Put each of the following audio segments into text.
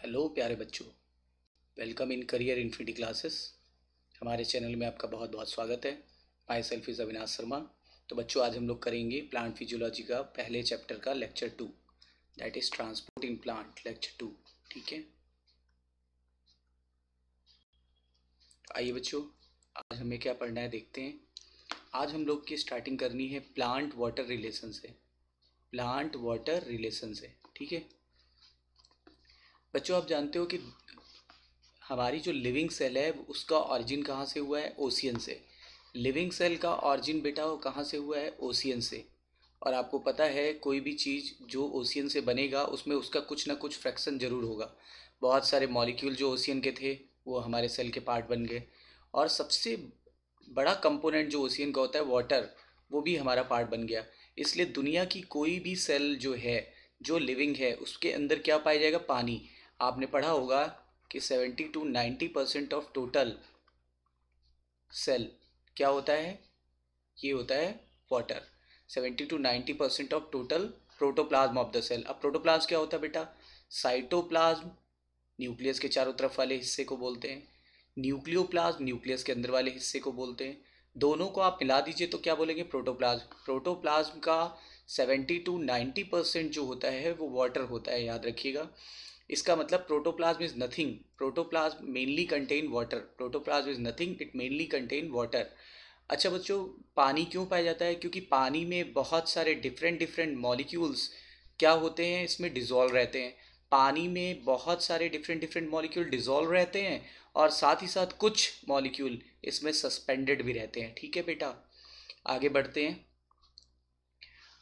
Hello प्यारे बच्चों, welcome in career infinity classes. हमारे चैनल में आपका बहुत बहुत स्वागत है। My self is Avinash Sharma. तो बच्चों, आज हम लोग करेंगे प्लांट फिजियोलॉजी का पहले चैप्टर का lecture 2, that is transport in plant lecture 2। ठीक है, आइए बच्चों, आज हमें क्या पढ़ना है देखते हैं। आज हम लोग की स्टार्टिंग करनी है प्लांट वाटर रिलेशन से। प्लांट वाटर रिलेशन से, ठीक है बच्चों। आप जानते हो कि हमारी जो लिविंग सेल है उसका ऑरिजिन कहाँ से हुआ है? ओशियन से। लिविंग सेल का ऑरिजिन बेटा वो कहाँ से हुआ है? ओशियन से। और आपको पता है कोई भी चीज़ जो ओशियन से बनेगा उसमें उसका कुछ ना कुछ फ्रैक्शन ज़रूर होगा। बहुत सारे मॉलिक्यूल जो ओशियन के थे वो हमारे सेल के पार्ट बन गए, और सबसे बड़ा कंपोनेंट जो ओशियन का होता है वाटर, वो भी हमारा पार्ट बन गया। इसलिए दुनिया की कोई भी सेल जो है, जो लिविंग है, उसके अंदर क्या पाया जाएगा? पानी। आपने पढ़ा होगा कि 70 to 90% ऑफ टोटल सेल क्या होता है? ये होता है water. 70 to 90% of total protoplasm of the cell. अब प्रोटोप्लाज्म क्या होता है बेटा? साइटोप्लाज्म न्यूक्लियस के चारों तरफ वाले हिस्से को बोलते हैं, न्यूक्लियोप्लाज्म न्यूक्लियस के अंदर वाले हिस्से को बोलते हैं। दोनों को आप मिला दीजिए तो क्या बोलेंगे? प्रोटोप्लाज्म। प्रोटोप्लाज्म का 70 to 90% जो होता है वो वाटर होता है, याद रखिएगा। इसका मतलब protoplasm is nothing, protoplasm mainly contain water. Protoplasm is nothing, it mainly contain water. अच्छा बच्चों, पानी क्यों पाया जाता है? क्योंकि पानी में बहुत सारे डिफरेंट डिफरेंट मॉलिक्यूल्स क्या होते हैं, इसमें डिजोल्व रहते हैं। पानी में बहुत सारे डिफरेंट डिफरेंट मॉलिक्यूल डिजोल्व रहते हैं, और साथ ही साथ कुछ मॉलिक्यूल इसमें सस्पेंडेड भी रहते हैं। ठीक है बेटा, आगे बढ़ते हैं।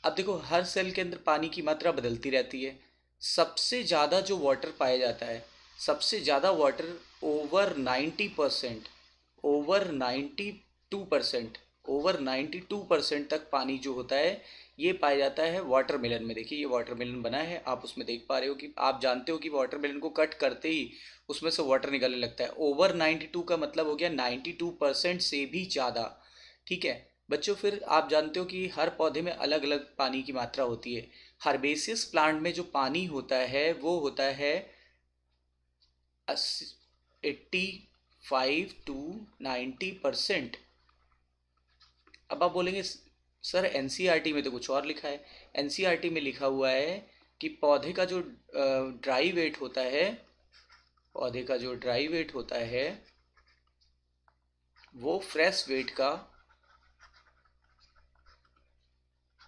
अब देखो, हर सेल के अंदर पानी की मात्रा बदलती रहती है। सबसे ज़्यादा जो वाटर पाया जाता है, सबसे ज़्यादा वाटर ओवर 90%, ओवर 92%, ओवर 92% तक पानी जो होता है ये पाया जाता है वाटरमेलन में। देखिए ये वाटरमेलन बना है, आप उसमें देख पा रहे हो कि आप जानते हो कि वाटरमेलन को कट करते ही उसमें से वाटर निकलने लगता है। ओवर 92 का मतलब हो गया 92% से भी ज़्यादा। ठीक है बच्चों, फिर आप जानते हो कि हर पौधे में अलग अलग पानी की मात्रा होती है। हर्बेसियस प्लांट में जो पानी होता है वो होता है 85 to 90%। अब आप बोलेंगे सर एनसीईआरटी में तो कुछ और लिखा है। एनसीईआरटी में लिखा हुआ है कि पौधे का जो ड्राई वेट होता है, पौधे का जो ड्राई वेट होता है वो फ्रेश वेट का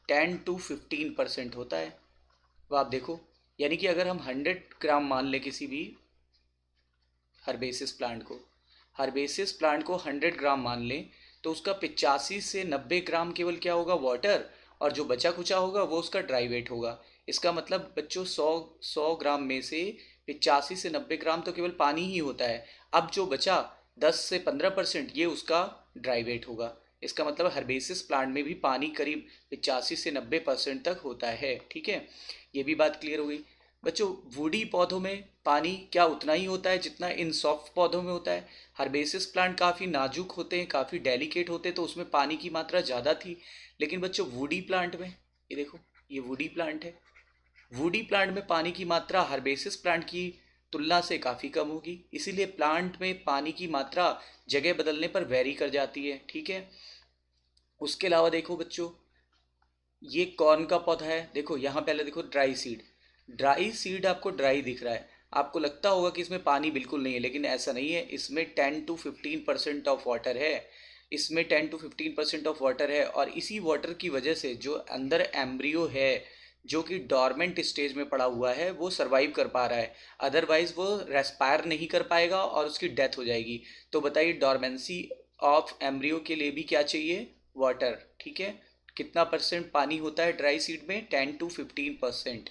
10 to 15% होता है। अब आप देखो, यानी कि अगर हम 100 ग्राम मान लें किसी भी हर्बेसियस प्लांट को, हर्बेसियस प्लांट को 100 ग्राम मान लें, तो उसका 85 से 90 ग्राम केवल क्या होगा? वाटर। और जो बचा कुचा होगा वो उसका ड्राई वेट होगा। इसका मतलब बच्चों 100 ग्राम में से 85 से 90 ग्राम तो केवल पानी ही होता है। अब जो बचा 10 से 15% ये उसका ड्राई वेट होगा। इसका मतलब हर्बेसियस प्लांट में भी पानी करीब 85 से 90% तक होता है। ठीक है, ये भी बात क्लियर हो गई। बच्चों, वुडी पौधों में पानी क्या उतना ही होता है जितना इन सॉफ्ट पौधों में होता है? हर्बेसियस प्लांट काफ़ी नाजुक होते हैं, काफ़ी डेलिकेट होते हैं, तो उसमें पानी की मात्रा ज़्यादा थी। लेकिन बच्चों वुडी प्लांट में, ये देखो ये वुडी प्लांट है, वुडी प्लांट में पानी की मात्रा हर्बेसियस प्लांट की तुलना से काफ़ी कम होगी। इसीलिए प्लांट में पानी की मात्रा जगह बदलने पर वेरी कर जाती है। ठीक है, उसके अलावा देखो बच्चों, ये कौन का पौधा है? देखो यहाँ पहले देखो ड्राई सीड। ड्राई सीड आपको ड्राई दिख रहा है, आपको लगता होगा कि इसमें पानी बिल्कुल नहीं है, लेकिन ऐसा नहीं है। इसमें 10 to 15% ऑफ वाटर है। इसमें 10 to 15% ऑफ वाटर है, और इसी वाटर की वजह से जो अंदर एम्ब्रियो है, जो कि डॉर्मेंट स्टेज में पड़ा हुआ है, वो सरवाइव कर पा रहा है। अदरवाइज वो रेस्पायर नहीं कर पाएगा और उसकी डेथ हो जाएगी। तो बताइए, डॉर्मेंसी ऑफ एम्ब्रियो के लिए भी क्या चाहिए? वाटर। ठीक है, कितना परसेंट पानी होता है ड्राई सीड में? 10 to 15%।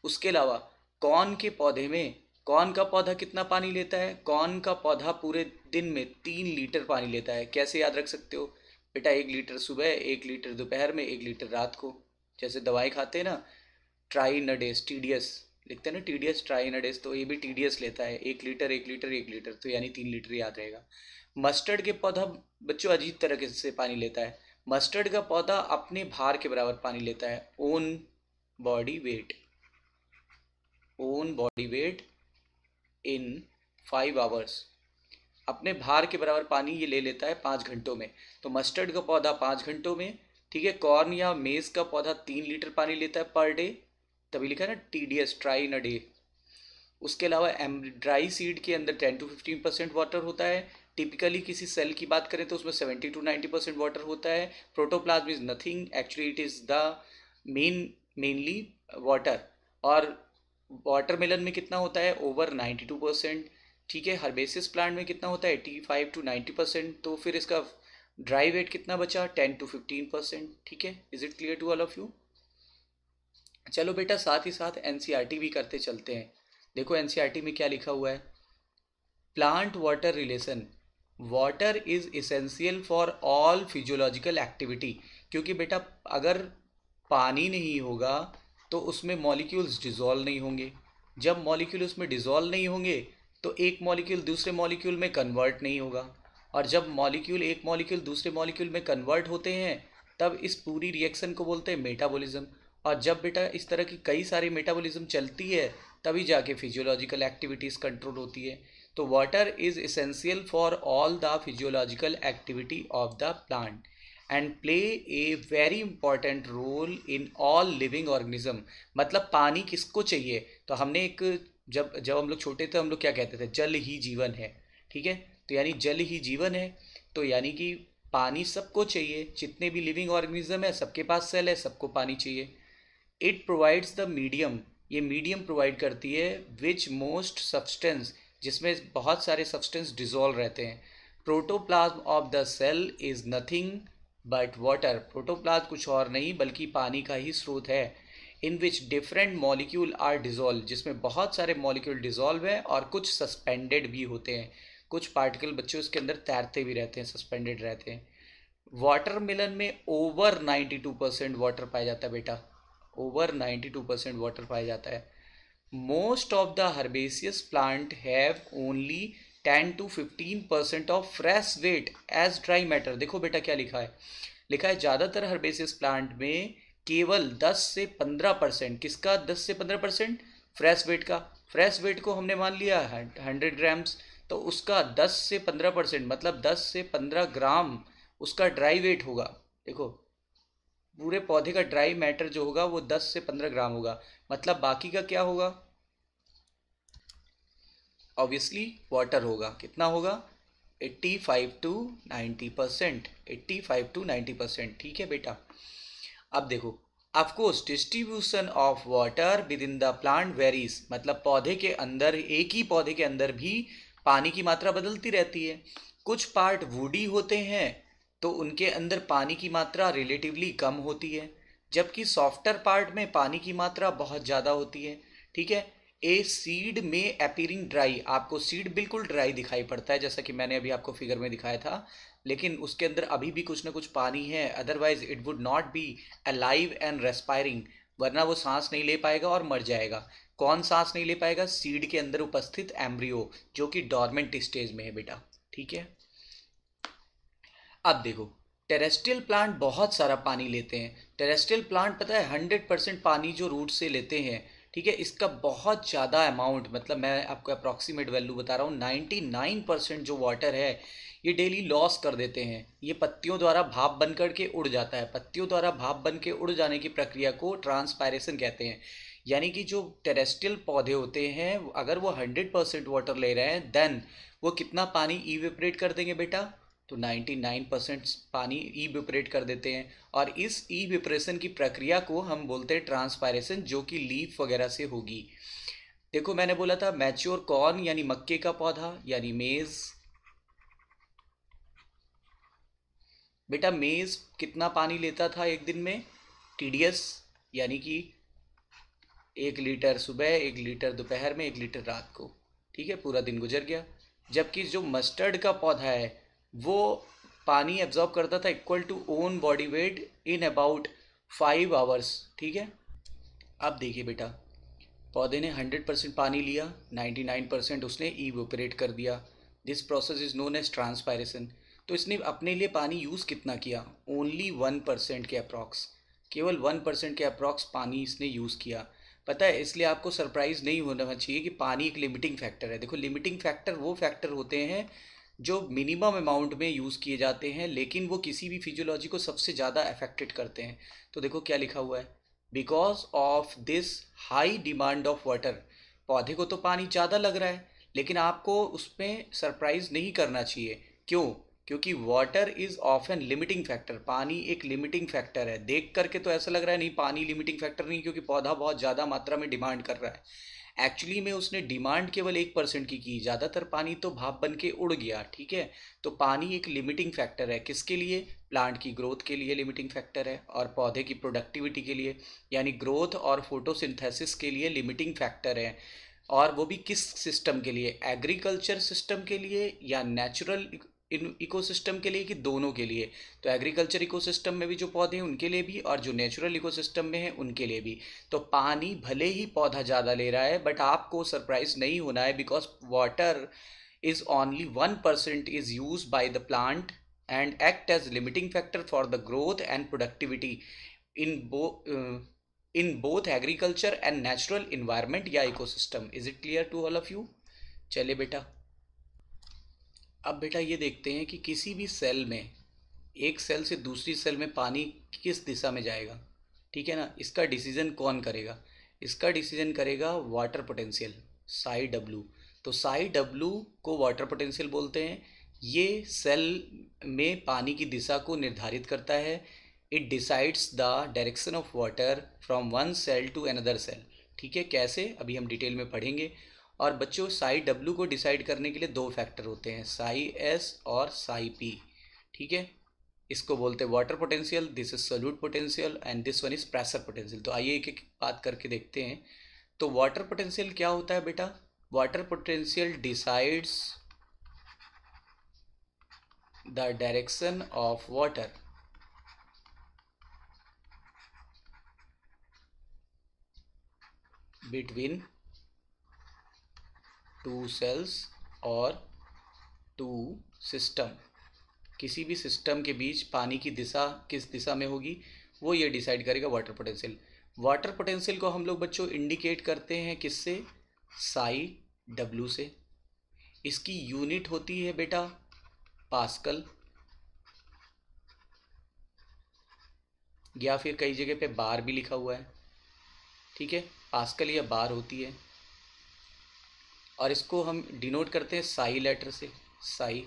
उसके अलावा कॉर्न के पौधे में, कॉर्न का पौधा कितना पानी लेता है? कॉर्न का पौधा पूरे दिन में 3 लीटर पानी लेता है। कैसे याद रख सकते हो बेटा? 1 लीटर सुबह, 1 लीटर दोपहर में, 1 लीटर रात को। जैसे दवाई खाते हैं ना, ट्राइनडेस, टीडीएस लिखते हैं ना, टीडीएस ट्राइनडेस, तो ये भी टीडीएस लेता है 1 लीटर 1 लीटर 1 लीटर, तो यानी 3 लीटर याद रहेगा। मस्टर्ड के पौधा बच्चों अजीब तरह से पानी लेता है। मस्टर्ड का पौधा अपने भार के बराबर पानी लेता है, own body weight, own body weight in 5 hours. अपने भार के बराबर पानी ये ले लेता है 5 घंटों में। तो मस्टर्ड का पौधा 5 घंटों में, ठीक है। कॉर्न या मेज का पौधा 3 लीटर पानी लेता है पर डे, तभी लिखा है ना TDS, try in a day. उसके अलावा ड्राई सीड के अंदर 10 to 15% वाटर होता है। टिपिकली किसी सेल की बात करें तो उसमें 70 to 90% वाटर होता है। Protoplasm is nothing, actually it is the mainly water. और वाटरमेलन में कितना होता है? ओवर 92%। ठीक है। हर्बेसिस प्लांट में कितना होता है? 85 to 90%। तो फिर इसका ड्राई वेट कितना बचा? 10 to 15%। ठीक है। Is it clear to all of you? चलो बेटा, साथ ही साथ NCERT भी करते चलते हैं। देखो NCERT में क्या लिखा हुआ है। Plant water relation, water is essential for all physiological activity. क्योंकि बेटा अगर पानी नहीं होगा तो उसमें मॉलिक्यूल्स डिज़ोल्व नहीं होंगे। जब मॉलिक्यूल उसमें डिज़ोल्व नहीं होंगे तो एक मॉलिक्यूल दूसरे मॉलिक्यूल में कन्वर्ट नहीं होगा। और जब मॉलिक्यूल एक मॉलिक्यूल दूसरे मॉलिक्यूल में कन्वर्ट होते हैं तब इस पूरी रिएक्शन को बोलते हैं मेटाबॉलिज्म। और जब बेटा इस तरह की कई सारी मेटाबॉलिज्म चलती है तभी जाके फिजियोलॉजिकल एक्टिविटीज़ कंट्रोल होती है। तो water is essential for all the physiological activity of the plant and play a very important role in all living organism. मतलब पानी किसको चाहिए? तो हमने एक जब जब हम लोग छोटे थे हम लोग क्या कहते थे? जल ही जीवन है। ठीक है। तो यानी जल ही जीवन है, तो यानी कि पानी सबको चाहिए। जितने भी लिविंग ऑर्गेनिज्म है सबके पास सेल है, सबको पानी चाहिए। इट प्रोवाइड्स द मीडियम, ये मीडियम प्रोवाइड करती है विच मोस्ट सब्सटेंस, जिसमें बहुत सारे सब्सटेंस डिजोल्व रहते हैं। Protoplasm of the cell is nothing but water. Protoplasm कुछ और नहीं बल्कि पानी का ही स्रोत है। In which different molecule are dissolve, जिसमें बहुत सारे मॉलिक्यूल डिजोल्व हैं और कुछ सस्पेंडेड भी होते हैं। कुछ पार्टिकल बच्चों उसके अंदर तैरते भी रहते हैं, सस्पेंडेड रहते हैं। वाटरमेलन में ओवर 92% वाटर पाया जाता है बेटा, ओवर 92% वाटर पाया जाता है। Most of the herbaceous plant have only 10 to 15% of fresh weight as dry matter. देखो बेटा क्या लिखा है, लिखा है ज़्यादातर हर्बेसियस प्लांट में केवल 10 से 15%, किसका 10 से 15%? फ्रेश वेट का। फ्रेश वेट को हमने मान लिया 100 ग्राम्स, तो उसका 10 से 15% मतलब 10 से 15 ग्राम उसका ड्राई वेट होगा। देखो पूरे पौधे का ड्राई मैटर जो होगा वो 10 से 15 ग्राम होगा। मतलब बाकी का क्या होगा? ऑब्वियसली वाटर होगा। कितना होगा? 85 to 90%, 85 to 90%। ठीक है बेटा। अब देखो, of course distribution of water with in the plant varies, मतलब पौधे के अंदर, एक ही पौधे के अंदर भी पानी की मात्रा बदलती रहती है। कुछ पार्ट वुडी होते हैं तो उनके अंदर पानी की मात्रा रिलेटिवली कम होती है, जबकि सॉफ्टर पार्ट में पानी की मात्रा बहुत ज़्यादा होती है। ठीक है। ए सीड में अपीयरिंग ड्राई, आपको सीड बिल्कुल ड्राई दिखाई पड़ता है जैसा कि मैंने अभी आपको फिगर में दिखाया था, लेकिन उसके अंदर अभी भी कुछ ना कुछ पानी है, otherwise it would not be alive and respiring, वरना वो सांस नहीं ले पाएगा और मर जाएगा। कौन सांस नहीं ले पाएगा? सीड के अंदर उपस्थित एम्ब्रियो जो कि डॉर्मेंट स्टेज में है बेटा। ठीक है। अब देखो, टेरेस्ट्रियल प्लांट बहुत सारा पानी लेते हैं। टेरेस्ट्रियल प्लांट पता है 100% पानी जो रूट से लेते हैं। ठीक है। इसका बहुत ज़्यादा अमाउंट, मतलब मैं आपको अप्रॉक्सीमेट वैल्यू बता रहा हूँ, 99% जो वाटर है ये डेली लॉस कर देते हैं। ये पत्तियों द्वारा भाप बन करके उड़ जाता है। पत्तियों द्वारा भाप बन के उड़ जाने की प्रक्रिया को ट्रांसपायरेशन कहते हैं। यानी कि जो टेरेस्ट्रियल पौधे होते हैं अगर वो 100% वाटर ले रहे हैं देन वो कितना पानी इवेपरेट कर देंगे बेटा? तो 99% पानी इवेपरेट कर देते हैं। और इस इवेपरेशन की प्रक्रिया को हम बोलते हैं ट्रांसपायरेशन, जो कि लीफ वगैरह से होगी। देखो मैंने बोला था मैच्योर कॉर्न यानी मक्के का पौधा यानी मेज, बेटा मेज कितना पानी लेता था एक दिन में? TDS यानी कि 1 लीटर सुबह, 1 लीटर दोपहर में, 1 लीटर रात को। ठीक है। पूरा दिन गुजर गया। जबकि जो मस्टर्ड का पौधा है वो पानी एब्जॉर्ब करता था equal to own body weight in about 5 hours. ठीक है। अब देखिए बेटा, पौधे ने 100% पानी लिया, 99% उसने इवेपोरेट कर दिया। This process is known as transpiration. तो इसने अपने लिए पानी यूज़ कितना किया? ओनली 1% के अप्रॉक्स, केवल 1% के अप्रॉक्स पानी इसने यूज़ किया। पता है, इसलिए आपको सरप्राइज नहीं होना चाहिए कि पानी एक लिमिटिंग फैक्टर है। देखो, लिमिटिंग फैक्टर वो फैक्टर होते हैं जो मिनिमम अमाउंट में यूज़ किए जाते हैं, लेकिन वो किसी भी फिजियोलॉजी को सबसे ज़्यादा अफेक्टेड करते हैं। तो देखो क्या लिखा हुआ है, because of this high demand of water. पौधे को तो पानी ज़्यादा लग रहा है, लेकिन आपको उसमें सरप्राइज नहीं करना चाहिए। क्यों? क्योंकि water is often limiting factor. पानी एक लिमिटिंग फैक्टर है। देख करके तो ऐसा लग रहा है नहीं, पानी लिमिटिंग फैक्टर नहीं, क्योंकि पौधा बहुत ज़्यादा मात्रा में डिमांड कर रहा है। एक्चुअली में उसने डिमांड केवल 1% की, ज़्यादातर पानी तो भाप बन के उड़ गया। ठीक है, तो पानी एक लिमिटिंग फैक्टर है। किसके लिए? प्लांट की ग्रोथ के लिए लिमिटिंग फैक्टर है, और पौधे की प्रोडक्टिविटी के लिए, यानी ग्रोथ और फोटोसिंथेसिस के लिए लिमिटिंग फैक्टर है। और वो भी किस सिस्टम के लिए? एग्रीकल्चर सिस्टम के लिए या नेचुरल इन इकोसिस्टम के लिए, कि दोनों के लिए? तो एग्रीकल्चर इकोसिस्टम में भी जो पौधे हैं उनके लिए भी, और जो नेचुरल इकोसिस्टम में है उनके लिए भी। तो पानी भले ही पौधा ज़्यादा ले रहा है, बट आपको सरप्राइज नहीं होना है, because water is only 1% is used by the plant and act as limiting factor for the growth and productivity in both agriculture and natural environment या ecosystem. Is it clear to all of you? चले बेटा, अब बेटा ये देखते हैं कि किसी भी सेल में, एक सेल से दूसरी सेल में पानी किस दिशा में जाएगा। ठीक है ना, इसका डिसीजन कौन करेगा? इसका डिसीजन करेगा वाटर पोटेंशियल, साई डब्ल्यू। तो साई डब्ल्यू को वाटर पोटेंशियल बोलते हैं। ये सेल में पानी की दिशा को निर्धारित करता है। It decides the direction of water from one cell to another cell. ठीक है, कैसे? अभी हम डिटेल में पढ़ेंगे। और बच्चों, साई डब्ल्यू को डिसाइड करने के लिए दो फैक्टर होते हैं, साई एस और साई पी। ठीक है, इसको बोलते हैं water potential, this is solute potential, and this one is pressure potential. तो आइए एक एक बात करके देखते हैं। तो वाटर पोटेंशियल क्या होता है बेटा? Water potential decides the direction of water between two cells और टू सिस्टम। किसी भी सिस्टम के बीच पानी की दिशा किस दिशा में होगी, वो ये डिसाइड करेगा वाटर पोटेंशियल। वाटर पोटेंशियल को हम लोग बच्चों इंडिकेट करते हैं किससे? साई डब्ल्यू से। इसकी यूनिट होती है बेटा पास्कल, या फिर कई जगह पे बार भी लिखा हुआ है। ठीक है, पास्कल या बार होती है, और इसको हम डिनोट करते हैं साई लेटर से, साई,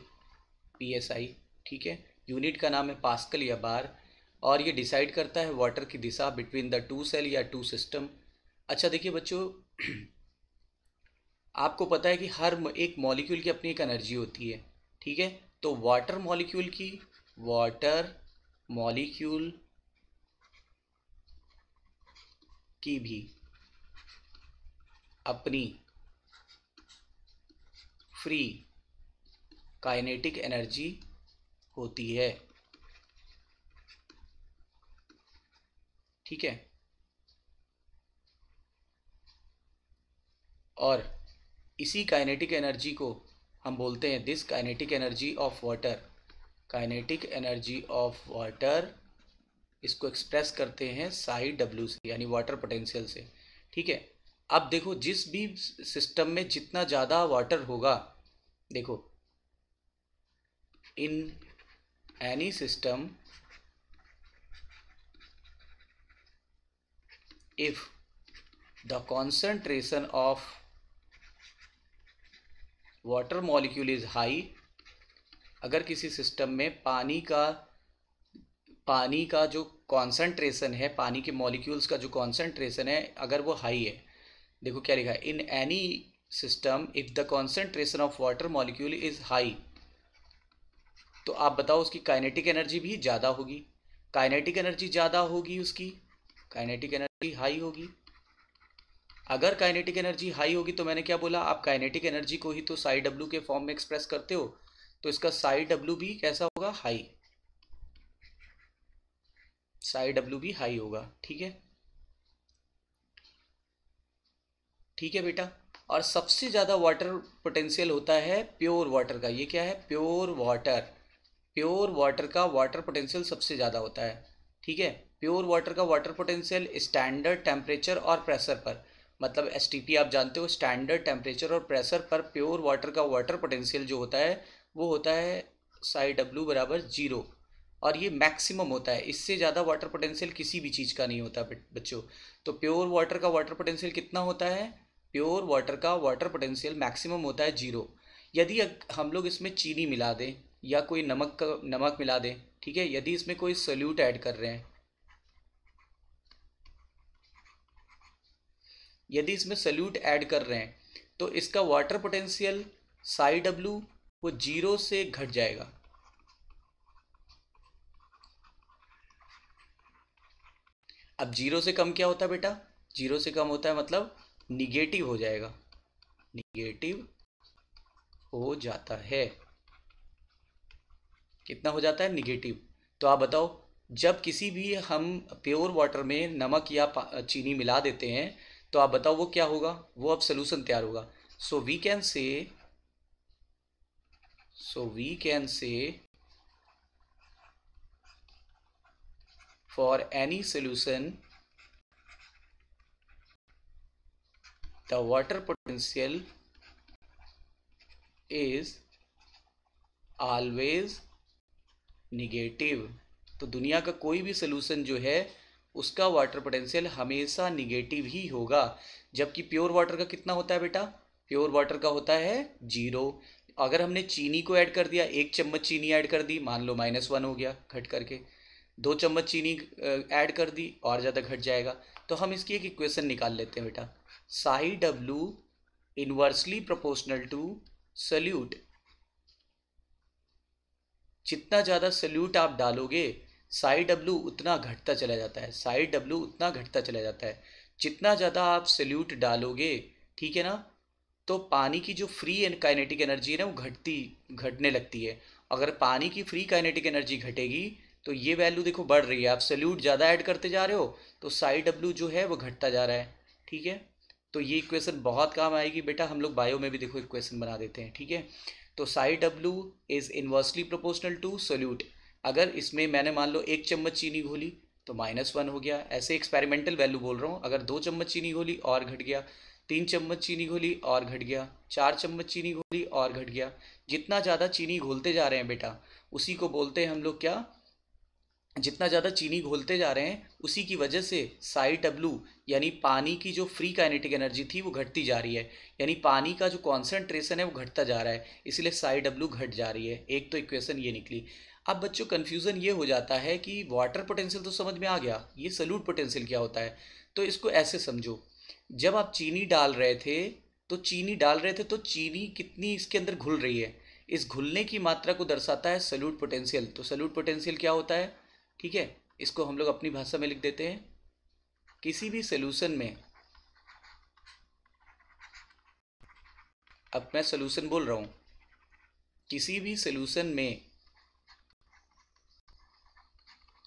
PSI। ठीक है, यूनिट का नाम है पास्कल या बार, और ये डिसाइड करता है वाटर की दिशा बिटवीन द टू सेल या टू सिस्टम। अच्छा देखिए बच्चों, आपको पता है कि हर एक मॉलिक्यूल की अपनी एक एनर्जी होती है। ठीक है, तो वाटर मॉलिक्यूल की भी अपनी फ्री काइनेटिक एनर्जी होती है। ठीक है, और इसी काइनेटिक एनर्जी को हम बोलते हैं this kinetic energy of water. Kinetic energy of water, इसको एक्सप्रेस करते हैं साई डब्ल्यू से, यानी वाटर पोटेंशियल से। ठीक है, अब देखो, जिस भी सिस्टम में जितना ज़्यादा वाटर होगा, देखो, in any system if the concentration of water molecule is high, अगर किसी सिस्टम में पानी का जो कॉन्सेंट्रेशन है, पानी के मॉलिक्यूल्स का जो कॉन्सेंट्रेशन है, अगर वो हाई है, देखो क्या लिखा है, in any system if the concentration of water molecule is high, तो आप बताओ उसकी काइनेटिक एनर्जी भी ज़्यादा होगी। काइनेटिक एनर्जी ज़्यादा होगी, उसकी काइनेटिक एनर्जी हाई होगी। अगर काइनेटिक एनर्जी हाई होगी तो मैंने क्या बोला, आप काइनेटिक एनर्जी को ही तो साई डब्ल्यू के फॉर्म में एक्सप्रेस करते हो, तो इसका साई डब्ल्यू भी कैसा होगा? हाई। साई डब्ल्यू भी हाई होगा। ठीक है, ठीक है बेटा। और सबसे ज़्यादा वाटर पोटेंशियल होता है प्योर वाटर का। ये क्या है? Pure water. प्योर वाटर का वाटर पोटेंशियल सबसे ज़्यादा होता है। ठीक है, प्योर वाटर का वाटर पोटेंशियल स्टैंडर्ड टेम्परेचर और प्रेशर पर मतलब एसटीपी आप जानते हो, स्टैंडर्ड टेम्परेचर और प्रेशर पर प्योर वाटर का वाटर पोटेंशियल जो होता है वो होता है साई डब्ल्यू बराबर 0। और ये मैक्सिमम होता है, इससे ज़्यादा वाटर पोटेंशियल किसी भी चीज़ का नहीं होता बच्चों। तो प्योर वाटर का वाटर पोटेंशियल कितना होता है? प्योर वाटर का वाटर पोटेंशियल मैक्सिमम होता है 0। यदि हम लोग इसमें चीनी मिला दें या कोई नमक मिला दें, ठीक है, यदि इसमें कोई सोल्यूट ऐड कर रहे हैं, यदि इसमें सोल्यूट ऐड कर रहे हैं तो इसका वाटर पोटेंशियल साई डब्ल्यू वो 0 से घट जाएगा। अब 0 से कम क्या होता है बेटा? 0 से कम होता है मतलब निगेटिव हो जाएगा, निगेटिव हो जाता है। कितना हो जाता है? निगेटिव। तो आप बताओ, जब किसी भी हम प्योर वाटर में नमक या चीनी मिला देते हैं तो आप बताओ वो क्या होगा? वो अब सोल्यूशन तैयार होगा। So we can say for any solution the water potential is always negative. तो दुनिया का कोई भी सोल्यूशन जो है उसका वाटर पोटेंशियल हमेशा निगेटिव ही होगा। जबकि प्योर वाटर का कितना होता है बेटा? प्योर वाटर का होता है 0। अगर हमने चीनी को ऐड कर दिया, 1 चम्मच चीनी ऐड कर दी, मान लो -1 हो गया घट करके, 2 चम्मच चीनी ऐड कर दी और ज़्यादा घट जाएगा। तो हम इसकी एक इक्वेशन निकाल लेते हैं बेटा, psi W inversely proportional to solute. जितना ज़्यादा सल्यूट आप डालोगे साई डब्ल्यू उतना घटता चला जाता है, साई डब्ल्यू उतना घटता चला जाता है। जितना ज़्यादा आप सल्यूट डालोगे, ठीक है ना, तो पानी की जो फ्री काइनेटिक एनर्जी है ना वो घटने लगती है। अगर पानी की फ्री काइनेटिक एनर्जी घटेगी तो ये वैल्यू देखो बढ़ रही है, आप सल्यूट ज़्यादा ऐड करते जा रहे हो तो साई डब्ल्यू जो है वो घटता जा रहा है। ठीक है, तो ये इक्वेशन बहुत काम आएगी बेटा, हम लोग बायो में भी देखो इक्वेशन बना देते हैं। ठीक है, तो psi W is inversely proportional to solute. अगर इसमें मैंने मान लो 1 चम्मच चीनी घोली तो -1 हो गया, ऐसे एक्सपेरिमेंटल वैल्यू बोल रहा हूँ। अगर 2 चम्मच चीनी घोली और घट गया, 3 चम्मच चीनी घोली और घट गया, 4 चम्मच चीनी घोली और घट गया। जितना ज़्यादा चीनी घोलते जा रहे हैं बेटा उसी को बोलते हैं हम लोग क्या? जितना ज़्यादा चीनी घोलते जा रहे हैं उसी की वजह से साई डब्ल्यू यानी पानी की जो फ्री काइनेटिक एनर्जी थी वो घटती जा रही है, यानी पानी का जो कॉन्सेंट्रेशन है वो घटता जा रहा है, इसलिए साई डब्ल्यू घट जा रही है। एक तो इक्वेशन ये निकली। अब बच्चों कन्फ्यूज़न ये हो जाता है कि वाटर पोटेंशियल तो समझ में आ गया, ये सॉल्यूट पोटेंशियल क्या होता है? तो इसको ऐसे समझो, जब आप चीनी डाल रहे थे तो चीनी कितनी इसके अंदर घुल रही है, इस घुलने की मात्रा को दर्शाता है सॉल्यूट पोटेंशियल। तो सॉल्यूट पोटेंशियल क्या होता है? ठीक है, इसको हम लोग अपनी भाषा में लिख देते हैं, किसी भी सॉल्यूशन में, अब मैं सॉल्यूशन बोल रहा हूं, किसी भी सॉल्यूशन में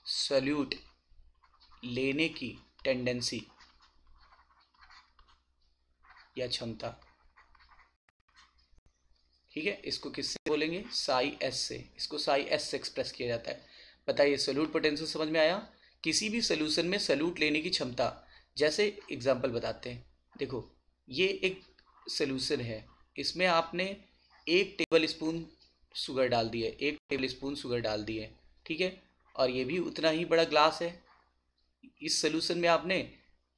सॉल्यूट लेने की टेंडेंसी या क्षमता, ठीक है, इसको किससे बोलेंगे? साई एस से। इसको साई एस से एक्सप्रेस किया जाता है। बताइए, सॉल्यूट पोटेंशियल समझ में आया? किसी भी सॉल्यूशन में सॉल्यूट लेने की क्षमता। जैसे एग्जांपल बताते हैं, देखो ये एक सॉल्यूशन है, इसमें आपने 1 टेबल स्पून शुगर डाल दी है, 1 टेबल स्पून शुगर डाल दी है, ठीक है, और ये भी उतना ही बड़ा ग्लास है। इस सॉल्यूशन में आपने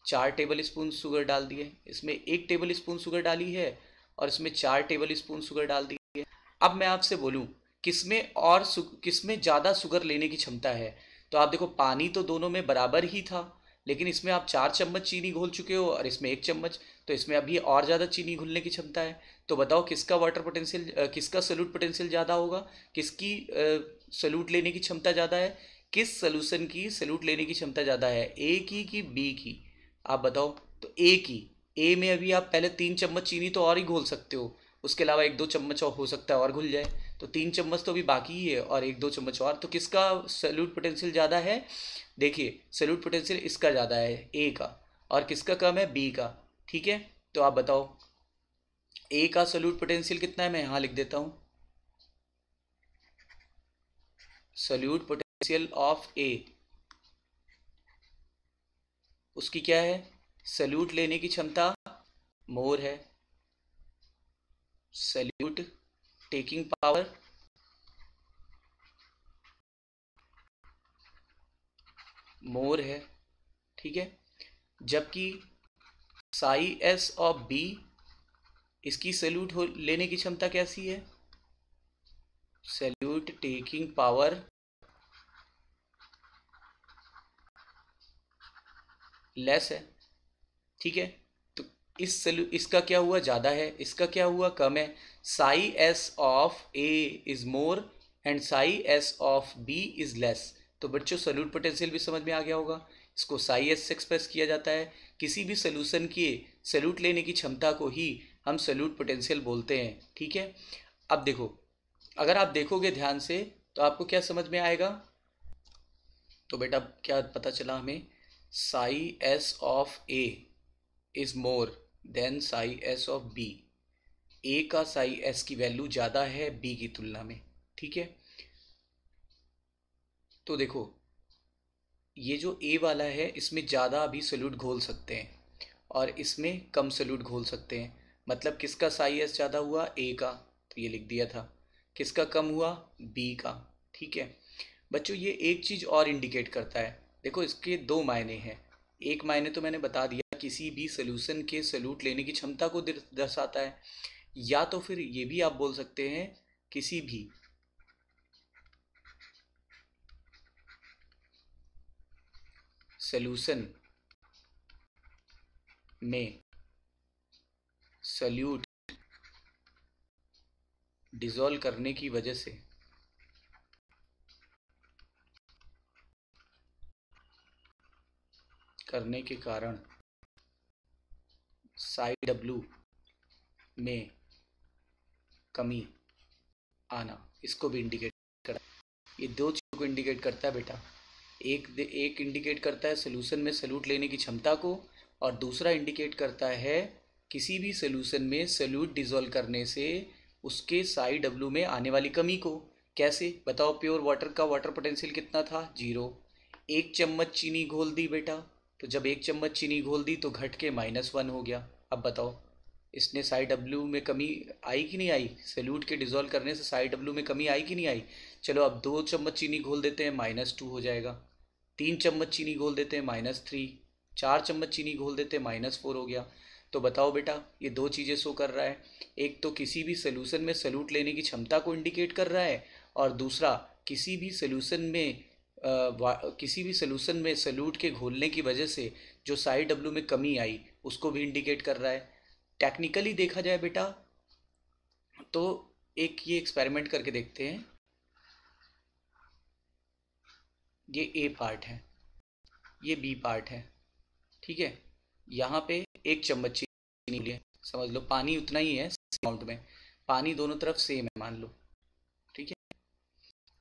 4 टेबल स्पून शुगर डाल दी है, इसमें 1 टेबल स्पून शुगर डाली है और इसमें 4 टेबल स्पून शुगर डाल दी है। अब मैं आपसे बोलूं किसमें ज़्यादा शुगर लेने की क्षमता है, तो आप देखो पानी तो दोनों में बराबर ही था, लेकिन इसमें आप 4 चम्मच चीनी घोल चुके हो और इसमें 1 चम्मच, तो इसमें अभी और ज़्यादा चीनी घुलने की क्षमता है। तो बताओ किसका वाटर पोटेंशियल किसका सॉल्यूट पोटेंशियल ज़्यादा होगा, किसकी सॉल्यूट लेने की क्षमता ज़्यादा है, किस सॉल्यूशन की सॉल्यूट लेने की क्षमता ज़्यादा है, ए की कि बी की? आप बताओ। तो ए की। ए में अभी आप पहले 3 चम्मच चीनी तो और ही घोल सकते हो, उसके अलावा 1-2 चम्मच और हो सकता है और घुल जाए, तो 3 चम्मच तो अभी बाकी ही है और 1-2 चम्मच और, तो किसका सॉल्यूट पोटेंशियल ज़्यादा है? देखिए सॉल्यूट पोटेंशियल इसका ज़्यादा है ए का, और किसका कम है? बी का। ठीक है, तो आप बताओ ए का सॉल्यूट पोटेंशियल कितना है? मैं यहाँ लिख देता हूँ, सॉल्यूट पोटेंशियल ऑफ ए, उसकी क्या है? सॉल्यूट लेने की क्षमता मोर है, सल्यूट टेकिंग पावर मोर है, ठीक है। जबकि साई एस ऑफ बी, इसकी सल्यूट हो लेने की क्षमता कैसी है, सल्यूट टेकिंग पावर लेस है, ठीक है। तो इसका क्या हुआ, ज़्यादा है, इसका क्या हुआ, कम है। Psi S of A is more and psi S of B is less. तो बच्चों सल्यूट पोटेंशियल भी समझ में आ गया होगा। इसको साई एस से एक्सप्रेस किया जाता है। किसी भी सोल्यूशन की सल्यूट लेने की क्षमता को ही हम सल्यूट पोटेंशियल बोलते हैं, ठीक है। अब देखो, अगर आप देखोगे ध्यान से तो आपको क्या समझ में आएगा, तो बेटा क्या पता चला हमें, psi S of A is more than psi S of B. A का साई एस की वैल्यू ज़्यादा है बी की तुलना में, ठीक है। तो देखो ये जो ए वाला है इसमें ज़्यादा अभी सल्यूट घोल सकते हैं और इसमें कम सल्यूट घोल सकते हैं। मतलब किसका साई एस ज़्यादा हुआ, ए का, तो ये लिख दिया था। किसका कम हुआ, बी का, ठीक है। बच्चों ये एक चीज़ और इंडिकेट करता है, देखो इसके दो मायने हैं। एक मायने तो मैंने बता दिया, किसी भी सोल्यूशन के सल्यूट लेने की क्षमता को दर्शाता है। या तो फिर ये भी आप बोल सकते हैं, किसी भी सल्यूशन में सल्यूट डिसॉल्व करने की वजह से करने के कारण साई डब्ल्यू में कमी आना, इसको भी इंडिकेट करता है। ये दो चीज़ों को इंडिकेट करता है बेटा। एक इंडिकेट करता है सोल्यूशन में सल्यूट लेने की क्षमता को, और दूसरा इंडिकेट करता है किसी भी सोल्यूशन में सल्यूट डिसॉल्व करने से उसके साई डब्ल्यू में आने वाली कमी को। कैसे बताओ, प्योर वाटर का वाटर पोटेंशियल कितना था, 0। एक चम्मच चीनी घोल दी बेटा, तो जब एक चम्मच चीनी घोल दी तो घट के -1 हो गया। अब बताओ इसने साई डब्ल्यू में कमी आई कि नहीं आई, सल्यूट के डिसॉल्व करने से साई डब्ल्यू में कमी आई कि नहीं आई। चलो अब 2 चम्मच चीनी घोल देते हैं, -2 हो जाएगा। 3 चम्मच चीनी घोल देते हैं, -3। 4 चम्मच चीनी घोल देते हैं, -4 हो गया। तो बताओ बेटा ये दो चीज़ें शो कर रहा है, एक तो किसी भी सोल्यूशन में सल्यूट लेने की क्षमता को इंडिकेट कर रहा है, और दूसरा किसी भी सोल्यूशन में किसी भी सोल्यूशन में सल्यूट के घोलने की वजह से जो साई डब्ल्यू में कमी आई उसको भी इंडिकेट कर रहा है। टेक्निकली देखा जाए बेटा तो एक ये एक्सपेरिमेंट करके देखते हैं। ये ए पार्ट है, ये बी पार्ट है, ठीक है। यहाँ पे 1 चम्मच चीनी लिए, समझ लो पानी उतना ही है अमाउंट में, पानी दोनों तरफ सेम है मान लो, ठीक है।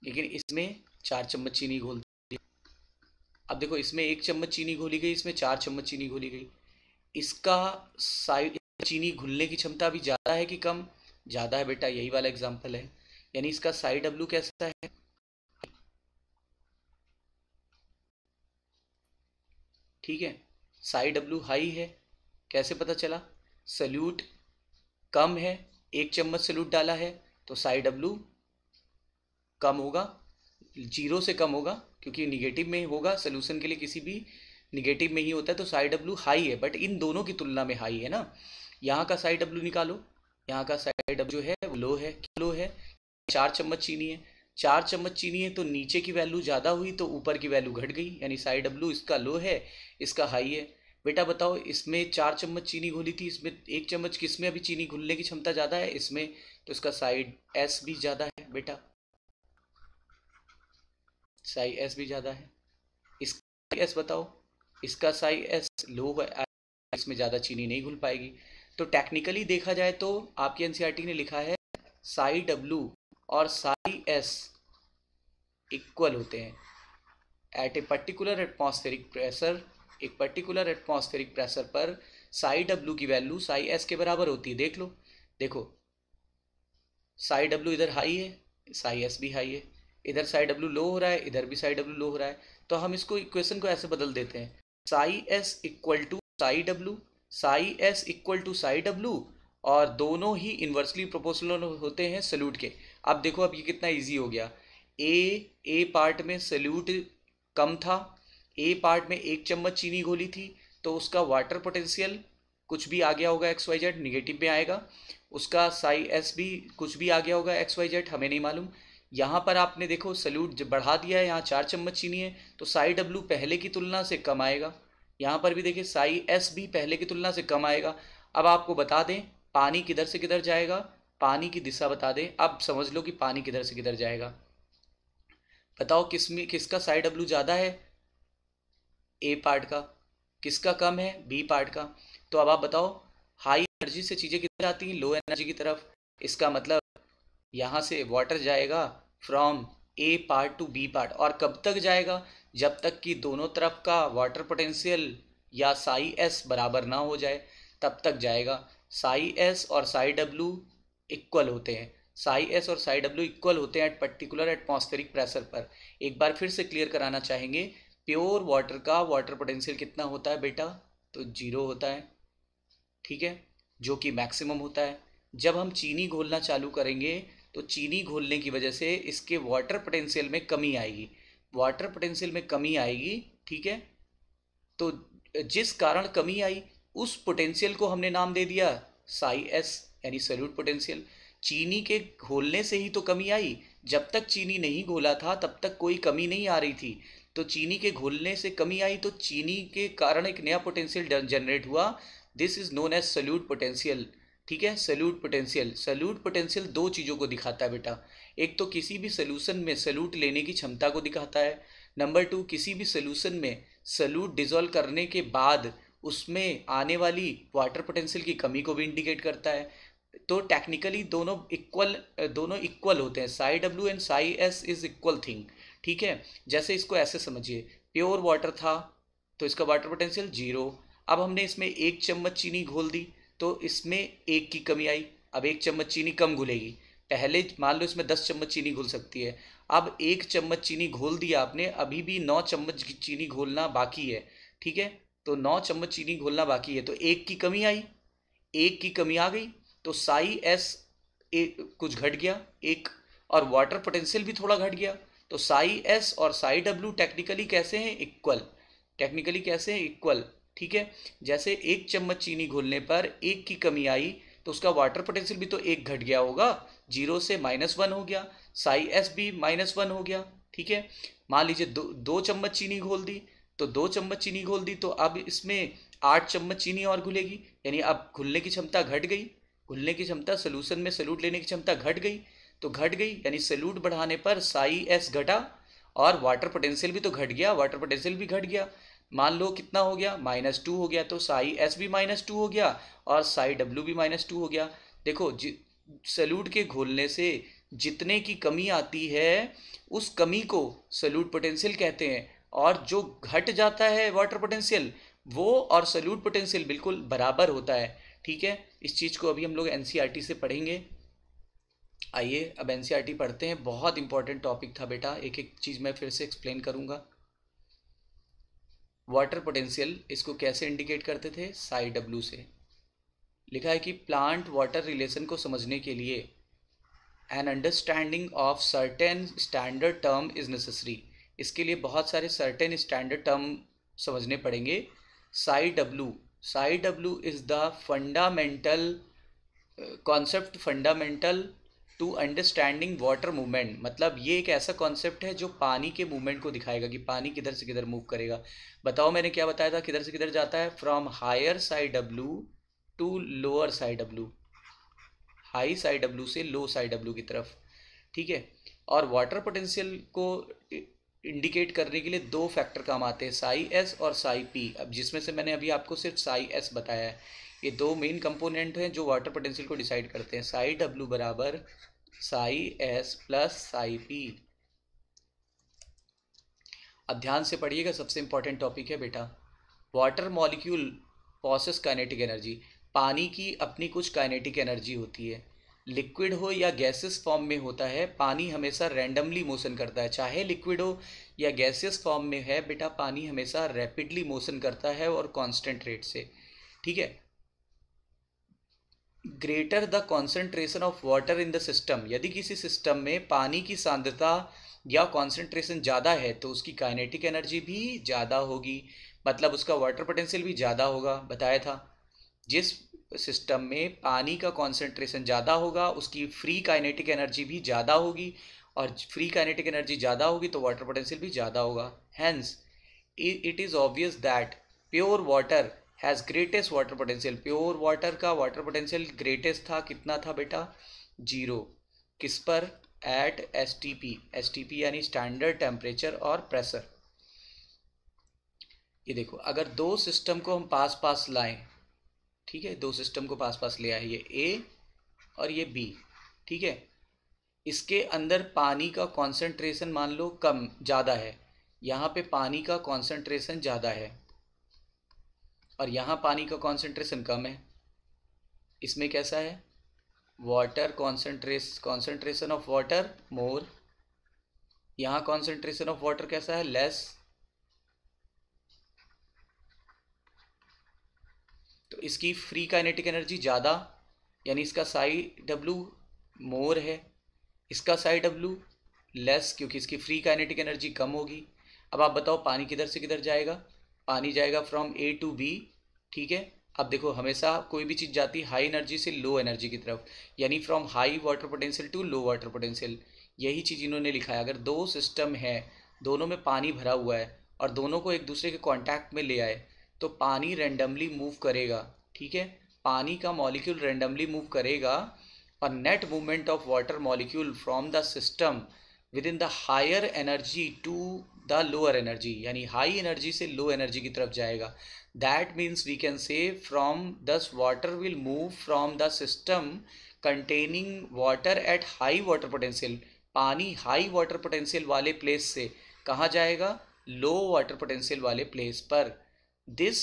लेकिन इसमें 4 चम्मच चीनी घोल दी। अब देखो इसमें 1 चम्मच चीनी घोली गई, इसमें 4 चम्मच चीनी घोली गई। इसका साइड चीनी घुलने की क्षमता भी ज़्यादा है कि कम, ज़्यादा है बेटा, यही वाला एग्जाम्पल है। यानी इसका साई डब्ल्यू कैसा है, ठीक है, साई डब्ल्यू हाई है। कैसे पता चला, सल्यूट कम है, 1 चम्मच सल्यूट डाला है तो साई डब्ल्यू कम होगा, 0 से कम होगा, क्योंकि निगेटिव में होगा सोल्यूशन के लिए, किसी भी निगेटिव में ही होता है। तो साई डब्ल्यू हाई है, बट इन दोनों की तुलना में हाई है ना। यहाँ का साई डब्ल्यू निकालो, यहाँ का साई डब्ल्यू जो है वो लो है, क्यों लो है, 4 चम्मच चीनी है, 4 चम्मच चीनी है तो नीचे की वैल्यू ज़्यादा हुई तो ऊपर की वैल्यू घट गई, यानी साई डब्ल्यू इसका लो है, इसका हाई है। बेटा बताओ इसमें 4 चम्मच चीनी घुली थी, इसमें 1 चम्मच किसमें अभी चीनी घुलने की क्षमता ज़्यादा है, इसमें, तो इसका साइड एस भी ज़्यादा है बेटा, साई एस भी ज़्यादा है। इसका एस बताओ, इसका साई एस लो है, इसमें ज़्यादा चीनी नहीं घुल पाएगी। तो टेक्निकली देखा जाए तो आपकी एनसीईआरटी ने लिखा है साई डब्ल्यू और साई एस इक्वल होते हैं at a particular atmospheric pressure. एक पर्टिकुलर एटमॉस्फेरिक प्रेशर पर साई डब्ल्यू की वैल्यू साई एस के बराबर होती है। देख लो, देखो साई डब्ल्यू इधर हाई है, साई एस भी हाई है, इधर साई डब्ल्यू लो हो रहा है, इधर भी साई डब्ल्यू लो हो रहा है। तो हम इसको इक्वेशन को ऐसे बदल देते हैं, psi S equal to psi W, psi S equal to psi W, और दोनों ही इन्वर्सली प्रोपोर्शनल होते हैं सल्यूट के। अब देखो अब ये कितना इजी हो गया। ए पार्ट में सल्यूट कम था, ए पार्ट में 1 चम्मच चीनी घोली थी, तो उसका वाटर पोटेंशियल कुछ भी आ गया होगा एक्स वाई जेड, निगेटिव में आएगा। उसका साई एस भी कुछ भी आ गया होगा एक्स वाई जेड, हमें नहीं मालूम। यहाँ पर आपने देखो सल्यूट जब बढ़ा दिया है, यहाँ 4 चम्मच चीनी है, तो साई डब्लू पहले की तुलना से कम आएगा। यहाँ पर भी देखिए साई एस भी पहले की तुलना से कम आएगा। अब आपको बता दें पानी किधर से किधर जाएगा, पानी की दिशा बता दें। अब समझ लो कि पानी किधर से किधर जाएगा। बताओ किसका साई डब्लू ज़्यादा है, ए पार्ट का, किसका कम है, बी पार्ट का। तो अब आप बताओ हाई एनर्जी से चीज़ें किधर जाती हैं, लो एनर्जी की तरफ। इसका मतलब यहाँ से वाटर जाएगा from A part to B part, और कब तक जाएगा, जब तक कि दोनों तरफ का वाटर पोटेंशियल या साई एस बराबर ना हो जाए, तब तक जाएगा। साई एस और साई डब्लू इक्वल होते हैं, साई एस और साई डब्लू इक्वल होते हैं एट पर्टिकुलर एटमॉस्फेरिक प्रेशर पर। एक बार फिर से क्लियर कराना चाहेंगे, प्योर वाटर का वाटर पोटेंशियल कितना होता है बेटा, तो 0 होता है, ठीक है, जो कि मैक्सिमम होता है। जब हम चीनी घोलना चालू करेंगे तो चीनी घोलने की वजह से इसके वाटर पोटेंशियल में कमी आएगी, वाटर पोटेंशियल में कमी आएगी, ठीक है। तो जिस कारण कमी आई उस पोटेंशियल को हमने नाम दे दिया साई एस, यानी सॉल्यूट पोटेंशियल। चीनी के घोलने से ही तो कमी आई, जब तक चीनी नहीं घोला था तब तक कोई कमी नहीं आ रही थी। तो चीनी के घोलने से कमी आई तो चीनी के कारण एक नया पोटेंशियल जनरेट हुआ, this is known as solute potential, ठीक है। सॉल्यूट पोटेंशियल, सॉल्यूट पोटेंशियल दो चीज़ों को दिखाता है बेटा, एक तो किसी भी सोल्यूशन में सॉल्यूट लेने की क्षमता को दिखाता है, नंबर 2 किसी भी सोल्यूशन में सॉल्यूट डिजोल्व करने के बाद उसमें आने वाली वाटर पोटेंशियल की कमी को भी इंडिकेट करता है। तो टेक्निकली दोनों इक्वल होते हैं, Sai W and psi S is equal thing, ठीक है। जैसे इसको ऐसे समझिए, प्योर वाटर था तो इसका वाटर पोटेंशियल 0, अब हमने इसमें 1 चम्मच चीनी घोल दी तो इसमें 1 की कमी आई, अब 1 चम्मच चीनी कम घुलेगी। पहले मान लो इसमें 10 चम्मच चीनी घुल सकती है, अब 1 चम्मच चीनी घोल दिया आपने, अभी भी 9 चम्मच की चीनी घोलना बाकी है, ठीक है। तो 9 चम्मच चीनी घोलना बाकी है, तो 1 की कमी आई, 1 की कमी आ गई, तो साई एस कुछ घट गया 1, और वाटर पोटेंशियल भी थोड़ा घट गया। तो साई एस और साई डब्ल्यू टेक्निकली कैसे हैं, इक्वल, टेक्निकली कैसे हैं, इक्वल, ठीक है। जैसे 1 चम्मच चीनी घोलने पर 1 की कमी आई तो उसका वाटर पोटेंशियल भी तो 1 घट गया होगा, 0 से -1 हो गया, साई एस भी -1 हो गया, ठीक है। मान लीजिए 2 चम्मच चीनी घोल दी, तो 2 चम्मच चीनी घोल दी तो अब इसमें 8 चम्मच चीनी और घुलेगी, यानी अब घुलने की क्षमता घट गई, घुलने की क्षमता सोल्यूशन में सॉल्यूट लेने की क्षमता घट गई, तो घट गई यानी सॉल्यूट बढ़ाने पर साई एस घटा और वाटर पोटेंशियल भी तो घट गया, वाटर पोटेंशियल भी घट गया। मान लो कितना हो गया, -2 हो गया, तो साई एस भी -2 हो गया और साई डब्ल्यू भी -2 हो गया। देखो सॉल्यूट के घोलने से जितने की कमी आती है उस कमी को सॉल्यूट पोटेंशियल कहते हैं, और जो घट जाता है वाटर पोटेंशियल वो और सॉल्यूट पोटेंशियल बिल्कुल बराबर होता है, ठीक है। इस चीज़ को अभी हम लोग एनसीईआरटी से पढ़ेंगे। आइए अब एनसीईआरटी पढ़ते हैं, बहुत इंपॉर्टेंट टॉपिक था बेटा, एक एक चीज़ मैं फिर से एक्सप्लेन करूँगा। वाटर पोटेंशियल इसको कैसे इंडिकेट करते थे, साई डब्ल्यू से। लिखा है कि प्लांट वाटर रिलेशन को समझने के लिए an understanding of certain standard term is necessary, इसके लिए बहुत सारे सर्टेन स्टैंडर्ड टर्म समझने पड़ेंगे। Psi W is the fundamental concept, fundamental to understanding water movement, मतलब ये एक ऐसा कॉन्सेप्ट है जो पानी के मूवमेंट को दिखाएगा कि पानी किधर से किधर मूव करेगा। बताओ मैंने क्या बताया था, किधर से किधर जाता है, from higher psi W to lower psi W, high psi W से लो साई डब्ल्यू की तरफ, ठीक है। और वाटर पोटेंशियल को इंडिकेट करने के लिए 2 फैक्टर काम आते हैं, साई एस और साई पी। अब जिसमें से मैंने अभी आपको सिर्फ साई एस बताया है, ये 2 मेन कंपोनेंट हैं जो वाटर पोटेंशियल को डिसाइड करते हैं, साई डब्ल्यू बराबर psi S plus psi P. अब ध्यान से पढ़िएगा, सबसे इंपॉर्टेंट टॉपिक है बेटा। Water molecule possesses kinetic energy, पानी की अपनी कुछ काइनेटिक एनर्जी होती है, लिक्विड हो या गैसेस फॉर्म में होता है, पानी हमेशा रैंडमली मोशन करता है, चाहे लिक्विड हो या गैसेस फॉर्म में है बेटा, पानी हमेशा रैपिडली मोशन करता है और कांस्टेंट रेट से, ठीक है। Greater the concentration of water in the system, यदि किसी सिस्टम में पानी की सांद्रता या कॉन्सेंट्रेशन ज़्यादा है तो उसकी काइनेटिक एनर्जी भी ज़्यादा होगी, मतलब उसका वाटर पोटेंशियल भी ज़्यादा होगा, बताया था। जिस सिस्टम में पानी का कॉन्सेंट्रेशन ज़्यादा होगा उसकी फ्री काइनेटिक एनर्जी भी ज़्यादा होगी, और फ्री काइनेटिक एनर्जी ज़्यादा होगी तो वाटर पोटेंशियल भी ज़्यादा होगा। Hence it is obvious that pure water has greatest water potential. Pure water का वाटर पोटेंशियल ग्रेटेस्ट था, कितना था बेटा? 0। किस पर? At STP. एसटीपी यानी स्टैंडर्ड टेम्परेचर और प्रेशर। ये देखो, अगर दो सिस्टम को हम पास पास लाएं, ठीक है, दो सिस्टम को पास पास ले आए, ये ए और ये बी, ठीक है, इसके अंदर पानी का कॉन्सेंट्रेशन मान लो कम ज़्यादा है, यहाँ पे पानी का कॉन्सेंट्रेशन ज़्यादा है और यहाँ पानी का कॉन्सेंट्रेशन कम है। इसमें कैसा है? Water concentration of water more, यहाँ कॉन्सेंट्रेशन ऑफ वाटर कैसा है? लेस। तो इसकी फ्री काइनेटिक एनर्जी ज़्यादा, यानी इसका साई डब्लू मोर है, इसका साई डब्लू लेस, क्योंकि इसकी फ्री काइनेटिक एनर्जी कम होगी। अब आप बताओ पानी किधर से किधर जाएगा? पानी जाएगा फ्रॉम ए टू बी, ठीक है। अब देखो, हमेशा कोई भी चीज़ जाती है हाई एनर्जी से लो एनर्जी की तरफ, यानी from high water potential to low water potential. यही चीज़ इन्होंने लिखा है। अगर दो सिस्टम है, दोनों में पानी भरा हुआ है और दोनों को एक दूसरे के कांटेक्ट में ले आए तो पानी रेंडमली मूव करेगा, ठीक है, पानी का मॉलिक्यूल रेंडमली मूव करेगा और net movement of water molecule from the system within the higher energy to the lower energy, यानी हाई एनर्जी से लो एनर्जी की तरफ जाएगा। That means we can say from this water will move from the system containing water at high water potential, पानी high water potential वाले place से कहाँ जाएगा? लो वाटर पोटेंशियल वाले प्लेस पर। This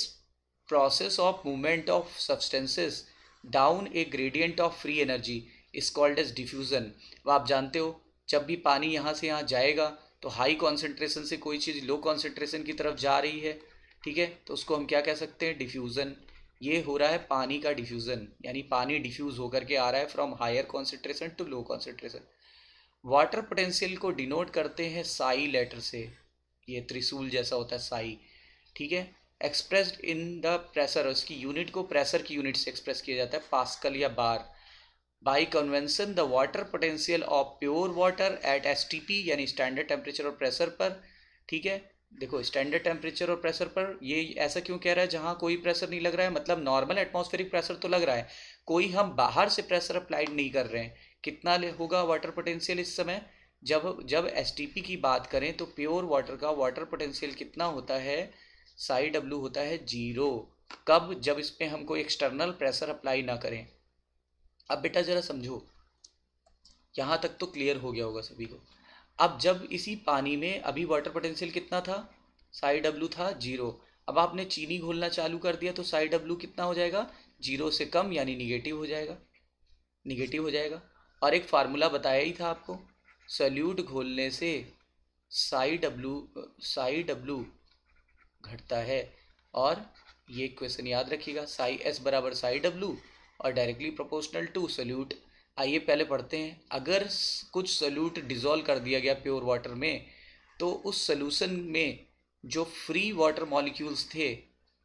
process of movement of substances down a gradient of free energy is called as diffusion। अब आप जानते हो, जब भी पानी यहाँ से यहाँ जाएगा तो हाई कॉन्सेंट्रेशन से कोई चीज़ लो कॉन्सेंट्रेशन की तरफ जा रही है, ठीक है, तो उसको हम क्या कह सकते हैं? डिफ्यूज़न। ये हो रहा है पानी का डिफ्यूज़न, यानी पानी डिफ्यूज़ होकर के आ रहा है from higher concentration to low concentration. Water potential को डिनोट करते हैं साई लेटर से, ये त्रिशूल जैसा होता है साई, ठीक है। एक्सप्रेस्ड इन द प्रेशर, उसकी यूनिट को प्रेशर की यूनिट से एक्सप्रेस किया जाता है, पास्कल या bar. By convention the water potential of pure water at STP, यानी स्टैंडर्ड टेम्परेचर और प्रेशर पर, ठीक है। देखो, स्टैंडर्ड टेम्परेचर और प्रेशर पर, ये ऐसा क्यों कह रहा है? जहाँ कोई प्रेशर नहीं लग रहा है, मतलब नॉर्मल एटमॉस्फेरिक प्रेशर तो लग रहा है, कोई हम बाहर से प्रेशर अप्लाइड नहीं कर रहे हैं। कितना होगा वाटर पोटेंशियल इस समय? जब एसटीपी की बात करें तो प्योर वाटर का वाटर पोटेंशियल कितना होता है? साई डब्लू होता है 0। कब? जब इस पर हम कोई एक्सटर्नल प्रेशर अप्लाई ना करें। अब बेटा जरा समझो, यहाँ तक तो क्लियर हो गया होगा सभी को। अब जब इसी पानी में अभी वाटर पोटेंशियल कितना था? साई डब्लू था 0। अब आपने चीनी घोलना चालू कर दिया तो साई डब्लू कितना हो जाएगा? 0 से कम, यानी निगेटिव हो जाएगा, निगेटिव हो जाएगा। और एक फार्मूला बताया ही था आपको, सल्यूट घोलने से साई डब्लू घटता है। और ये क्वेश्चन याद रखिएगा, साई एस बराबर साई डब्लू और डायरेक्टली प्रोपोर्शनल टू सल्यूट। आइए पहले पढ़ते हैं। अगर कुछ सल्यूट डिज़ोल्व कर दिया गया प्योर वाटर में तो उस सॉल्यूशन में जो फ्री वाटर मॉलिक्यूल्स थे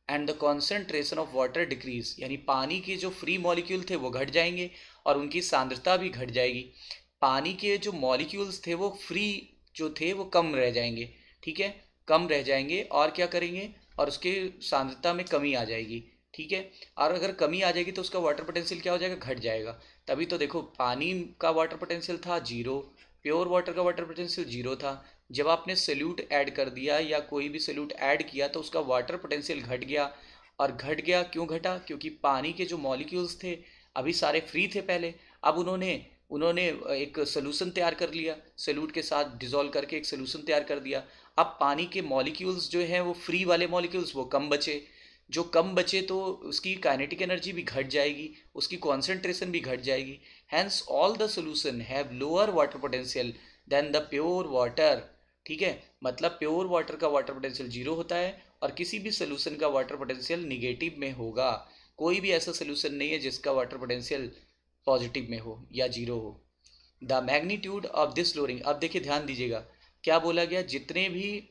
and the concentration of water decrease, यानी पानी के जो फ्री मॉलिक्यूल थे वो घट जाएंगे और उनकी सांद्रता भी घट जाएगी। पानी के जो मॉलिक्यूल्स थे वो फ्री जो थे वो कम रह जाएंगे, ठीक है, कम रह जाएंगे। और क्या करेंगे? और उसके सांद्रता में कमी आ जाएगी, ठीक है। और अगर कमी आ जाएगी तो उसका वाटर पोटेंशियल क्या हो जाएगा? घट जाएगा। तभी तो देखो, पानी का वाटर पोटेंशियल था 0, प्योर वाटर का वाटर पोटेंशियल 0 था। जब आपने सल्यूट ऐड कर दिया या कोई भी सल्यूट ऐड किया तो उसका वाटर पोटेंशियल घट गया। और घट गया क्यों घटा? क्योंकि पानी के जो मॉलिक्यूल्स थे अभी सारे फ्री थे पहले, अब उन्होंने एक सोल्यूशन तैयार कर लिया, सल्यूट के साथ डिज़ोल्व करके एक सोल्यूशन तैयार कर दिया। अब पानी के मॉलिक्यूल्स जो हैं वो फ्री वाले मॉलिक्यूल्स वो कम बचे, जो कम बचे तो उसकी काइनेटिक एनर्जी भी घट जाएगी, उसकी कॉन्सेंट्रेशन भी घट जाएगी। Hence all the solution have lower water potential than the pure water, ठीक है। मतलब प्योर वाटर का वाटर पोटेंशियल 0 होता है और किसी भी सोल्यूशन का वाटर पोटेंशियल निगेटिव में होगा। कोई भी ऐसा सोल्यूशन नहीं है जिसका वाटर पोटेंशियल पॉजिटिव में हो या जीरो हो। The magnitude of this lowering, अब देखिए ध्यान दीजिएगा क्या बोला गया, जितने भी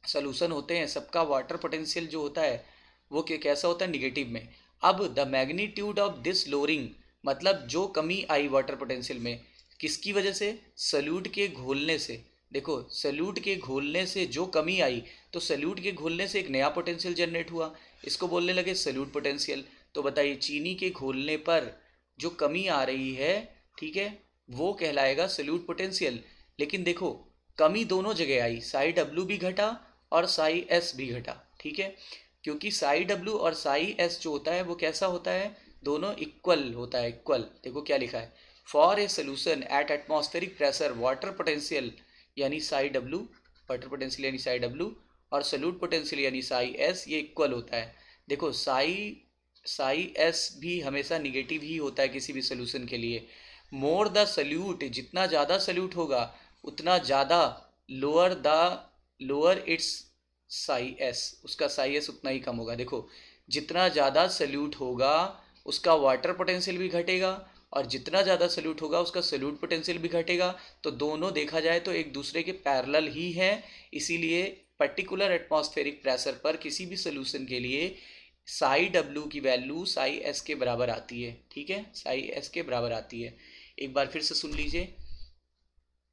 सोल्यूशन होते हैं सबका वाटर पोटेंशियल जो होता है वो कैसा होता है, निगेटिव में। अब the magnitude of this lowering मतलब जो कमी आई वाटर पोटेंशियल में, किसकी वजह से, सल्यूट के घोलने से। देखो सल्यूट के घोलने से जो कमी आई, तो सल्यूट के घोलने से एक नया पोटेंशियल जनरेट हुआ, इसको बोलने लगे सल्यूट पोटेंशियल। तो बताइए चीनी के घोलने पर जो कमी आ रही है, ठीक है, वो कहलाएगा सल्यूट पोटेंशियल। लेकिन देखो कमी दोनों जगह आई, साई डब्ल्यू भी घटा और साई एस भी घटा, ठीक है, क्योंकि साई डब्ल्यू और साई एस जो होता है वो कैसा होता है, दोनों इक्वल होता है, इक्वल। देखो क्या लिखा है, for a solution at atmospheric pressure water potential यानी साई डब्ल्यू, वाटर पोटेंशियल यानी साई डब्ल्यू, और सल्यूट पोटेंशियल यानी साई एस, ये इक्वल होता है। देखो साई एस भी हमेशा निगेटिव ही होता है किसी भी सोल्यूशन के लिए। मोर द सल्यूट, जितना ज़्यादा सल्यूट होगा उतना ज़्यादा लोअर इट्स साई एस, उसका साई एस उतना ही कम होगा। देखो जितना ज़्यादा सल्यूट होगा उसका वाटर पोटेंशियल भी घटेगा, और जितना ज़्यादा सल्यूट होगा उसका सल्यूट पोटेंशियल भी घटेगा। तो दोनों देखा जाए तो एक दूसरे के पैरेलल ही हैं। इसीलिए पर्टिकुलर एटमॉस्फेरिक प्रेशर पर किसी भी सोल्यूशन के लिए साई डब्ल्यू की वैल्यू साई एस के बराबर आती है, ठीक है, साई एस के बराबर आती है। एक बार फिर से सुन लीजिए,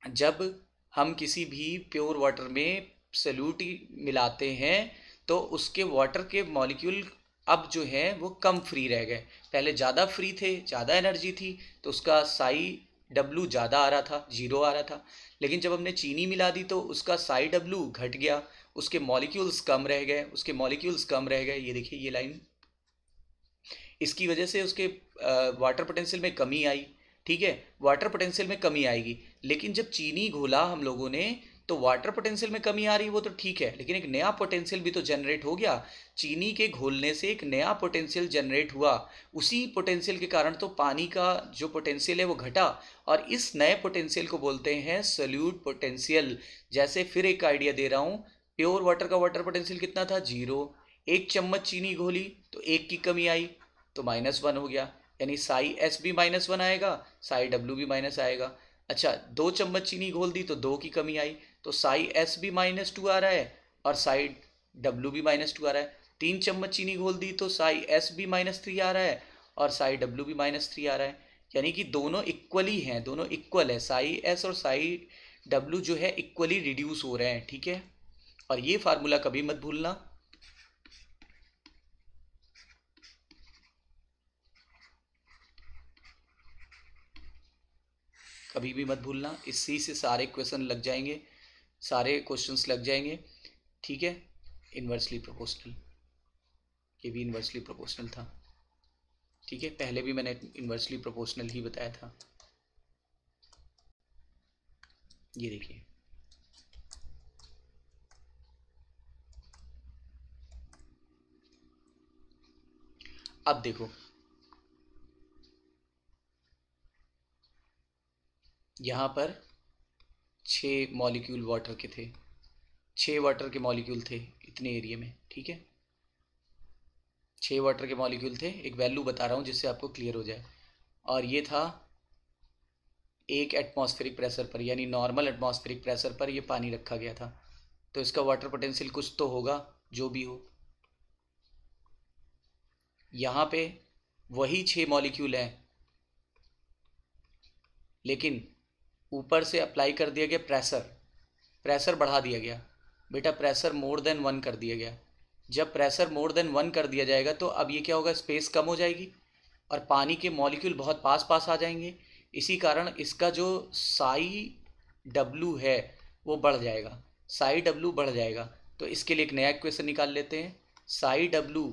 जब हम किसी भी प्योर वाटर में सल्यूट मिलाते हैं तो उसके वाटर के मॉलिक्यूल अब जो है वो कम फ्री रह गए। पहले ज़्यादा फ्री थे, ज़्यादा एनर्जी थी, तो उसका साई डब्ल्यू ज़्यादा आ रहा था, जीरो आ रहा था। लेकिन जब हमने चीनी मिला दी तो उसका साई डब्ल्यू घट गया, उसके मॉलिक्यूल्स कम रह गए, उसके मॉलिक्यूल्स कम रह गए। ये देखिए ये लाइन, इसकी वजह से उसके वाटर पोटेंशियल में कमी आई, ठीक है, वाटर पोटेंशियल में कमी आएगी। लेकिन जब चीनी घोला हम लोगों ने तो वाटर पोटेंशियल में कमी आ रही, वो तो ठीक है, लेकिन एक नया पोटेंशियल भी तो जनरेट हो गया। चीनी के घोलने से एक नया पोटेंशियल जनरेट हुआ, उसी पोटेंशियल के कारण तो पानी का जो पोटेंशियल है वो घटा, और इस नए पोटेंशियल को बोलते हैं सल्यूट पोटेंशियल। जैसे फिर एक आइडिया दे रहा हूँ, प्योर वाटर का वाटर पोटेंशियल कितना था, जीरो। एक चम्मच चीनी घोली तो एक की कमी आई तो -1 हो गया, यानी साई एस भी -1 आएगा, साई डब्ल्यू भी माइनस आएगा। अच्छा 2 चम्मच चीनी घोल दी तो 2 की कमी आई, तो साई एस भी -2 आ रहा है और साई डब्ल्यू भी -2 आ रहा है। 3 चम्मच चीनी घोल दी तो साई एस भी -3 आ रहा है और साई डब्ल्यू भी -3 आ रहा है। यानी कि दोनों इक्वली हैं, दोनों इक्वल है, साई एस और साई डब्ल्यू जो है इक्वली रिड्यूस हो रहे हैं, ठीक है। और ये फार्मूला कभी मत भूलना, कभी भी मत भूलना, इसी से सारे क्वेश्चन लग जाएंगे, सारे क्वेश्चंस लग जाएंगे, ठीक है। इन्वर्सली प्रोपोर्शनल, ये भी इन्वर्सली प्रोपोर्शनल था, ठीक है, पहले भी मैंने इन्वर्सली प्रोपोर्शनल ही बताया था। ये देखिए अब देखो, यहाँ पर 6 मॉलिक्यूल वाटर के थे, 6 वाटर के मॉलिक्यूल थे इतने एरिया में, ठीक है, 6 वाटर के मॉलिक्यूल थे। एक वैल्यू बता रहा हूँ जिससे आपको क्लियर हो जाए। और ये था एक एटमॉस्फेरिक प्रेशर पर, यानी नॉर्मल एटमॉस्फेरिक प्रेशर पर ये पानी रखा गया था, तो इसका वाटर पोटेंशियल कुछ तो होगा, जो भी हो। यहाँ पे वही 6 मॉलिक्यूल हैं, लेकिन ऊपर से अप्लाई कर दिया गया प्रेशर, प्रेशर बढ़ा दिया गया बेटा, प्रेशर मोर देन 1 कर दिया गया। जब प्रेशर मोर देन 1 कर दिया जाएगा तो अब ये क्या होगा, स्पेस कम हो जाएगी और पानी के मॉलिक्यूल बहुत पास पास आ जाएंगे। इसी कारण इसका जो साई डब्ल्यू है वो बढ़ जाएगा, साई डब्ल्यू बढ़ जाएगा। तो इसके लिए एक नया इक्वेशन निकाल लेते हैं। साई डब्ल्यू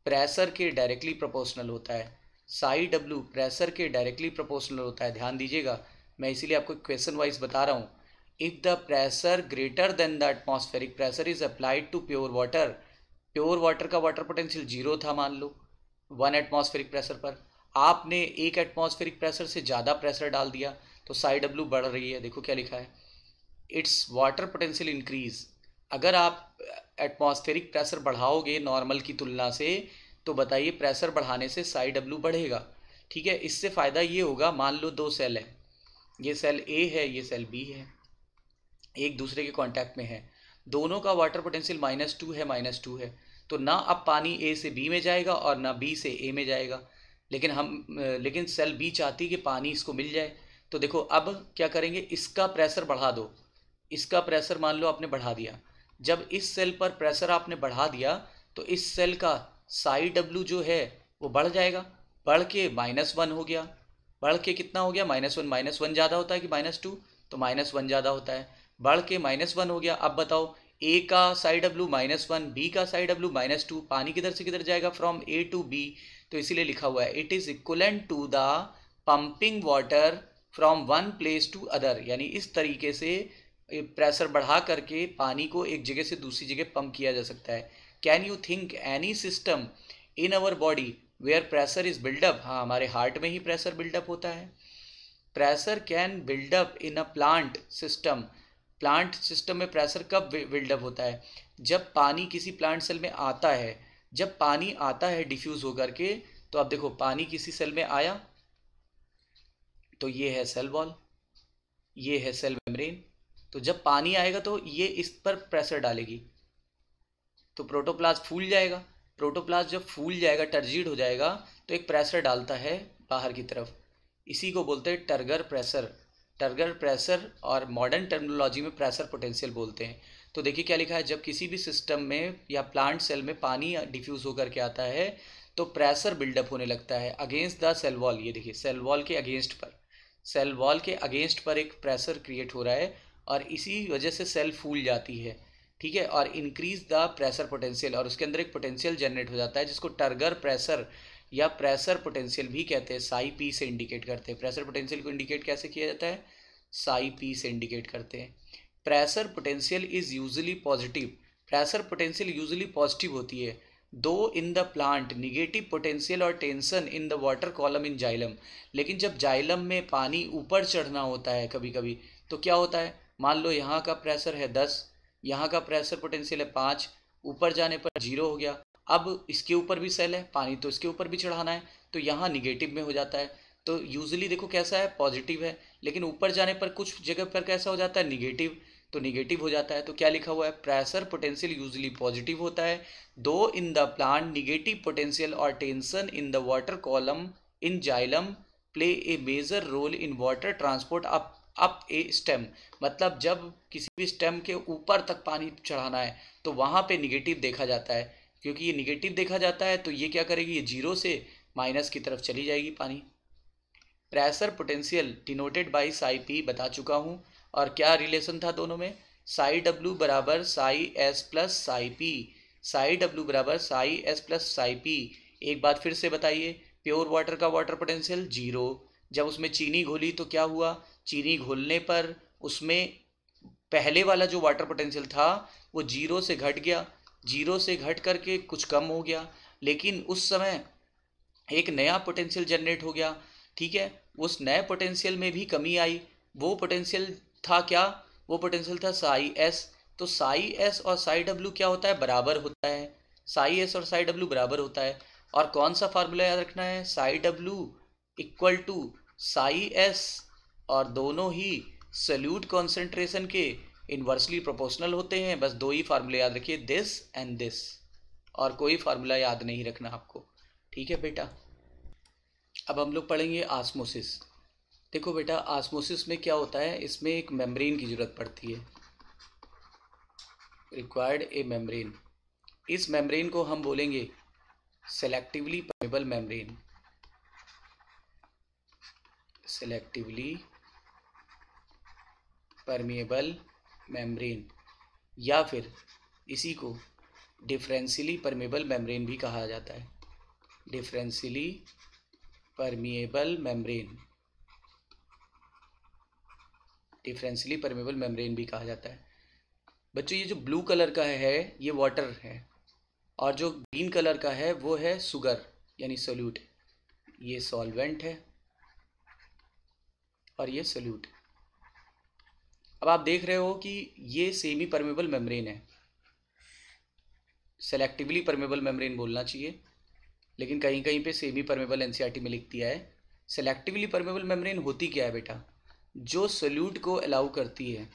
प्रेशर के डायरेक्टली प्रोपोर्शनल होता है, साई डब्ल्यू प्रेशर के डायरेक्टली प्रोपोर्शनल होता है, ध्यान दीजिएगा, मैं इसीलिए आपको क्वेश्चन वाइज बता रहा हूँ। If the pressure greater than the atmospheric pressure is applied to pure water, pure water का वाटर पोटेंशियल 0 था मान लो 1 एटमॉस्फेरिक प्रेशर पर, आपने 1 एटमॉस्फेरिक प्रेशर से ज़्यादा प्रेशर डाल दिया तो साई डब्ल्यू बढ़ रही है। देखो क्या लिखा है, इट्स वाटर पोटेंशियल इंक्रीज। अगर आप एटमॉस्फेरिक प्रेशर बढ़ाओगे नॉर्मल की तुलना से तो बताइए प्रेशर बढ़ाने से साई डब्ल्यू बढ़ेगा। ठीक है, इससे फ़ायदा ये होगा, मान लो दो सेल है, ये सेल ए है, ये सेल बी है, एक दूसरे के कांटेक्ट में है, दोनों का वाटर पोटेंशियल -2 है, -2 है, तो ना अब पानी ए से बी में जाएगा और ना बी से ए में जाएगा। लेकिन सेल बी चाहती है कि पानी इसको मिल जाए। तो देखो अब क्या करेंगे, इसका प्रेशर बढ़ा दो, इसका प्रेशर मान लो आपने बढ़ा दिया। जब इस सेल पर प्रेशर आपने बढ़ा दिया तो इस सेल का साई डब्ल्यू जो है वो बढ़ जाएगा, बढ़ के -1 हो गया। बढ़ के कितना हो गया, -1। -1 ज़्यादा होता है कि -2, तो -1 ज़्यादा होता है, बढ़ के -1 हो गया। अब बताओ ए का साई डब्ल्यू -1, बी का साई डब्ल्यू -2, पानी किधर से किधर जाएगा, फ्रॉम ए टू बी, तो इसीलिए लिखा हुआ है it is equivalent to the pumping water from one place to other. यानी इस तरीके से प्रेशर बढ़ा करके पानी को एक जगह से दूसरी जगह पंप किया जा सकता है। Can you think any system in our body where pressure is build up? हाँ, हमारे हार्ट में ही प्रेशर बिल्डअप होता है। Pressure can build up in a plant system. Plant system में प्रेशर कब बिल्डअप होता है, जब पानी किसी प्लांट सेल में आता है। जब पानी आता है डिफ्यूज होकर के, तो अब देखो पानी किसी सेल में आया तो ये है सेल वॉल, ये है सेल मेम्ब्रेन। तो जब पानी आएगा तो ये इस पर प्रेशर डालेगी तो प्रोटोप्लाज्म फूल जाएगा। प्रोटोप्लाज्म जब फूल जाएगा, टर्जीड हो जाएगा, तो एक प्रेशर डालता है बाहर की तरफ, इसी को बोलते हैं टर्गर प्रेशर। टर्गर प्रेशर और मॉडर्न टर्मिनोलॉजी में प्रेशर पोटेंशियल बोलते हैं। तो देखिए क्या लिखा है, जब किसी भी सिस्टम में या प्लांट सेल में पानी डिफ्यूज होकर के आता है तो प्रेशर बिल्डअप होने लगता है अगेंस्ट द सेल वॉल। ये देखिए सेल वॉल के अगेंस्ट पर, सेल वॉल के अगेंस्ट पर एक प्रेशर क्रिएट हो रहा है और इसी वजह से सेल फूल जाती है। ठीक है, और इंक्रीज द प्रेशर पोटेंशियल, और उसके अंदर एक पोटेंशियल जनरेट हो जाता है जिसको टर्गर प्रेशर या प्रेशर पोटेंशियल भी कहते हैं। साई पी से इंडिकेट करते हैं। प्रेशर पोटेंशियल को इंडिकेट कैसे किया जाता है, साई पी से इंडिकेट करते हैं। Pressure potential is usually positive. Pressure potential usually positive होती है, though in the plant negative potential और tension in the water column in xylem. लेकिन जब जाइलम में पानी ऊपर चढ़ना होता है कभी कभी, तो क्या होता है, मान लो यहाँ का प्रेशर है 10, यहाँ का प्रेशर पोटेंशियल है 5, ऊपर जाने पर 0 हो गया। अब इसके ऊपर भी सेल है, पानी तो इसके ऊपर भी चढ़ाना है, तो यहाँ निगेटिव में हो जाता है। तो यूजुअली देखो कैसा है, पॉजिटिव है, लेकिन ऊपर जाने पर कुछ जगह पर कैसा हो जाता है, निगेटिव, तो निगेटिव हो जाता है। तो क्या लिखा हुआ है, प्रेशर पोटेंशियल यूजुअली पॉजिटिव होता है, though in the plant negative potential और tension in the water column in xylem play a major role in water transport up a stem. मतलब जब किसी भी स्टेम के ऊपर तक पानी चढ़ाना है तो वहाँ पे निगेटिव देखा जाता है। क्योंकि ये निगेटिव देखा जाता है तो ये क्या करेगी, ये 0 से माइनस की तरफ चली जाएगी पानी। Pressure potential denoted by Sai P बता चुका हूँ। और क्या रिलेशन था दोनों में, साई डब्ल्यू बराबर psi S plus psi P. Psi W बराबर psi S plus psi P. एक बात फिर से बताइए, प्योर वाटर का वाटर पोटेंशियल 0। जब उसमें चीनी घोली तो क्या हुआ, चीनी घोलने पर उसमें पहले वाला जो वाटर पोटेंशियल था वो 0 से घट गया, 0 से घट करके कुछ कम हो गया, लेकिन उस समय एक नया पोटेंशियल जनरेट हो गया। ठीक है, उस नए पोटेंशियल में भी कमी आई। वो पोटेंशियल था क्या, वो पोटेंशियल था साई एस। तो साई एस और साई डब्ल्यू क्या होता है, बराबर होता है। साई एस और साई डब्ल्यू बराबर होता है। और कौन सा फार्मूला याद रखना है, psi W equal to psi S, और दोनों ही सल्यूट कॉन्सेंट्रेशन के इन्वर्सली प्रोपोर्शनल होते हैं। बस दो ही फार्मूले याद रखिए, दिस एंड दिस, और कोई फार्मूला याद नहीं रखना आपको। ठीक है बेटा, अब हम लोग पढ़ेंगे आस्मोसिस। देखो बेटा, आस्मोसिस में क्या होता है, इसमें एक मेम्ब्रेन की ज़रूरत पड़ती है, रिक्वायर्ड ए मेम्ब्रेन। इस मेम्ब्रेन को हम बोलेंगे selectively permeable membrane. Selectively permeable membrane, या फिर इसी को डिफरेंशियली परमेबल मेम्ब्रेन भी कहा जाता है। Differentially permeable membrane, differentially permeable membrane भी कहा जाता है। बच्चों ये जो ब्लू कलर का है ये वाटर है, और जो ग्रीन कलर का है वो है शुगर यानी सोल्यूट। ये सॉल्वेंट है और ये सोल्यूट। अब आप देख रहे हो कि ये सेमी परमेबल मेम्ब्रेन है, सेलेक्टिवली परमेबल मेम्ब्रेन बोलना चाहिए। लेकिन कहीं कहीं पे सेमी परमेबल एनसीईआरटी में लिख दिया है। सेलेक्टिवली परमेबल मेम्ब्रेन होती क्या है बेटा, जो सोल्यूट को अलाउ करती है,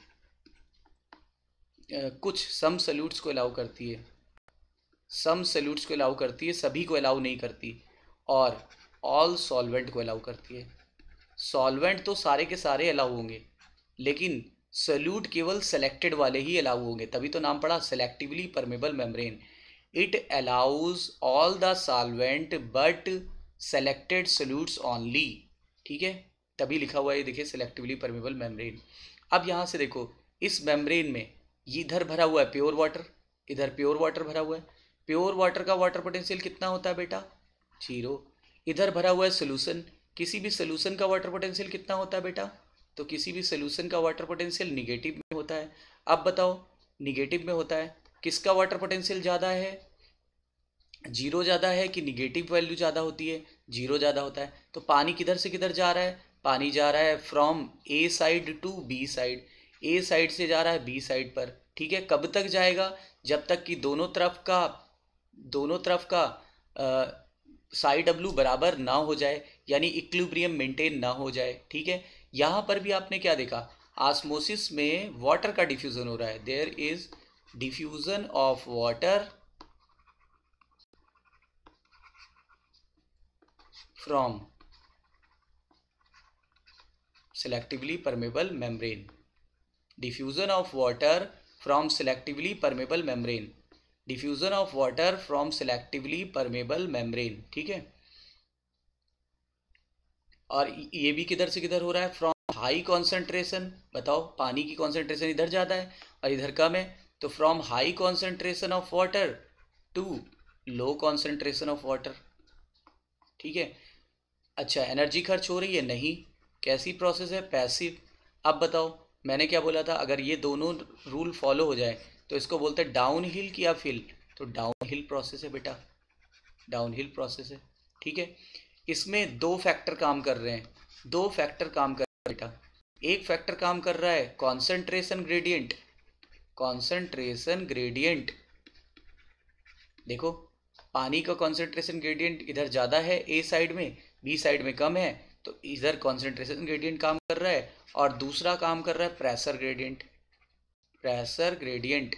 कुछ सम सोल्यूट्स को अलाउ करती है, सम सोल्यूट्स को अलाउ करती है, सभी को अलाउ नहीं करती, और ऑल सॉल्वेंट को अलाउ करती है। सॉल्वेंट तो सारे के सारे अलाउ होंगे, लेकिन सोल्यूट केवल सेलेक्टेड वाले ही अलाउ होंगे, तभी तो नाम पड़ा selectively permeable membrane. It allows all the solvent but selected solutes only, ठीक है, तभी लिखा हुआ है, देखिए सेलेक्टिवली परमेबल मेम्ब्रेन। अब यहाँ से देखो, इस मेम्ब्रेन में ये इधर भरा हुआ है प्योर वाटर, इधर प्योर वाटर भरा हुआ है। प्योर वाटर का वाटर पोटेंशियल कितना होता है बेटा, 0। इधर भरा हुआ है सोल्यूशन, किसी भी सोल्यूशन का वाटर पोटेंशियल कितना होता है बेटा, तो किसी भी सोल्यूशन का वाटर पोटेंशियल निगेटिव में होता है। अब बताओ, निगेटिव में होता है, किसका वाटर पोटेंशियल ज़्यादा है, 0 ज़्यादा है कि निगेटिव वैल्यू ज़्यादा होती है, 0 ज़्यादा होता है। तो पानी किधर से किधर जा रहा है, पानी जा रहा है from A side to B side, A side से जा रहा है बी साइड पर, ठीक है। कब तक जाएगा, जब तक कि दोनों तरफ का साइड डब्ल्यू बराबर ना हो जाए, यानी इक्विलिब्रियम मेंटेन ना हो जाए, ठीक है। यहाँ पर भी आपने क्या देखा, ऑस्मोसिस में वाटर का डिफ्यूजन हो रहा है, there is diffusion of water from selectively permeable membrane, diffusion of water from selectively permeable membrane, diffusion of water from selectively permeable membrane, ठीक है। और ये भी किधर से किधर हो रहा है, फ्रॉम हाई कॉन्सेंट्रेशन, बताओ पानी की कॉन्सेंट्रेशन इधर ज़्यादा है और इधर कम है, तो from high concentration of water to low concentration of water, ठीक है। अच्छा, एनर्जी खर्च हो रही है, नहीं, कैसी प्रोसेस है, पैसिव। अब बताओ, मैंने क्या बोला था, अगर ये दोनों रूल फॉलो हो जाए तो इसको बोलते हैं डाउन हिल की अपहिल, तो डाउन हिल प्रोसेस है बेटा, डाउन हिल प्रोसेस है, ठीक है। इसमें 2 फैक्टर काम कर रहे हैं, 2 फैक्टर काम कर रहे हैं बेटा। एक फैक्टर काम कर रहा है कॉन्सेंट्रेशन ग्रेडियंट, कॉन्सेंट्रेशन ग्रेडियंट, देखो पानी का कॉन्सेंट्रेशन ग्रेडियंट इधर ज़्यादा है ए साइड में, बी साइड में कम है, तो इधर कॉन्सेंट्रेशन ग्रेडियंट काम कर रहा है, और दूसरा काम कर रहा है प्रेशर ग्रेडियंट, प्रेशर ग्रेडियंट,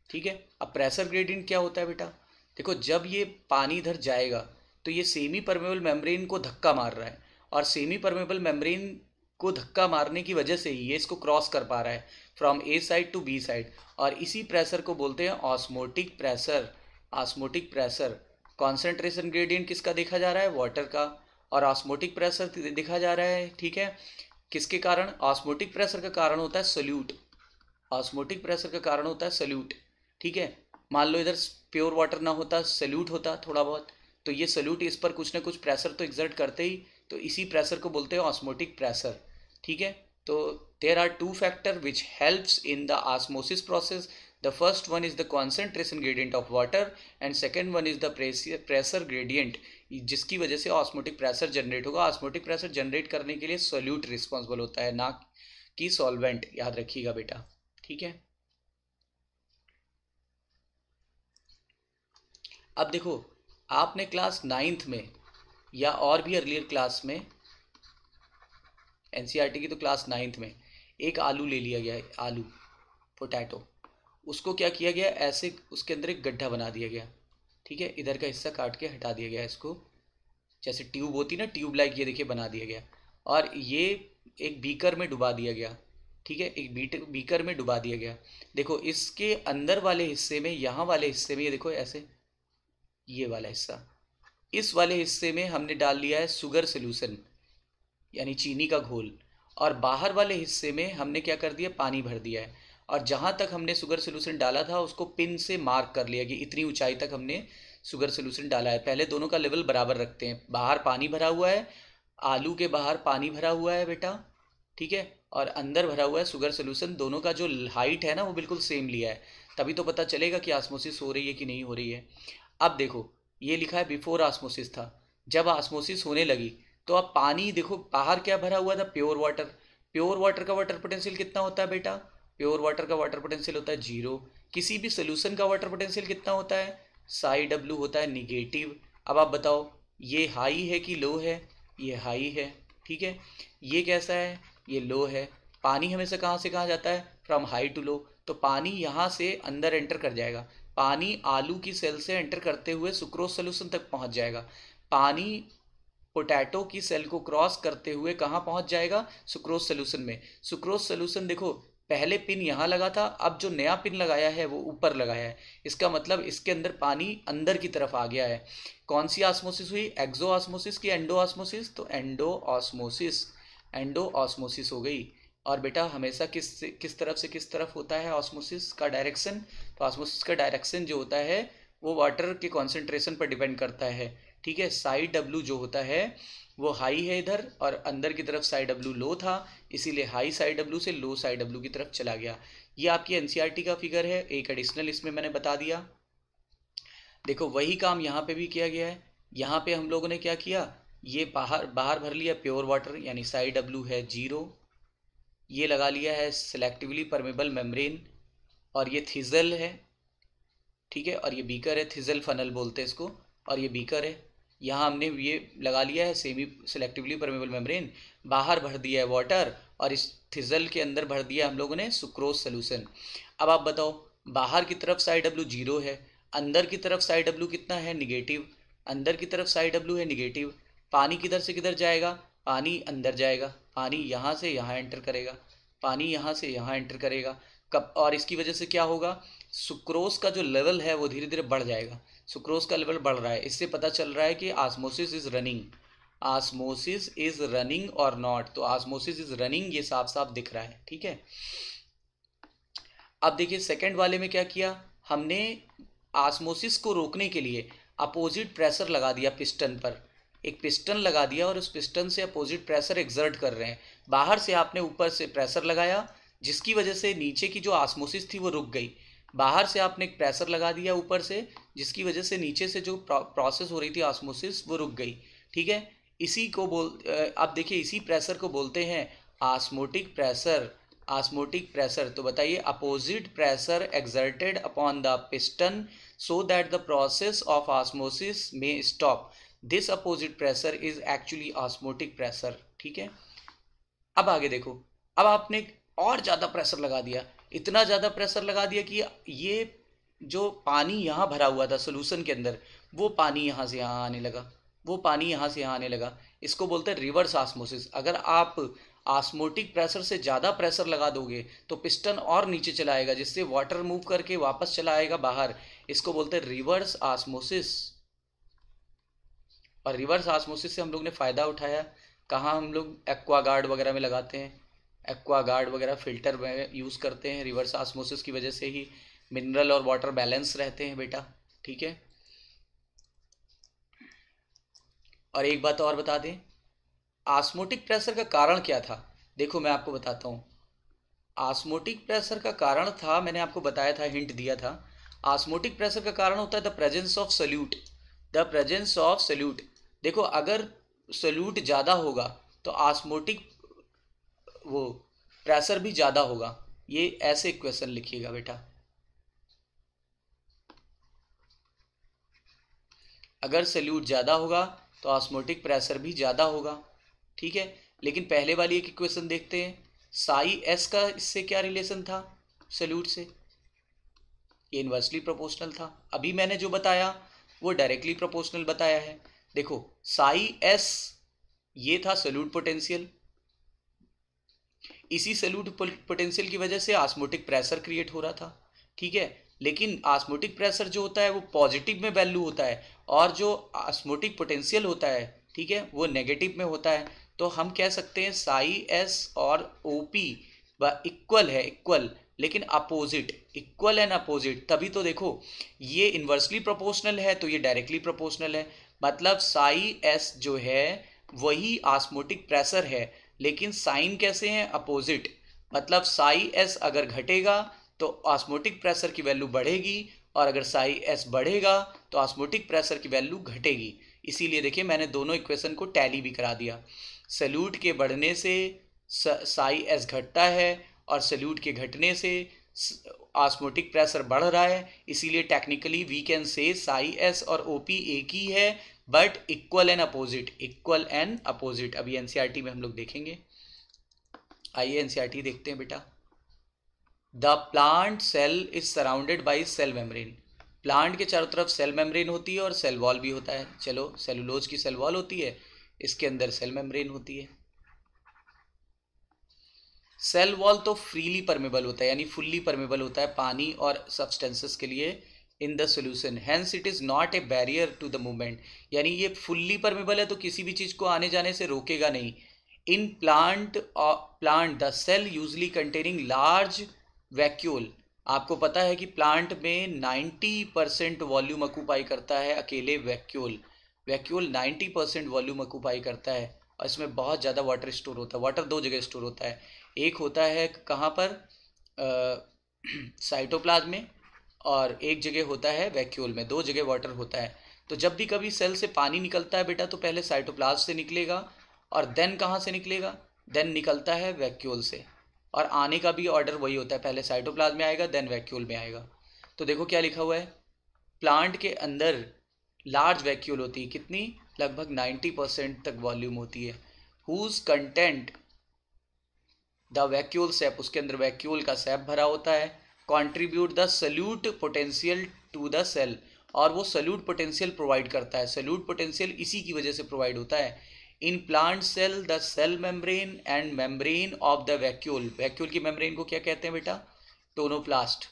ठीक है। अब प्रेशर ग्रेडियंट क्या होता है बेटा, देखो जब ये पानी इधर जाएगा तो ये सेमी परमेबल मेम्ब्रेन को धक्का मार रहा है, और सेमी परमेबल मेम्ब्रेन को धक्का मारने की वजह से ही ये इसको क्रॉस कर पा रहा है from A side to B side, और इसी प्रेशर को बोलते हैं osmotic pressure, osmotic pressure. Concentration gradient किसका देखा जा रहा है, वाटर का, और ऑस्मोटिक प्रेशर देखा जा रहा है, ठीक है, किसके कारण, ऑस्मोटिक प्रेशर का कारण होता है सोल्यूट, ऑस्मोटिक प्रेशर का कारण होता है सोल्यूट, ठीक है। मान लो इधर प्योर वाटर ना होता, सोल्यूट होता थोड़ा बहुत, तो ये सोल्यूट इस पर कुछ ना कुछ प्रेशर तो एग्जर्ट करते ही, तो इसी प्रेशर को बोलते हैं ऑस्मोटिक प्रेशर, ठीक है। तो there are 2 factor which helps in the osmosis process, the first one is the concentration gradient of water and second one is the pressure gradient, जिसकी वजह से ऑस्मोटिक प्रेशर जनरेट होगा। ऑस्मोटिक प्रेशर जनरेट करने के लिए solute responsible होता है, ना कि सॉल्वेंट, याद रखिएगा बेटा, ठीक है। अब देखो, आपने क्लास 9th में या और भी अर्लियर क्लास में, एनसीईआरटी की तो क्लास 9th में, एक आलू ले लिया गया है, आलू पोटैटो, उसको क्या किया गया, ऐसे उसके अंदर एक गड्ढा बना दिया गया, ठीक है, इधर का हिस्सा काट के हटा दिया गया, इसको जैसे ट्यूब होती ना, ट्यूब लाइक, ये देखिए बना दिया गया, और ये एक बीकर में डुबा दिया गया, ठीक है, एक बीकर में डुबा दिया गया। देखो इसके अंदर वाले हिस्से में, यहाँ वाले हिस्से में, ये देखो ऐसे, ये वाला हिस्सा, इस वाले हिस्से में हमने डाल लिया है शुगर सोल्यूशन, यानी चीनी का घोल, और बाहर वाले हिस्से में हमने क्या कर दिया, पानी भर दिया है, और जहाँ तक हमने शुगर सोल्यूशन डाला था उसको पिन से मार्क कर लिया कि इतनी ऊंचाई तक हमने शुगर सोल्यूशन डाला है। पहले दोनों का लेवल बराबर रखते हैं, बाहर पानी भरा हुआ है, आलू के बाहर पानी भरा हुआ है बेटा, ठीक है, और अंदर भरा हुआ है शुगर सोल्यूशन, दोनों का जो हाइट है ना वो बिल्कुल सेम लिया है, तभी तो पता चलेगा कि ऑस्मोसिस हो रही है कि नहीं हो रही है। अब देखो, ये लिखा है बिफोर ऑस्मोसिस था, जब ऑस्मोसिस होने लगी तो अब पानी देखो बाहर क्या भरा हुआ था, प्योर वाटर, प्योर वाटर का वाटर पोटेंशियल कितना होता है बेटा, प्योर वाटर का वाटर पोटेंशियल होता है 0। किसी भी सोल्यूशन का वाटर पोटेंशियल कितना होता है, साई डब्लू होता है निगेटिव। अब आप बताओ ये हाई है कि लो है? ये हाई है, ठीक है। ये कैसा है? ये लो है। पानी हमेशा कहाँ से कहाँ जाता है? From high to low. तो पानी यहाँ से अंदर एंटर कर जाएगा, पानी आलू की सेल से एंटर करते हुए सुक्रोज सोल्यूशन तक पहुँच जाएगा। पानी पोटैटो की सेल को क्रॉस करते हुए कहाँ पहुँच जाएगा? सुक्रोज सोल्यूशन में। सुक्रोज सोल्यूशन देखो, पहले पिन यहाँ लगा था, अब जो नया पिन लगाया है वो ऊपर लगाया है। इसका मतलब इसके अंदर पानी अंदर की तरफ आ गया है। कौन सी ऑस्मोसिस हुई? एक्सो ऑस्मोसिस की एंडो ऑस्मोसिस? तो एंडो ऑस्मोसिस, एंडो ऑस्मोसिस हो गई। और बेटा हमेशा किस तरफ से किस तरफ होता है ऑस्मोसिस का डायरेक्शन? तो ऑस्मोसिस का डायरेक्शन जो होता है वो वाटर के कॉन्सेंट्रेशन पर डिपेंड करता है, ठीक है। साई डब्लू जो होता है वो हाई है इधर, और अंदर की तरफ साई डब्लू लो था, इसीलिए हाई साई डब्लू से लो साई डब्लू की तरफ चला गया। ये आपकी एनसीईआरटी का फिगर है, एक एडिशनल इसमें मैंने बता दिया। देखो वही काम यहाँ पे भी किया गया है। यहाँ पे हम लोगों ने क्या किया, ये बाहर बाहर भर लिया प्योर वाटर, यानी साई डब्लू है 0। ये लगा लिया है सिलेक्टिवली परमेबल मेम्ब्रेन, और ये थिजल है, ठीक है। और ये बीकर है, थिजल फनल बोलते हैं इसको, और ये बीकर है। यहाँ हमने ये लगा लिया है सेमी सिलेक्टिवली परमेबल मेम्ब्रेन, बाहर भर दिया है वाटर, और इस थिजल के अंदर भर दिया हम लोगों ने सुक्रोज सोल्यूशन। अब आप बताओ, बाहर की तरफ साई डब्लू 0 है, अंदर की तरफ साई डब्लू कितना है? निगेटिव। अंदर की तरफ साई डब्लू है निगेटिव। पानी किधर से किधर जाएगा? पानी अंदर जाएगा, पानी यहाँ से यहाँ एंटर करेगा, पानी यहाँ से यहाँ एंटर करेगा। कब? और इसकी वजह से क्या होगा? सुक्रोज का जो लेवल है वो धीरे धीरे बढ़ जाएगा। सुक्रोज का लेवल बढ़ रहा है, इससे पता चल रहा है कि osmosis is running. Osmosis is running और नॉट, तो ऑस्मोसिस इज रनिंग ये साफ साफ दिख रहा है, ठीक है। अब देखिए सेकंड वाले में क्या किया हमने, ऑस्मोसिस को रोकने के लिए अपोजिट प्रेशर लगा दिया पिस्टन पर। एक पिस्टन लगा दिया और उस पिस्टन से अपोजिट प्रेशर एक्सर्ट कर रहे हैं। बाहर से आपने ऊपर से प्रेशर लगाया, जिसकी वजह से नीचे की जो ऑस्मोसिस थी वो रुक गई। बाहर से आपने एक प्रेशर लगा दिया ऊपर से, जिसकी वजह से नीचे से जो प्रोसेस हो रही थी ऑस्मोसिस वो रुक गई, ठीक है। इसी को अब देखिए इसी प्रेशर को बोलते हैं ऑस्मोटिक प्रेशर। ऑस्मोटिक प्रेशर, तो बताइए, opposite pressure exerted upon the piston so that the process of osmosis में stop. This opposite pressure is actually osmotic pressure, ठीक है। अब आगे देखो, अब आपने और ज़्यादा प्रेशर लगा दिया, इतना ज़्यादा प्रेशर लगा दिया कि ये जो पानी यहाँ भरा हुआ था सोल्यूशन के अंदर, वो पानी यहाँ से यहाँ आने लगा, वो पानी यहाँ से यहाँ आने लगा। इसको बोलते हैं रिवर्स ऑस्मोसिस। अगर आप ऑस्मोटिक प्रेशर से ज़्यादा प्रेशर लगा दोगे तो पिस्टन और नीचे चला आएगा, जिससे वाटर मूव करके वापस चला आएगा बाहर। इसको बोलते हैं रिवर्स ऑस्मोसिस। और रिवर्स ऑस्मोसिस से हम लोग ने फ़ायदा उठाया, कहाँ हम लोग एक्वागार्ड वगैरह में लगाते हैं, एक्वागार्ड वगैरह फिल्टर में यूज़ करते हैं। रिवर्स ऑस्मोसिस की वजह से ही मिनरल और वाटर बैलेंस रहते हैं बेटा, ठीक है। और एक बात और बता दें, ऑस्मोटिक प्रेशर का कारण क्या था? देखो मैं आपको बताता हूँ। ऑस्मोटिक प्रेशर का कारण था, मैंने आपको बताया था, हिंट दिया था। ऑस्मोटिक प्रेशर का कारण होता है the presence of solute, the presence of solute. देखो अगर सोल्यूट ज़्यादा होगा तो ऑस्मोटिक वो प्रेशर भी ज़्यादा होगा। ये ऐसे इक्वेशन लिखिएगा बेटा, अगर सोल्यूट ज़्यादा होगा तो ऑस्मोटिक प्रेशर भी ज़्यादा होगा, ठीक है। लेकिन पहले वाली एक इक्वेशन देखते हैं, साई एस का इससे क्या रिलेशन था सोल्यूट से? ये इन्वर्सली प्रोपोर्शनल था। अभी मैंने जो बताया वो डायरेक्टली प्रोपोर्शनल बताया है। देखो साई एस ये था सोल्यूट पोटेंशियल, इसी सोल्यूट पोटेंशियल की वजह से ऑस्मोटिक प्रेशर क्रिएट हो रहा था, ठीक है। लेकिन ऑस्मोटिक प्रेशर जो होता है वो पॉजिटिव में वैल्यू होता है, और जो ऑस्मोटिक पोटेंशियल होता है, ठीक है, वो नेगेटिव में होता है। तो हम कह सकते हैं साई एस और ओ पी इक्वल है, इक्वल लेकिन अपोजिट, इक्वल एंड अपोजिट। तभी तो देखो ये इन्वर्सली प्रोपोर्शनल है तो ये डायरेक्टली प्रोपोर्शनल है। मतलब साई एस जो है वही ऑस्मोटिक प्रेशर है, लेकिन साइन कैसे हैं? अपोजिट। मतलब साई एस अगर घटेगा तो ऑस्मोटिक प्रेशर की वैल्यू बढ़ेगी, और अगर साई एस बढ़ेगा तो ऑस्मोटिक प्रेशर की वैल्यू घटेगी। इसीलिए देखिए मैंने दोनों इक्वेशन को टैली भी करा दिया। सल्यूट के बढ़ने से साई एस घटता है, और सल्यूट के घटने से ऑस्मोटिक प्रेशर बढ़ रहा है, इसीलिए टेक्निकली वी कैन से साई एस और ओपी एक ही है बट इक्वल एंड अपोजिट। अभी एनसीईआरटी में हम लोग देखेंगे। आइए एनसीईआरटी देखते हैं बेटा। The plant cell is surrounded by cell membrane. Plant के चारों तरफ सेल मेम्ब्रेन होती है और सेल वॉल भी होता है। चलो, सेलुलोज की सेल वॉल होती है, इसके अंदर सेल मेम्ब्रेन होती है। सेल वॉल तो फ्रीली परमेबल होता है, यानी फुल्ली परमेबल होता है पानी और सब्सटेंसेस के लिए in the solution, hence it is not a barrier to the movement. यानी ये फुल्ली परमेबल है तो किसी भी चीज़ को आने जाने से रोकेगा नहीं। In plant the cell usually containing large vacuole. आपको पता है कि प्लांट में 90% वॉल्यूम ऑक्यूपाई करता है अकेले वैक्यूल। 90% वॉल्यूम ऑक्यूपाई करता है और इसमें बहुत ज़्यादा वाटर स्टोर होता है। वाटर दो जगह स्टोर होता है, एक होता है कहाँ पर, साइटोप्लाज्म में, और एक जगह होता है वैक्यूल में। दो जगह वाटर होता है। तो जब भी कभी सेल से पानी निकलता है बेटा तो पहले साइटोप्लाज्म से निकलेगा और देन कहाँ से निकलेगा, देन निकलता है वैक्यूल से। और आने का भी ऑर्डर वही होता है, पहले साइटोप्लाज्म में आएगा देन वैक्यूल में आएगा। तो देखो क्या लिखा हुआ है, प्लांट के अंदर लार्ज वैक्यूल होती है, कितनी, लगभग 90% तक वॉल्यूम होती है। Whose content the vacuole sap, उसके अंदर वैक्यूल का सैप भरा होता है। Contribute the solute potential to the cell, और वो सल्यूट पोटेंशियल प्रोवाइड करता है। सल्यूट पोटेंशियल इसी की वजह से प्रोवाइड होता है। In plant cell the cell membrane and membrane of the vacuole, vacuole की मेम्ब्रेन को क्या कहते हैं बेटा, टोनोप्लास्ट।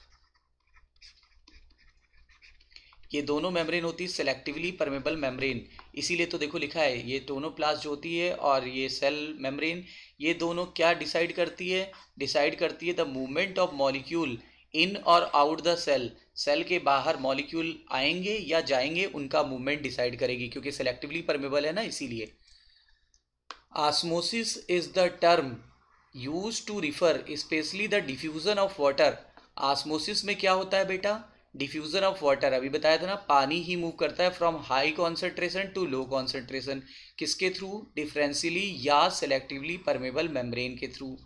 ये दोनों मेम्ब्रेन होती है सेलेक्टिवली परमेबल मेम्ब्रेन, इसीलिए तो देखो लिखा है ये टोनोप्लास्ट जो होती है और ये सेल मेम्ब्रेन, ये दोनों क्या डिसाइड करती है द मूवमेंट ऑफ मॉलिक्यूल इन और आउट द सेल। सेल के बाहर मॉलिक्यूल आएंगे या जाएंगे उनका मूवमेंट डिसाइड करेगी, क्योंकि सेलेक्टिवली परमेबल है ना, इसीलिए। Osmosis is the term use to refer specially the diffusion of water. Osmosis में क्या होता है बेटा, डिफ्यूजन ऑफ वाटर। अभी बताया था ना, पानी ही मूव करता है from high concentration to low concentration. किसके थ्रू, डिफरेंशियली या सेलेक्टिवली परमेबल मेम्ब्रेन के थ्रू।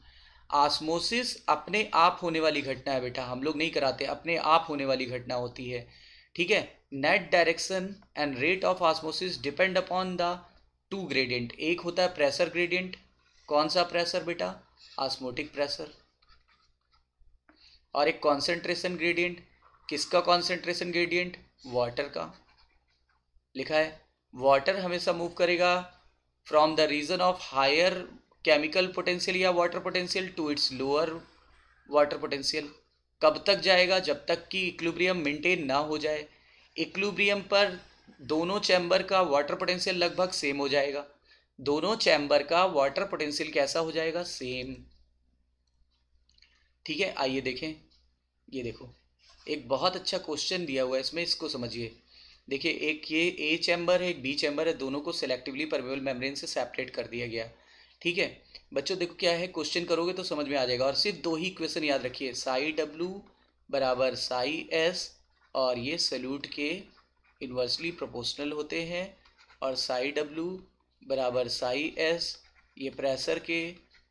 ऑस्मोसिस अपने आप होने वाली घटना है बेटा, हम लोग नहीं कराते, अपने आप होने वाली घटना होती है। ठीक है। Net direction and rate of osmosis depend upon the two gradient. एक होता है प्रेशर ग्रेडियंट, कौन सा प्रेशर बेटा, ऑस्मोटिक प्रेशर, और एक कॉन्सेंट्रेशन ग्रेडियंट, किसका कॉन्सेंट्रेशन ग्रेडियंट, वाटर का। लिखा है वाटर हमेशा मूव करेगा from the region of higher chemical potential या water potential to its lower water potential. कब तक जाएगा, जब तक कि इक्विलिब्रियम मेंटेन ना हो जाए। इक्विलिब्रियम पर दोनों चैम्बर का वाटर पोटेंशियल लगभग सेम हो जाएगा। दोनों चैम्बर का वाटर पोटेंशियल कैसा हो जाएगा, सेम। ठीक है, आइए देखें। ये देखो एक बहुत अच्छा क्वेश्चन दिया हुआ है इसमें, इसको समझिए। देखिए एक ये ए चैम्बर है, एक बी चैम्बर है, दोनों को सेलेक्टिवली परमेबल मेम्ब्रेन से सेपरेट कर दिया गया। ठीक है बच्चों, देखो क्या है, क्वेश्चन करोगे तो समझ में आ जाएगा। और सिर्फ दो ही इक्वेशन याद रखिए, साई डब्ल्यू बराबर साई एस, और ये सल्यूट के इन्वर्सली प्रोपोर्शनल होते हैं, और साई डब्ल्यू बराबर साई एस ये प्रेशर के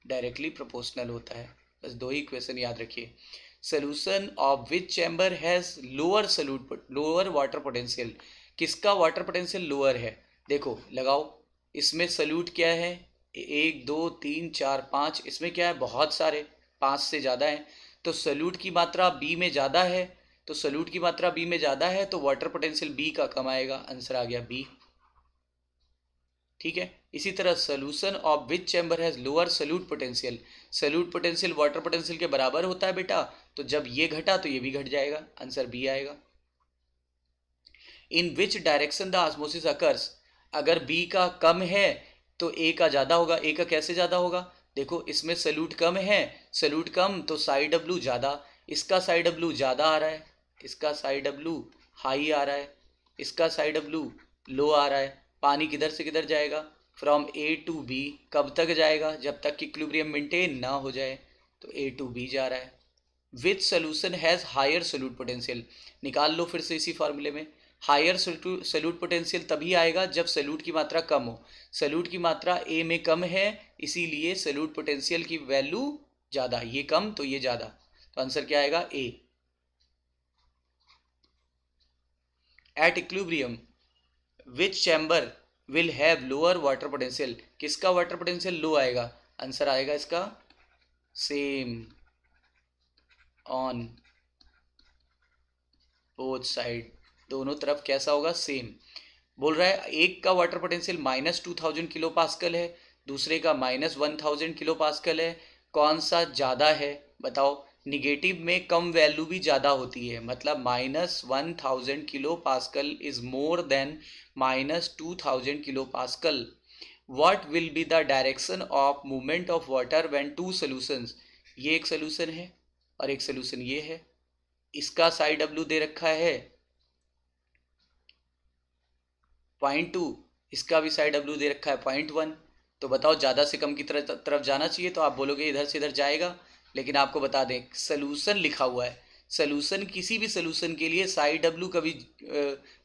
डायरेक्टली प्रोपोर्शनल होता है। बस दो ही इक्वेशन याद रखिए। Solution of which chamber has lower water potential, किसका वाटर पोटेंशियल लोअर है, देखो लगाओ। इसमें सल्यूट क्या है, 1 2 3 4 5, इसमें क्या है, बहुत सारे, 5 से ज़्यादा है। तो सल्यूट की मात्रा बी में ज़्यादा है, तो सल्यूट की मात्रा बी में ज़्यादा है तो वाटर पोटेंशियल बी का कम आएगा। आंसर आ गया बी। ठीक है, इसी तरह solution of which chamber has lower solute potential, solute potential water potential के बराबर होता है बेटा, तो जब ये घटा तो ये भी घट जाएगा। आंसर बी आएगा। In which direction the osmosis occurs, अगर बी का कम है तो ए का ज़्यादा होगा। ए का कैसे ज़्यादा होगा, देखो इसमें सल्यूट कम है, सल्यूट कम तो साई डब्ल्यू ज़्यादा, इसका साई डब्ल्यू ज़्यादा आ रहा है, इसका साई डब्ल्यू हाई आ रहा है, इसका साई डब्ल्यू लो आ रहा है। पानी किधर से किधर जाएगा, फ्रॉम ए टू बी। कब तक जाएगा, जब तक कि इक्विलिब्रियम मेंटेन ना हो जाए, तो ए टू बी जा रहा है। Which solution has higher solute potential, निकाल लो फिर से इसी फार्मूले में। हायर सल्यूट पोटेंशियल तभी आएगा जब सल्यूट की मात्रा कम हो। सल्यूट की मात्रा ए में कम है, इसीलिए सल्यूट पोटेंशियल की वैल्यू ज़्यादा, ये कम तो ये ज़्यादा, तो आंसर क्या आएगा, A. At equilibrium which chamber will have lower water potential, किसका वाटर पोटेंशियल लो आएगा, आंसर आएगा इसका सेम ऑन बोथ साइड, दोनों तरफ कैसा होगा, सेम। बोल रहा है एक का वाटर पोटेंशियल -2000 किलो पास्कल है, दूसरे का -1000 किलो पास्कल है, कौन सा ज़्यादा है बताओ। निगेटिव में कम वैल्यू भी ज़्यादा होती है, मतलब -1000 kilo pascal is more than -2000 kilo pascal. What will be the direction of movement of water when two solutions, ये एक सोल्यूशन है और एक सोल्यूशन ये है, इसका साइड डब्ल्यू दे रखा है 0.2, इसका भी साइड डब्ल्यू दे रखा है 0.1, तो बताओ ज़्यादा से कम की तरफ जाना चाहिए, तो आप बोलोगे इधर से इधर जाएगा। लेकिन आपको बता दें सॉल्यूशन लिखा हुआ है, सॉल्यूशन किसी भी सॉल्यूशन के लिए साइड डब्ल्यू कभी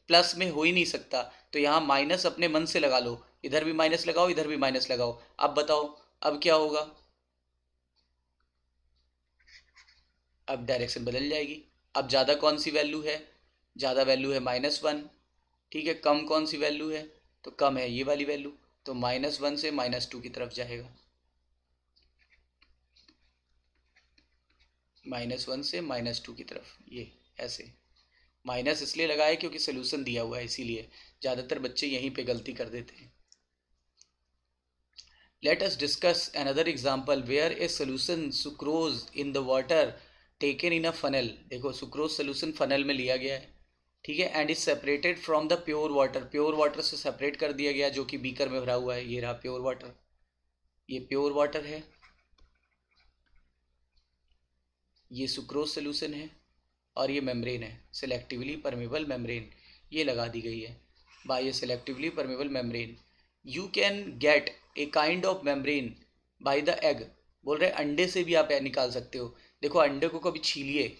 प्लस में हो ही नहीं सकता, तो यहाँ माइनस अपने मन से लगा लो, इधर भी माइनस लगाओ इधर भी माइनस लगाओ। अब बताओ अब क्या होगा, अब डायरेक्शन बदल जाएगी। अब ज़्यादा कौन सी वैल्यू है, ज़्यादा वैल्यू है -1, ठीक है। कम कौन सी वैल्यू है, तो कम है ये वाली वैल्यू, तो -1 से -2 की तरफ जाएगा, -1 से -2 की तरफ, ये ऐसे माइनस इसलिए लगाया क्योंकि सोल्यूशन दिया हुआ है, इसीलिए ज़्यादातर बच्चे यहीं पे गलती कर देते हैं। Let us discuss another example where a solution sucrose in the water taken in a funnel. देखो सुक्रोज सोल्यूशन फनल में लिया गया है, ठीक है, and is separated from the pure water, pure water से सेपरेट कर दिया गया जो कि बीकर में भरा हुआ है, ये रहा प्योर वाटर, ये प्योर वाटर है, ये सुक्रोज सोल्यूशन है, और ये मेम्ब्रेन है, सेलेक्टिवली परमेबल मेम्ब्रेन, ये लगा दी गई है by a selectively permeable membrane. You can get a kind of membrane by the egg, बोल रहे अंडे से भी आप निकाल सकते हो। देखो अंडे को कभी छीलिए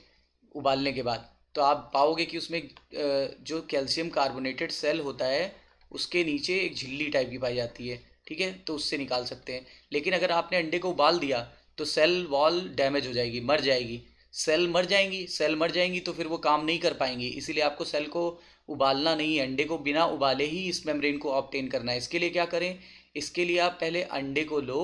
उबालने के बाद, तो आप पाओगे कि उसमें जो कैल्शियम कार्बोनेटेड सेल होता है उसके नीचे एक झिल्ली टाइप की पाई जाती है, ठीक है, तो उससे निकाल सकते हैं। लेकिन अगर आपने अंडे को उबाल दिया तो सेल वॉल डैमेज हो जाएगी, मर जाएगी, सेल मर जाएंगी, सेल मर जाएंगी तो फिर वो काम नहीं कर पाएंगी, इसीलिए आपको सेल को उबालना नहीं है, अंडे को बिना उबाले ही इस मेम्ब्रेन को ऑब्टेन करना है। इसके लिए क्या करें, इसके लिए आप पहले अंडे को लो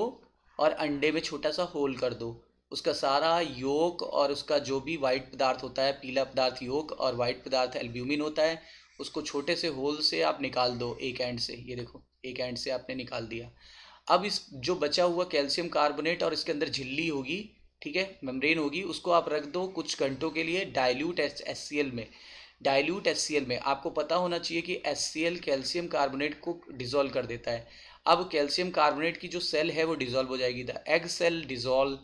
और अंडे में छोटा सा होल कर दो, उसका सारा योक और उसका जो भी वाइट पदार्थ होता है, पीला पदार्थ योक और वाइट पदार्थ एल्ब्यूमिन होता है, उसको छोटे से होल से आप निकाल दो एक एंड से, ये देखो एक एंड से आपने निकाल दिया। अब इस जो बचा हुआ कैल्शियम कार्बोनेट और इसके अंदर झिल्ली होगी, ठीक है, मेम्ब्रेन होगी, उसको आप रख दो कुछ घंटों के लिए डाइल्यूट HCl में। डाइल्यूट HCl में आपको पता होना चाहिए कि HCl कैल्शियम कार्बोनेट को डिजोल्व कर देता है। अब कैल्शियम कार्बोनेट की जो सेल है वो डिजोल्व हो जाएगी, the egg shell dissolve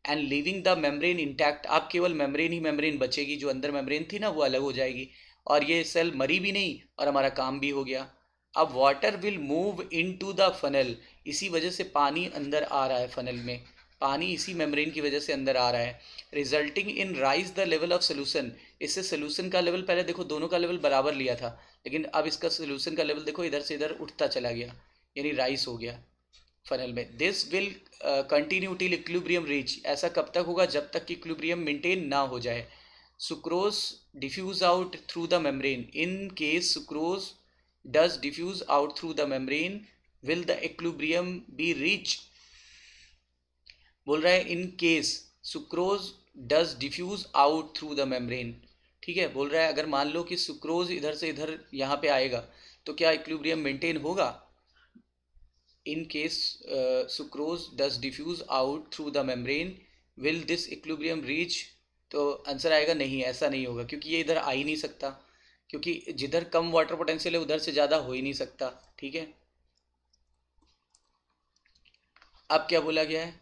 and leaving the membrane intact, आप केवल मेम्ब्रेन ही मेम्ब्रेन बचेगी, जो अंदर मेम्ब्रेन थी ना वो अलग हो जाएगी, और ये सेल मरी भी नहीं और हमारा काम भी हो गया। अब water will move into the funnel, इसी वजह से पानी अंदर आ रहा है फनल में, पानी इसी मेम्ब्रेन की वजह से अंदर आ रहा है, resulting in rise the level of solution. इससे सोल्यूशन का लेवल, पहले देखो दोनों का लेवल बराबर लिया था, लेकिन अब इसका सोल्यूशन का लेवल देखो इधर से इधर उठता चला गया, यानी राइज हो गया फनल में। This will continue till equilibrium reach, ऐसा कब तक होगा, जब तक कि इक्विलिब्रियम मेंटेन ना हो जाए। Sucrose diffuse out through the membrane, in case sucrose does diffuse out through the membrane will the equilibrium be reach, बोल रहा है in case sucrose does diffuse out through the membrane, ठीक है, बोल रहा है अगर मान लो कि सुक्रोज इधर से इधर यहाँ पे आएगा तो क्या इक्विलिब्रियम मेंटेन होगा। In case sucrose does diffuse out through the membrane will this equilibrium reach, तो आंसर आएगा नहीं, ऐसा नहीं होगा, क्योंकि ये इधर आ ही नहीं सकता, क्योंकि जिधर कम वाटर पोटेंशियल है उधर से ज़्यादा हो ही नहीं सकता, ठीक है। अब क्या बोला गया है,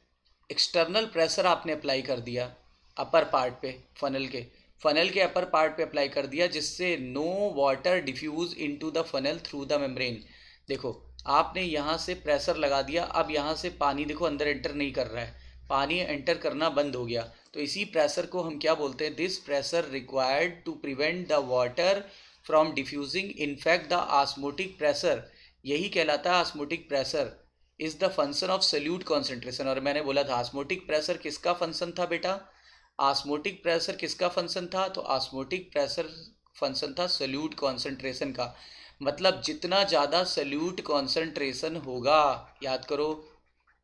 एक्सटर्नल प्रेशर आपने अप्लाई कर दिया अपर पार्ट पे, फनल के अपर पार्ट पे अप्लाई कर दिया, जिससे no water diffuse into the funnel through the membrane. देखो आपने यहाँ से प्रेशर लगा दिया, अब यहाँ से पानी देखो अंदर एंटर नहीं कर रहा है, पानी एंटर करना बंद हो गया, तो इसी प्रेशर को हम क्या बोलते हैं, this pressure required to prevent the water from diffusing, in fact the osmotic pressure, यही कहलाता है osmotic pressure is the function of solute concentration. और मैंने बोला था ऑस्मोटिक प्रेशर किसका फंक्शन था बेटा, ऑस्मोटिक प्रेशर किसका फंक्शन था, तो ऑस्मोटिक प्रेशर फंक्शन था सल्यूट कॉन्सेंट्रेशन का। मतलब जितना ज़्यादा सल्यूट कॉन्सेंट्रेशन होगा, याद करो,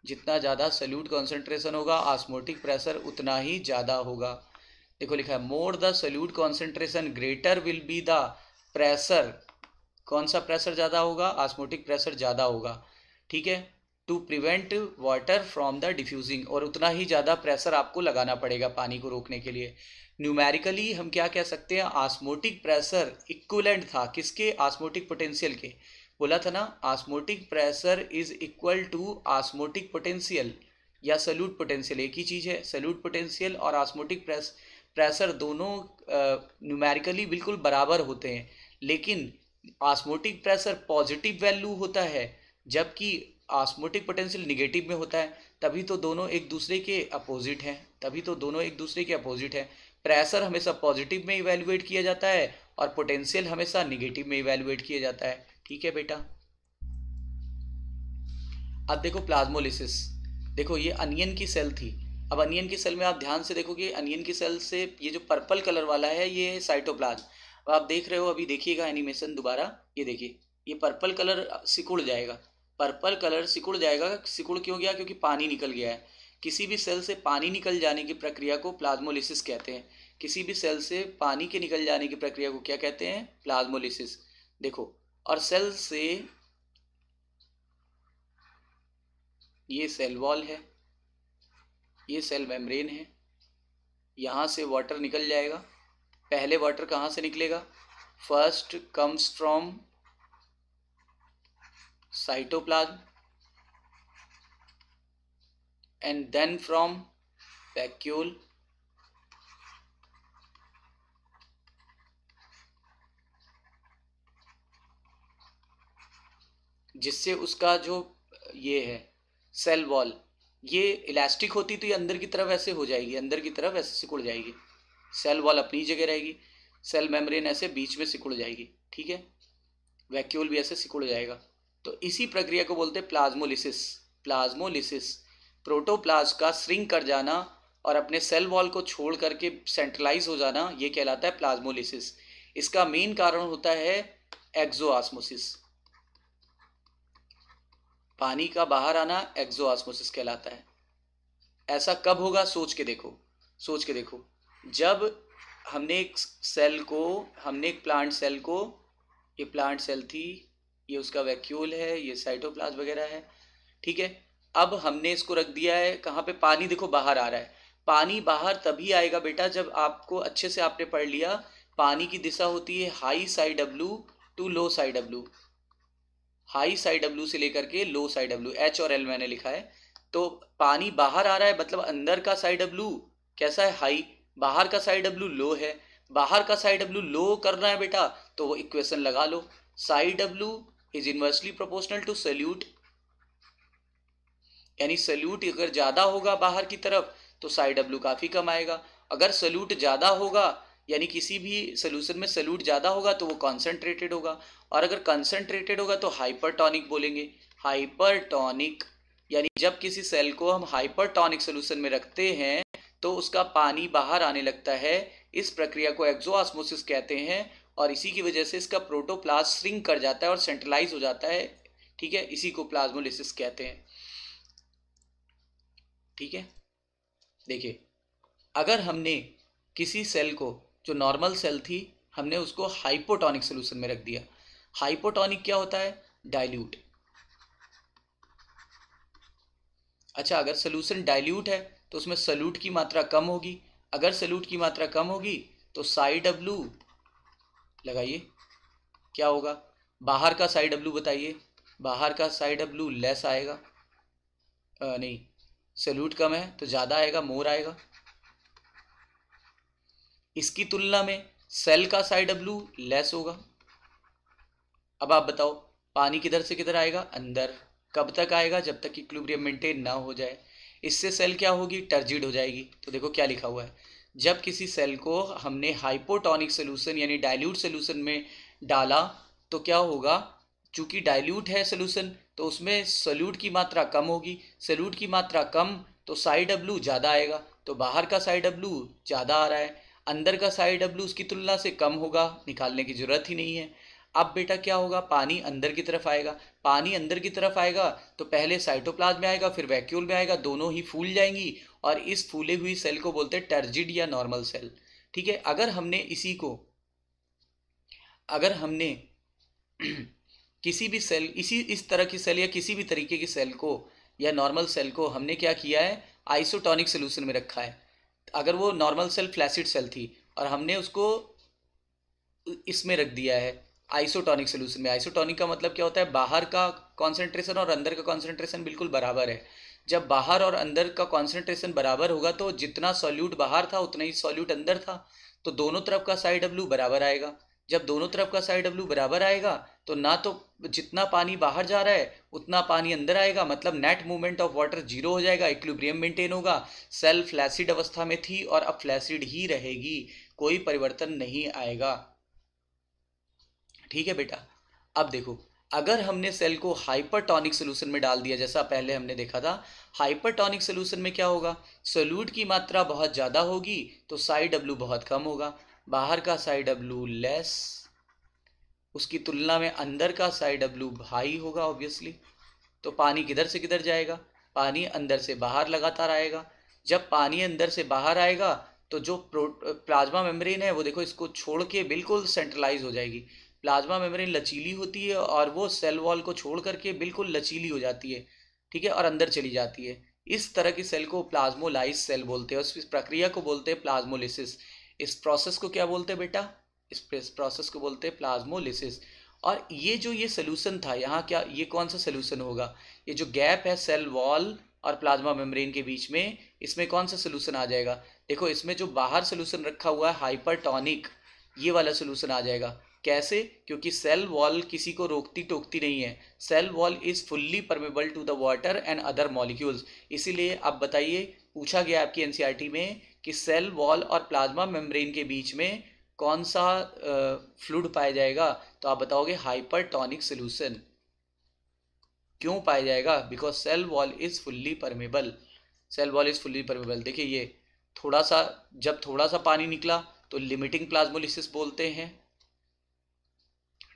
जितना ज़्यादा सल्यूट कॉन्सेंट्रेशन होगा ऑस्मोटिक प्रेशर उतना ही ज़्यादा होगा। देखो लिखा है more the solute concentration greater will be the pressure. कौन सा प्रेशर ज़्यादा होगा? ऑस्मोटिक प्रेशर ज़्यादा होगा, ठीक है, to prevent water from the diffusing, और उतना ही ज़्यादा प्रेशर आपको लगाना पड़ेगा पानी को रोकने के लिए। न्यूमेरिकली हम क्या कह सकते हैं? ऑस्मोटिक प्रेशर इक्विवेलेंट था किसके? ऑस्मोटिक पोटेंशियल के। बोला था ना, osmotic pressure is equal to osmotic potential या सल्यूट पोटेंशियल, एक ही चीज़ है। सल्यूट पोटेंशियल और ऑस्मोटिक प्रेशर दोनों न्यूमेरिकली बिल्कुल बराबर होते हैं, लेकिन ऑस्मोटिक प्रेशर पॉजिटिव वैल्यू होता है जबकि ऑस्मोटिक पोटेंशियल निगेटिव में होता है। तभी तो दोनों एक दूसरे के अपोजिट हैं, तभी तो दोनों एक दूसरे के अपोजिट हैं। प्रेशर हमेशा पॉजिटिव में इवैल्यूएट किया जाता है और पोटेंशियल हमेशा निगेटिव में इवैल्यूएट किया जाता है, ठीक है बेटा। अब देखो प्लाज्मोलिसिस। देखो ये अनियन की सेल थी। अब अनियन की सेल में आप ध्यान से देखोगे, अनियन की सेल से ये जो पर्पल कलर वाला है ये है साइटोप्लाज्म। अब आप देख रहे हो, अभी देखिएगा एनिमेशन दोबारा, ये देखिए ये पर्पल कलर सिकुड़ जाएगा। पर्पल कलर सिकुड़ जाएगा, सिकुड़ क्यों गया? क्योंकि पानी निकल गया है। किसी भी सेल से पानी निकल जाने की प्रक्रिया को प्लाज्मोलिसिस कहते हैं। किसी भी सेल से पानी के निकल जाने की प्रक्रिया को क्या कहते हैं? प्लाज्मोलिसिस। देखो, और सेल से ये सेल वॉल है, ये सेल मेम्ब्रेन है, यहाँ से वाटर निकल जाएगा। पहले वाटर कहाँ से निकलेगा? First comes from cytoplasm and then from vacuole, जिससे उसका जो ये है सेल वॉल, ये इलास्टिक होती तो ये अंदर की तरफ ऐसे हो जाएगी, अंदर की तरफ ऐसे सिकुड़ जाएगी। सेल वॉल अपनी जगह रहेगी, सेल मेम्ब्रेन ऐसे बीच में सिकुड़ जाएगी, ठीक है। वैक्यूल भी ऐसे सिकुड़ जाएगा। तो इसी प्रक्रिया को बोलते हैं प्लाज्मोलिसिस। प्लाज्मोलिसिस प्रोटोप्लाज्म का श्रिंक कर जाना और अपने सेल वॉल को छोड़ करके सेंट्रलाइज हो जाना, ये कहलाता है प्लाज्मोलिसिस। इसका मेन कारण होता है एक्सोऑस्मोसिस, पानी का बाहर आना एक्सोऑस्मोसिस कहलाता है। ऐसा कब होगा? सोच के देखो, सोच के देखो। जब हमने एक सेल को, हमने एक प्लांट सेल को, ये प्लांट सेल थी, ये उसका वैक्यूल है, ये साइटोप्लाज्म वगैरह है, ठीक है। अब हमने इसको रख दिया है कहाँ पे? पानी देखो बाहर आ रहा है। पानी बाहर तभी आएगा बेटा जब आपको अच्छे से आपने पढ़ लिया, पानी की दिशा होती है high psi W to low psi W. High psi W से लेकर के लो साई डब्ल्यू, एच और एल मैंने लिखा है। तो पानी बाहर आ रहा है, मतलब अंदर का साई डब्ल्यू कैसा है? हाई। बाहर का साई डब्ल्यू लो है। बाहर का साई डब्ल्यू लो करना है बेटा, तो वो इक्वेशन लगा लो, psi W is inversely proportional to solute. यानी सल्यूट अगर ज़्यादा होगा बाहर की तरफ तो साई डब्ल्यू काफ़ी कम आएगा। अगर सल्यूट ज़्यादा होगा, यानी किसी भी सोल्यूशन में सल्यूट ज़्यादा होगा तो वो कॉन्सेंट्रेटेड होगा, और अगर कॉन्सेंट्रेटेड होगा तो हाइपरटॉनिक बोलेंगे। हाइपरटॉनिक यानी जब किसी सेल को हम हाइपरटॉनिक सोल्यूशन में रखते हैं तो उसका पानी बाहर आने लगता है। इस प्रक्रिया को एक्सोऑस्मोसिस कहते हैं, और इसी की वजह से इसका प्रोटोप्लाज्म श्रिंक कर जाता है और सेंट्रलाइज हो जाता है, ठीक है। इसी को प्लाज्मोलिसिस कहते हैं, ठीक है। देखिए, अगर हमने किसी सेल को, जो नॉर्मल सेल थी, हमने उसको हाइपोटॉनिक सोल्यूशन में रख दिया। हाइपोटॉनिक क्या होता है? डाइल्यूट। अच्छा, अगर सोल्यूशन डाइल्यूट है तो उसमें सल्यूट की मात्रा कम होगी। अगर सल्यूट की मात्रा कम होगी तो साई डब्ल्यू लगाइए, क्या होगा? बाहर का साई डब्ल्यू बताइए। बाहर का साई डब्ल्यू लेस आएगा, नहीं, सल्यूट कम है तो ज़्यादा आएगा, मोर आएगा। इसकी तुलना में सेल का साई डब्ल्यू लेस होगा। अब आप बताओ, पानी किधर से किधर आएगा? अंदर। कब तक आएगा? जब तक इक्विलिब्रियम मेंटेन ना हो जाए। इससे सेल क्या होगी? टर्जिड हो जाएगी। तो देखो क्या लिखा हुआ है, जब किसी सेल को हमने हाइपोटॉनिक सोल्यूशन यानी डाइल्यूट सोल्यूशन में डाला तो क्या होगा? चूंकि डाइल्यूट है सोल्यूशन तो उसमें सल्यूट की मात्रा कम होगी। सल्यूट की मात्रा कम तो साई डब्ल्यू ज़्यादा आएगा, तो बाहर का साई डब्ल्यू ज़्यादा आ रहा है। अंदर का साई डब्ल्यू उसकी तुलना से कम होगा, निकालने की जरूरत ही नहीं है। अब बेटा क्या होगा, पानी अंदर की तरफ आएगा। पानी अंदर की तरफ आएगा तो पहले साइटोप्लाज्म में आएगा, फिर वैक्यूल में आएगा, दोनों ही फूल जाएंगी और इस फूले हुई सेल को बोलते हैं टर्जिड या नॉर्मल सेल। ठीक है, अगर हमने किसी भी सेल, इस तरह की सेल या किसी भी तरीके की सेल को या नॉर्मल सेल को हमने क्या किया है, आइसोटोनिक सोल्यूशन में रखा है। अगर वो नॉर्मल सेल फ्लैसिड सेल थी और हमने उसको इसमें रख दिया है आइसोटोनिक सोल्यूशन में। आइसोटोनिक का मतलब क्या होता है, बाहर का कॉन्सेंट्रेशन और अंदर का कॉन्सेंट्रेशन बिल्कुल बराबर है। जब बाहर और अंदर का कॉन्सेंट्रेशन बराबर होगा तो जितना सॉल्यूट बाहर था उतना ही सॉल्यूट अंदर था, तो दोनों तरफ का साई डब्ल्यू बराबर आएगा। जब दोनों तरफ का साई डब्ल्यू बराबर आएगा तो ना तो जितना पानी बाहर जा रहा है उतना पानी अंदर आएगा, मतलब net movement of water zero हो जाएगा, इक्विलिब्रियम मेंटेन होगा। सेल फ्लैसिड अवस्था में थी और अब फ्लैसिड ही रहेगी, कोई परिवर्तन नहीं आएगा। ठीक है बेटा, अब देखो अगर हमने सेल को हाइपरटोनिक सोल्यूशन में डाल दिया, जैसा पहले हमने देखा था, हाइपरटोनिक सोल्यूशन में क्या होगा, सोल्यूट की मात्रा बहुत ज़्यादा होगी तो साई डब्ल्यू बहुत कम होगा। बाहर का साई डब्ल्यू लेस, उसकी तुलना में अंदर का साई डब्ल्यू हाई होगा ऑब्वियसली। तो पानी किधर से किधर जाएगा, पानी अंदर से बाहर लगातार आएगा। जब पानी अंदर से बाहर आएगा तो जो प्लाज्मा मेम्ब्रेन है वो देखो इसको छोड़ के बिल्कुल सेंट्रलाइज हो जाएगी। प्लाज्मा मेम्ब्रेन लचीली होती है और वो सेल वॉल को छोड़ करके बिल्कुल लचीली हो जाती है, ठीक है, और अंदर चली जाती है। इस तरह की सेल को प्लाज्मोलाइज सेल बोलते हैं, उस प्रक्रिया को बोलते हैं प्लाज्मोलिसिस। इस प्रोसेस को क्या बोलते हैं बेटा, इस प्रोसेस को बोलते हैं प्लाज्मोलिसिस। और ये सोल्यूशन था यहाँ, क्या ये कौन सा सोल्यूशन होगा, ये जो गैप है सेल वॉल और प्लाज्मा मेम्ब्रेन के बीच में, इसमें कौन सा सोल्यूशन आ जाएगा, देखो इसमें जो बाहर सोल्यूशन रखा हुआ है हाइपरटोनिक, ये वाला सोल्यूशन आ जाएगा। कैसे, क्योंकि सेल वॉल किसी को रोकती टोकती नहीं है, cell wall is fully permeable to the water and other molecules. इसीलिए अब बताइए, पूछा गया आपकी एनसीईआरटी में कि सेल वॉल और प्लाज्मा मेम्ब्रेन के बीच में कौन सा फ्लूइड पाया जाएगा, तो आप बताओगे हाइपरटोनिक सोल्यूशन। क्यों पाया जाएगा, because cell wall is fully permeable, cell wall is fully permeable. देखिए ये जब थोड़ा सा पानी निकला तो लिमिटिंग प्लाज्मोलिसिस बोलते हैं,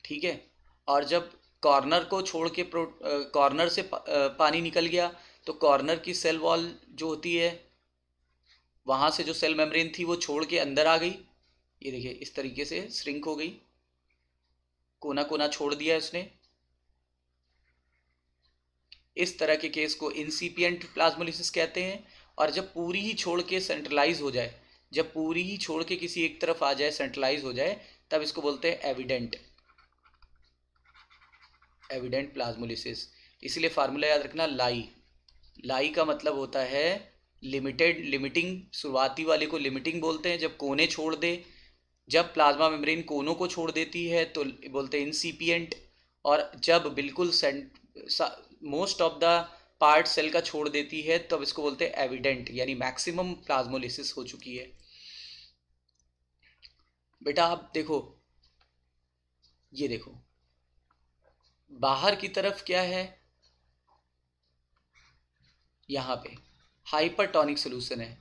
ठीक है। और जब कॉर्नर को छोड़ के कॉर्नर से पानी निकल गया तो कॉर्नर की सेल वॉल जो होती है वहाँ से जो सेल मेम्ब्रेन थी वो छोड़ के अंदर आ गई, ये देखिए इस तरीके से श्रिंक हो गई, कोना कोना छोड़ दिया उसने। इस तरह के केस को इंसिपिएंट प्लाज्मोलिसिस कहते हैं। और जब पूरी ही छोड़ के सेंट्रलाइज हो जाए, जब पूरी ही छोड़ के किसी एक तरफ आ जाए, सेंट्रलाइज हो जाए, तब इसको बोलते हैं एविडेंट प्लाज्मोलिसिस। इसलिए फार्मूला याद रखना, लाई का मतलब होता है लिमिटिंग, शुरुआती वाले को लिमिटिंग बोलते हैं जब कोने छोड़ दे, जब प्लाज्मा मेम्ब्रेन कोनों को छोड़ देती है तो बोलते हैं इंसिपिएंट, और जब बिल्कुल most of the part cell का छोड़ देती है तब इसको बोलते हैं एविडेंट, यानी मैक्सिमम प्लाज्मोलिसिस हो चुकी है। बेटा आप देखो, ये देखो बाहर की तरफ क्या है, यहाँ पे हाइपरटोनिक सोल्यूशन है।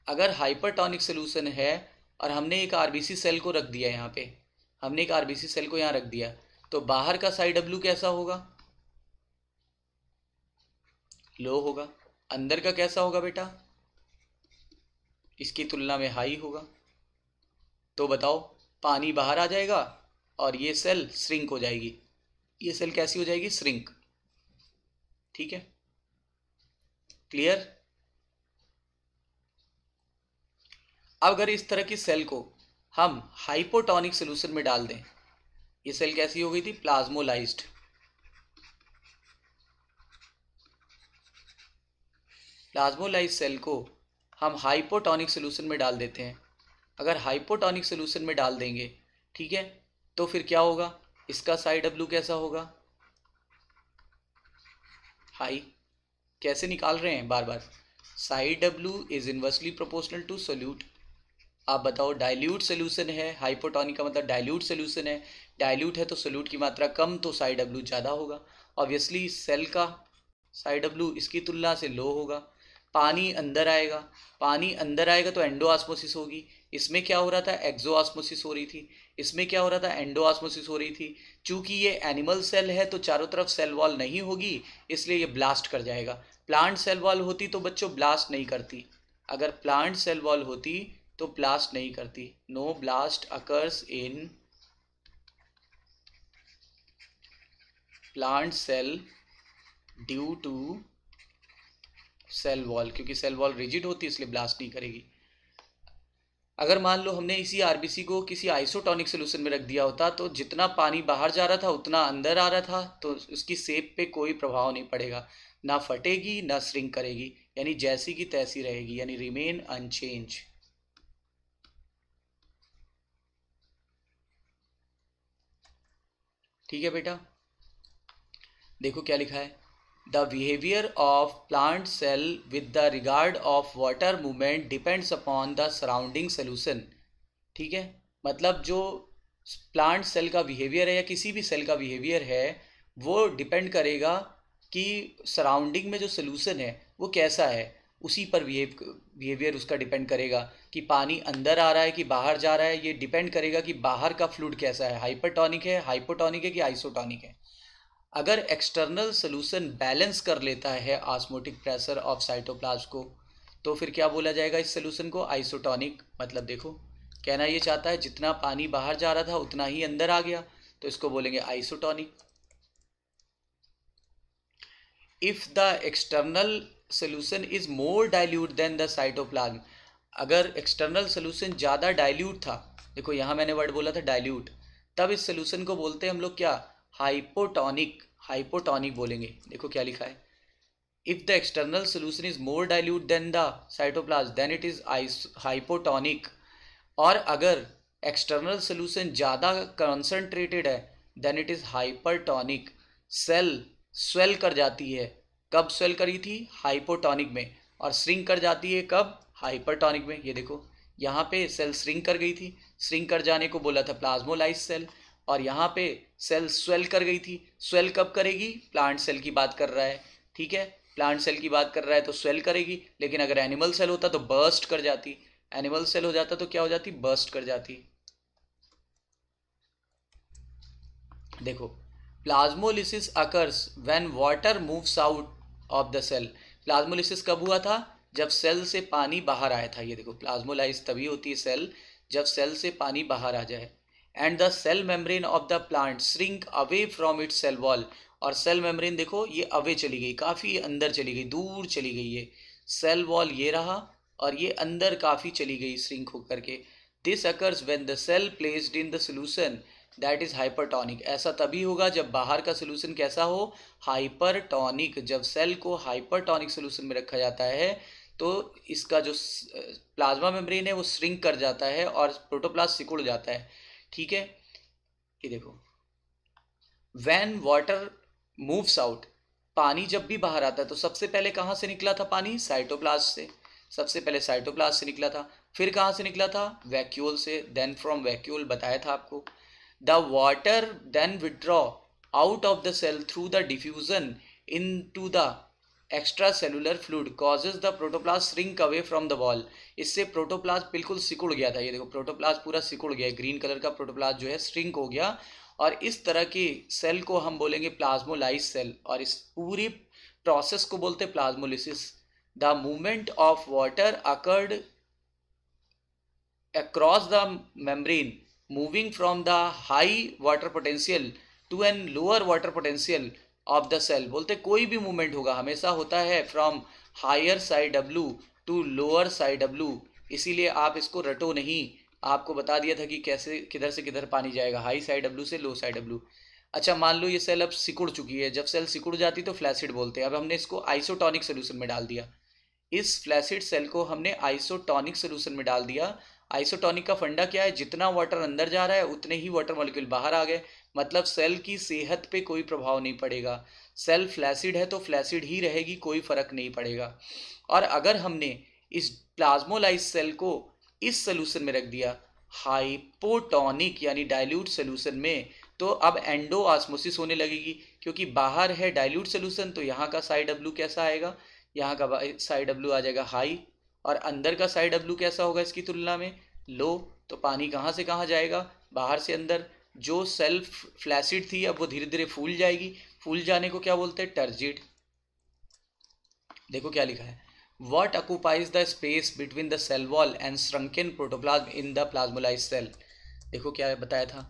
अगर हाइपरटोनिक सोल्यूशन है और हमने एक आरबीसी सेल को रख दिया यहाँ पे, हमने एक आरबीसी सेल को यहाँ रख दिया, तो बाहर का साई डब्ल्यू कैसा होगा, लो होगा। अंदर का कैसा होगा बेटा, इसकी तुलना में हाई होगा। तो बताओ, पानी बाहर आ जाएगा और ये सेल श्रिंक हो जाएगी, ये सेल कैसी हो जाएगी, श्रिंक। ठीक है, क्लियर। अब अगर इस तरह की सेल को हम हाइपोटोनिक सोल्यूशन में डाल दें, ये सेल कैसी हो गई थी, प्लाज्मोलाइज्ड। प्लाज्मोलाइज्ड सेल को हम हाइपोटोनिक सोल्यूशन में डाल देते हैं। अगर हाइपोटोनिक सोल्यूशन में डाल देंगे, ठीक है, तो फिर क्या होगा, इसका साई डब्ल्यू कैसा होगा, हाई। कैसे निकाल रहे हैं बार बार, psi W is inversely proportional to solute. आप बताओ, डाइल्यूट सोल्यूशन है, हाइपोटोनिक का मतलब डाइल्यूट सोल्यूशन है, डाइल्यूट है तो सोल्यूट की मात्रा कम, तो साई डब्ल्यू ज़्यादा होगा। ऑब्वियसली सेल का साई डब्ल्यू इसकी तुलना से लो होगा। पानी अंदर आएगा, पानी अंदर आएगा तो एंडोऑस्मोसिस होगी। इसमें क्या हो रहा था, एक्सोऑस्मोसिस हो रही थी। इसमें क्या हो रहा था, एंडोऑस्मोसिस हो रही थी। चूंकि ये एनिमल सेल है तो चारों तरफ सेल वॉल नहीं होगी, इसलिए ये ब्लास्ट कर जाएगा। प्लांट सेल वॉल होती तो बच्चों ब्लास्ट नहीं करती। अगर प्लांट सेल वॉल होती तो ब्लास्ट नहीं करती। No blast occurs in plant cell due to cell wall, क्योंकि सेल वॉल रिजिड होती है इसलिए ब्लास्ट नहीं करेगी। अगर मान लो हमने इसी आरबीसी को किसी आइसोटोनिक सोल्यूशन में रख दिया होता तो जितना पानी बाहर जा रहा था उतना अंदर आ रहा था, तो उसकी शेप पे कोई प्रभाव नहीं पड़ेगा, ना फटेगी ना श्रिंक करेगी, यानी जैसी की तैसी रहेगी, यानी रिमेन अनचेंज। ठीक है बेटा, देखो क्या लिखा है, the behaviour of plant cell with the regard of water movement depends upon the surrounding solution. ठीक है, मतलब जो प्लांट सेल का बिहेवियर है या किसी भी सेल का बिहेवियर है वो डिपेंड करेगा कि सराउंडिंग में जो सोल्यूशन है वो कैसा है, उसी पर बिहेवियर उसका डिपेंड करेगा कि पानी अंदर आ रहा है कि बाहर जा रहा है। ये डिपेंड करेगा कि बाहर का फ्लूइड कैसा है, हाइपरटोनिक है, हाइपोटोनिक है कि आइसोटोनिक है। अगर एक्सटर्नल सोल्यूशन बैलेंस कर लेता है ऑस्मोटिक प्रेशर ऑफ साइटोप्लाज्म को तो फिर क्या बोला जाएगा इस सोल्यूशन को, आइसोटोनिक। मतलब देखो कहना ये चाहता है जितना पानी बाहर जा रहा था उतना ही अंदर आ गया, तो इसको बोलेंगे isotonic. If the external solution is more dilute than the cytoplasm, अगर एक्सटर्नल सोल्यूशन ज़्यादा डाइल्यूट था, देखो यहाँ मैंने वर्ड बोला था डाइल्यूट, तब इस सोल्यूशन को बोलते हैं हम लोग क्या, हाइपोटोनिक। हाइपोटोनिक बोलेंगे। देखो क्या लिखा है, if the external solution is more dilute than the cytoplasm then it is hypotonic. और अगर एक्सटर्नल सोल्यूशन ज़्यादा कॉन्सेंट्रेटेड है then it is hypertonic. Cell swell कर जाती है, कब स्वेल करी थी, हाइपोटोनिक में, और श्रिंक कर जाती है कब, हाइपरटोनिक में। ये देखो यहाँ पे सेल श्रिंक कर गई थी, श्रिंक कर जाने को बोला था प्लाज्मोलाइज सेल, और यहाँ पे सेल स्वेल कर गई थी। स्वेल कब करेगी, प्लांट सेल की बात कर रहा है, ठीक है, प्लांट सेल की बात कर रहा है तो स्वेल करेगी। लेकिन अगर एनिमल सेल होता तो बर्स्ट कर जाती, एनिमल सेल हो जाता तो क्या हो जाती, बर्स्ट कर जाती। देखो plasmolysis occurs when water moves out of the cell. Plasmolysis कब हुआ था, जब सेल से पानी बाहर आया था। ये देखो प्लाज्मोलाइज तभी होती है सेल जब सेल से पानी बाहर आ जाए। And the cell membrane of the plant shrink away from its cell wall, और सेल मेम्ब्रेन देखो ये अवे चली गई, काफ़ी अंदर चली गई, दूर चली गई। ये सेल वॉल ये रहा और ये अंदर काफ़ी चली गई श्रिंक होकर के। This occurs when the cell placed in the solution that is hypertonic. ऐसा तभी होगा जब बाहर का सोल्यूशन कैसा हो, हाइपरटोनिक। जब सेल को हाइपरटोनिक सोल्यूशन में रखा जाता है तो इसका जो प्लाज्मा मेम्ब्रेन है वो श्रिंक कर जाता है और प्रोटोप्लास्ट सिकुड़ जाता है। ठीक है, ये देखो व्हेन वाटर मूव्स आउट, पानी जब भी बाहर आता है तो सबसे पहले कहाँ से निकला था पानी, साइटोप्लाज्म से। सबसे पहले साइटोप्लाज्म से निकला था, फिर कहाँ से निकला था, वैक्यूल से, देन फ्रॉम वैक्यूल, बताया था आपको। The water then withdraw out of the cell through the diffusion into the extra cellular fluid causes the protoplast shrink away from the wall. इससे प्रोटोप्लास्ट बिल्कुल सिकुड़ गया था। ये देखो प्रोटोप्लास्ट पूरा सिकुड़ गया, ग्रीन कलर का प्रोटोप्लास्ट जो है श्रिंक हो गया, और इस तरह की सेल को हम बोलेंगे प्लाज्मोलाइज सेल, और इस पूरी प्रोसेस को बोलते हैं plasmolysis. The movement of water occurred across the membrane moving from the high water potential to an lower water potential of the cell. बोलते कोई भी मूवमेंट होगा हमेशा होता है from higher side W to lower side W, इसीलिए आप इसको रटो नहीं। आपको बता दिया था कि कैसे किधर से किधर पानी जाएगा, हाई साइड डब्लू से लो साइड डब्लू। अच्छा मान लो ये सेल अब सिकुड़ चुकी है, जब सेल सिकुड़ जाती तो फ्लैसिड बोलते हैं। अब हमने इसको आइसोटोनिक सोल्यूशन में डाल दिया, इस फ्लैसिड सेल को हमने आइसोटोनिक सोल्यूशन में डाल दिया। आइसोटोनिक का फंडा क्या है, जितना वाटर अंदर जा रहा है उतने ही वाटर मॉलिक्यूल बाहर आ गए, मतलब सेल की सेहत पे कोई प्रभाव नहीं पड़ेगा। सेल फ्लैसिड है तो फ्लैसिड ही रहेगी, कोई फर्क नहीं पड़ेगा। और अगर हमने इस प्लाज्मोलाइज सेल को इस सोल्यूशन में रख दिया हाइपोटोनिक यानी डाइल्यूट सोल्यूशन में, तो अब एंडोऑस्मोसिस होने लगेगी, क्योंकि बाहर है डाइल्यूट सोल्यूशन तो यहाँ का साइड डब्ल्यू कैसा आएगा, यहाँ का साई डब्ल्यू आ जाएगा हाई, और अंदर का साई डब्ल्यू कैसा होगा इसकी तुलना में, लो। तो पानी कहाँ से कहाँ जाएगा, बाहर से अंदर। जो सेल्फ फ्लैसिड थी अब वो धीरे धीरे फूल जाएगी, फूल जाने को क्या बोलते हैं, टर्जिड। देखो क्या लिखा है, what occupies the space between the cell wall and shrunken protoplasm in the plasmolysed cell। देखो क्या बताया था,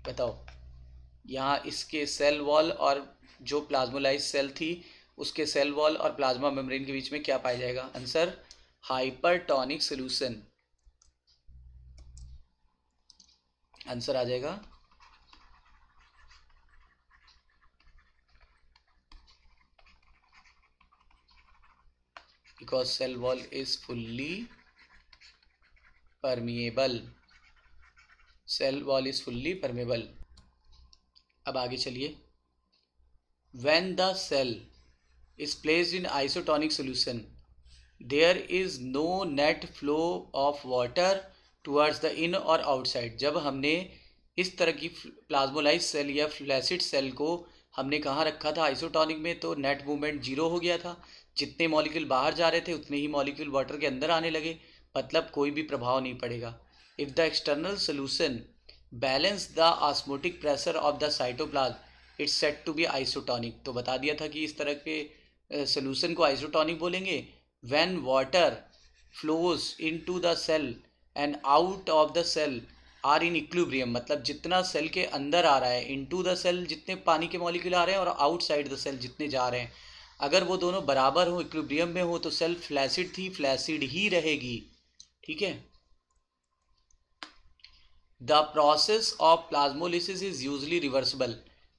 बताओ। यहाँ इसके सेल वॉल और जो प्लाज्मोलाइज सेल थी उसके सेल वॉल और प्लाज्मा मेम्ब्रेन के बीच में क्या पाया जाएगा, आंसर हाइपरटोनिक सोल्यूशन। आंसर आ जाएगा because cell wall is fully permeable, cell wall is fully permeable. अब आगे चलिए, when the cell is placed in isotonic solution there is no net flow of water towards the in और outside. जब हमने इस तरह की प्लाज्मोलाइज सेल या फ्लैसिड सेल को हमने कहाँ रखा था, आइसोटोनिक में, तो नेट मूवमेंट जीरो हो गया था। जितने मॉलिक्यूल बाहर जा रहे थे उतने ही मॉलिक्यूल वाटर के अंदर आने लगे, मतलब कोई भी प्रभाव नहीं पड़ेगा। If the external solution balance the osmotic pressure of the cytoplasm it's set to be isotonic. तो बता दिया था कि इस तरह के सोल्यूशन को आइसोटोनिक बोलेंगे। When water flows into the cell and out of the cell are in equilibrium, मतलब जितना सेल के अंदर आ रहा है, इनटू द सेल जितने पानी के मॉलिक्यूल आ रहे हैं और आउटसाइड द सेल जितने जा रहे हैं, अगर वो दोनों बराबर हो, इक्विलिब्रियम में हो, तो सेल फ्लैसिड थी, फ्लैसिड ही रहेगी। ठीक है। The process of plasmolysis is usually reversible.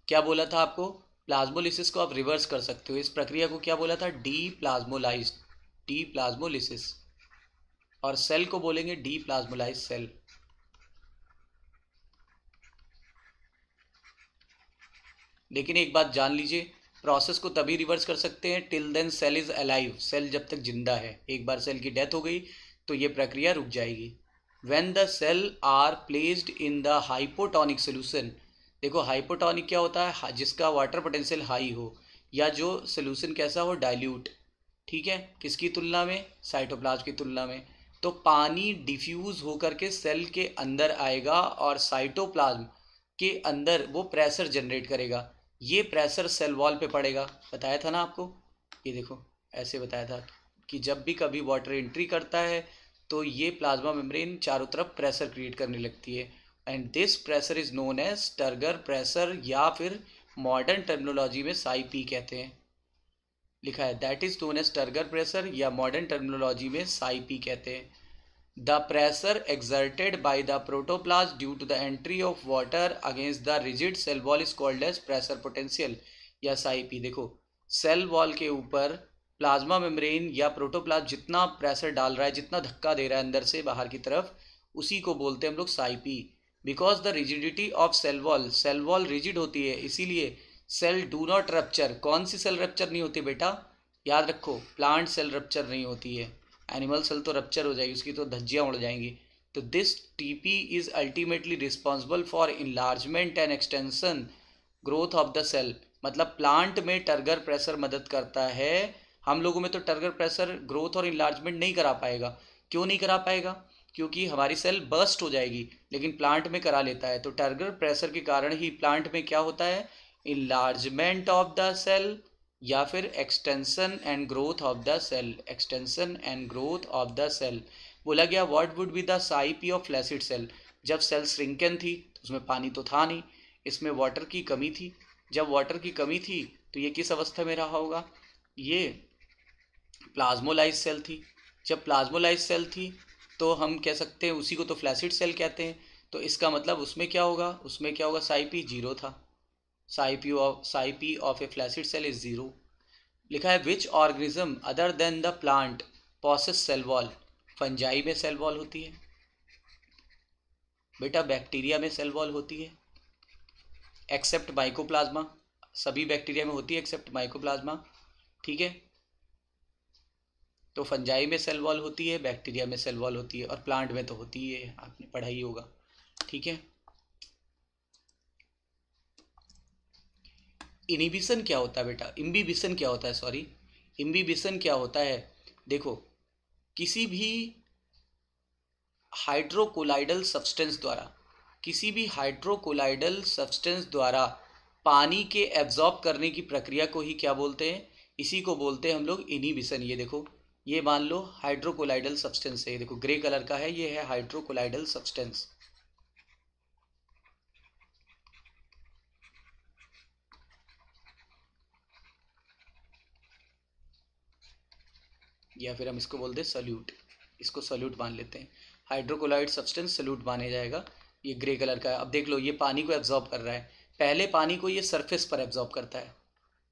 क्या बोला था आपको, प्लाज्मोलिसिस को आप रिवर्स कर सकते हो। इस प्रक्रिया को क्या बोला था, डी प्लाज्मोलाइज, डी प्लाज्मोलिसिस। और सेल को बोलेंगे डी प्लाज्मोलाइज सेल। लेकिन एक बात जान लीजिए, प्रोसेस को तभी रिवर्स कर सकते हैं till then cell is alive, cell जब तक जिंदा है। एक बार सेल की डेथ हो गई तो ये प्रक्रिया रुक जाएगी। When the cell are placed in the hypotonic solution, देखो हाइपोटोनिक क्या होता है, जिसका वाटर पोटेंशियल हाई हो, या जो सोल्यूशन कैसा हो, डाइल्यूट। ठीक है, किसकी तुलना में, साइटोप्लाज्म की तुलना में। तो पानी डिफ्यूज होकर के सेल के अंदर आएगा और साइटोप्लाज्म के अंदर वो प्रेशर जनरेट करेगा। ये प्रेशर सेल वॉल पे पड़ेगा, बताया था ना आपको। ये देखो ऐसे बताया था कि जब भी कभी वाटर एंट्री करता है तो ये प्लाज्मा मेम्ब्रेन चारों तरफ प्रेशर क्रिएट करने लगती है, and this pressure is known as turgor pressure, या फिर मॉडर्न टर्मिनोलॉजी में साई पी कहते हैं। लिखा है that is known as turgor pressure, या मॉडर्न टर्मिनोलॉजी में साई पी कहते हैं। The pressure exerted by the protoplasm due to the entry of water against the rigid cell wall is called as pressure potential या SIP। देखो cell wall के ऊपर plasma membrane या protoplasm जितना pressure डाल रहा है, जितना धक्का दे रहा है अंदर से बाहर की तरफ, उसी को बोलते हैं हम लोग SIP। Because the rigidity of cell wall rigid होती है, इसीलिए सेल डू नॉट रप्चर। कौन सी सेल रप्चर नहीं होती बेटा, याद रखो, प्लांट सेल रप्चर नहीं होती है। एनिमल सेल तो रप्चर हो जाएगी, उसकी तो धज्जियाँ उड़ जाएंगी। तो this TP is ultimately responsible for enlargement and extension growth of the cell. मतलब प्लांट में टर्गर प्रेशर मदद करता है, हम लोगों में तो टर्गर प्रेशर ग्रोथ और इनलार्जमेंट नहीं करा पाएगा। क्यों नहीं करा पाएगा, क्योंकि हमारी सेल बर्स्ट हो जाएगी, लेकिन प्लांट में करा लेता है। तो टर्गर प्रेशर के कारण ही प्लांट में क्या होता है, इनलार्जमेंट ऑफ द सेल, या फिर extension and growth of the cell, extension and growth of the cell. बोला गया what would be the psi P of flaccid cell. जब सेल श्रिंकन थी तो उसमें पानी तो था नहीं, इसमें वाटर की कमी थी। जब वाटर की कमी थी तो ये किस अवस्था में रहा होगा, ये प्लाज्मोलाइज सेल थी। जब प्लाज्मोलाइज सेल थी तो हम कह सकते हैं उसी को तो फ्लैसिड सेल कहते हैं। तो इसका मतलब उसमें क्या होगा, उसमें क्या होगा, साइपी जीरो था। Psi P of a flaccid cell is zero. लिखा है which organism other than the plant possess cell wall. Fungi में सेल वॉल होती है बेटा, बैक्टीरिया में सेल वॉल होती है, एक्सेप्ट माइकोप्लाज्मा। सभी बैक्टीरिया में होती है एक्सेप्ट माइकोप्लाज्मा। ठीक है, तो फंजाई में सेल वॉल होती है, बैक्टीरिया में सेल वॉल होती है, और प्लांट में तो होती ही है, आपने पढ़ा ही होगा। ठीक है, इनहिबिशन क्या होता है बेटा, इम्बिबिशन क्या होता है, सॉरी, इम्बिबिशन क्या होता है? देखो, किसी भी हाइड्रोकोलाइडल सब्सटेंस द्वारा, किसी भी हाइड्रोकोलाइडल सब्सटेंस द्वारा पानी के एब्जॉर्ब करने की प्रक्रिया को ही क्या बोलते हैं? इसी को बोलते हैं हम लोग इनहिबिशन। ये देखो, ये मान लो हाइड्रोकोलाइडल सब्सटेंस है, ये देखो ग्रे कलर का है, ये है हाइड्रोकोलाइडल सब्सटेंस। या फिर हम इसको बोलते हैं सल्यूट, इसको सल्यूट मान लेते हैं। हाइड्रोकोलाइड सब्सटेंस सल्यूट माने जाएगा। ये ग्रे कलर का है। अब देख लो, ये पानी को एब्जॉर्ब कर रहा है। पहले पानी को ये सरफेस पर एब्जॉर्ब करता है,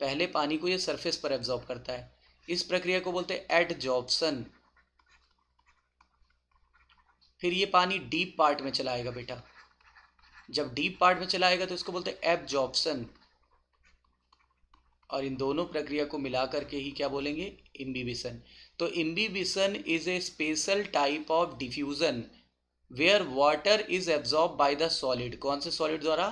पहले पानी को ये सरफेस पर एब्जॉर्ब करता है। इस प्रक्रिया को बोलते हैं एडजॉर्प्शन। फिर ये पानी डीप पार्ट में चलाएगा बेटा, जब डीप पार्ट में चलाएगा तो इसको बोलते हैं एब्जॉर्प्शन। और इन दोनों प्रक्रिया को मिला करके ही क्या बोलेंगे? इम्बिबिशन। तो imbibition is a special type of diffusion where water is absorb by the solid. कौन से सॉलिड द्वारा?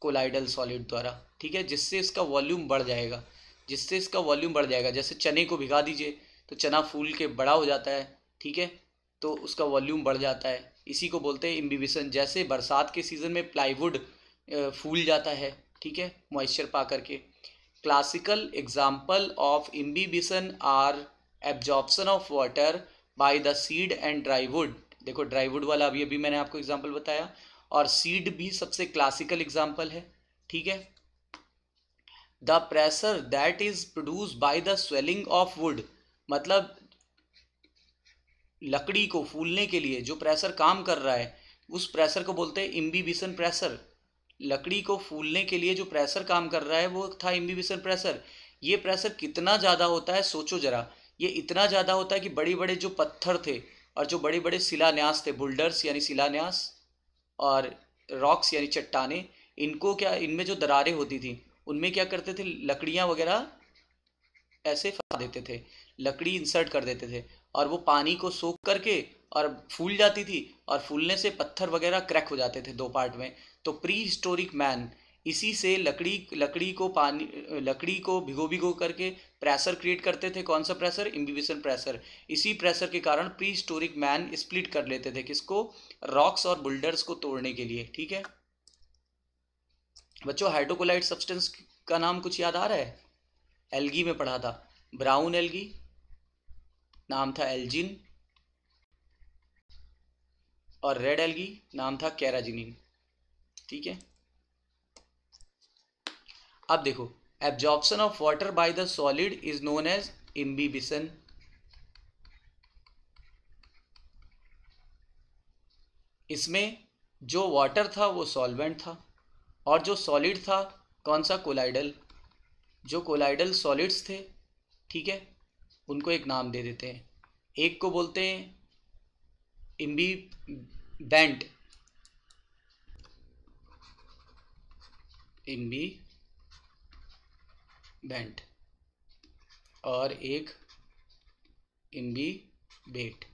कोलाइडल सॉलिड द्वारा, ठीक है, जिससे इसका वॉल्यूम बढ़ जाएगा, जिससे इसका वॉल्यूम बढ़ जाएगा। जैसे चने को भिगा दीजिए तो चना फूल के बड़ा हो जाता है, ठीक है, तो उसका वॉल्यूम बढ़ जाता है, इसी को बोलते हैं इम्बिबिशन। जैसे बरसात के सीज़न में प्लाईवुड फूल जाता है, ठीक है, मॉइस्चर पा करके। Classical example of imbibition are absorption of water by the seed and dry wood. देखो ड्राईवुड वाला अभी अभी मैंने आपको एग्जाम्पल बताया, और सीड भी सबसे क्लासिकल एग्जाम्पल है, ठीक है। The pressure that is produce by the swelling of would, मतलब लकड़ी को फूलने के लिए जो प्रेशर काम कर रहा है उस प्रेशर को बोलते हैं इम्बिबिशन प्रेशर। लकड़ी को फूलने के लिए जो प्रेशर काम कर रहा है वो था इम्बिबिशन प्रेशर। ये प्रेशर कितना ज़्यादा होता है सोचो ज़रा, ये इतना ज़्यादा होता है कि बड़े बड़े जो पत्थर थे और जो बड़े बड़े शिलान्यास थे, बुल्डर्स यानी शिलान्यास, और रॉक्स यानी चट्टाने, इनको क्या, इनमें जो दरारें होती थी उनमें क्या करते थे, लकड़ियाँ वगैरह ऐसे फंसा देते थे, लकड़ी इंसर्ट कर देते थे, और वो पानी को सोख करके और फूल जाती थी, और फूलने से पत्थर वगैरह क्रैक हो जाते थे दो पार्ट में। तो प्री हिस्टोरिक मैन इसी से लकड़ी को भिगो भिगो करके प्रेशर क्रिएट करते थे। कौन सा प्रेशर? Imbibition pressure. इसी प्रेशर के कारण प्री हिस्टोरिक मैन स्प्लिट कर लेते थे, किसको? रॉक्स और बुल्डर्स को तोड़ने के लिए, ठीक है बच्चों। हाइड्रोकोलाइड सब्सटेंस का नाम कुछ याद आ रहा है? एल्गी में पढ़ा था, ब्राउन एल्गी नाम था एल्जिन, और रेड एल्गी नाम था कैराजिनिन, ठीक है। अब देखो, absorption of water by the solid is known as imbibition. इसमें जो वाटर था वो सॉल्वेंट था, और जो सॉलिड था कौन सा? कोलाइडल। जो कोलाइडल सॉलिड्स थे, ठीक है, उनको एक नाम दे देते हैं। एक को बोलते हैं इम्बीबेंट, इम्बीबेंट, और एक इम्बीबेट।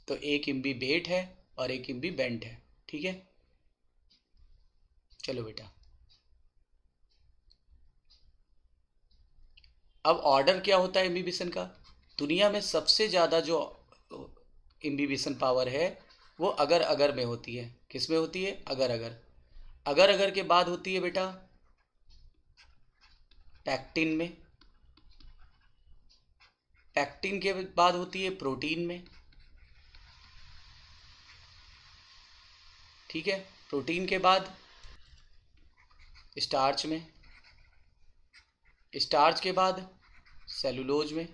तो एक इम्बीबेट है और एक इम्बीबेंट है, ठीक है। चलो बेटा, अब ऑर्डर क्या होता है इम्बिबिशन का? दुनिया में सबसे ज़्यादा जो इम्बिबिशन पावर है वो अगर अगर में होती है। किस में होती है? अगर अगर। अगर अगर के बाद होती है बेटा पैक्टिन में, पैक्टिन के बाद होती है प्रोटीन में, ठीक है, प्रोटीन के बाद स्टार्च में, स्टार्च के बाद सेलुलोज में,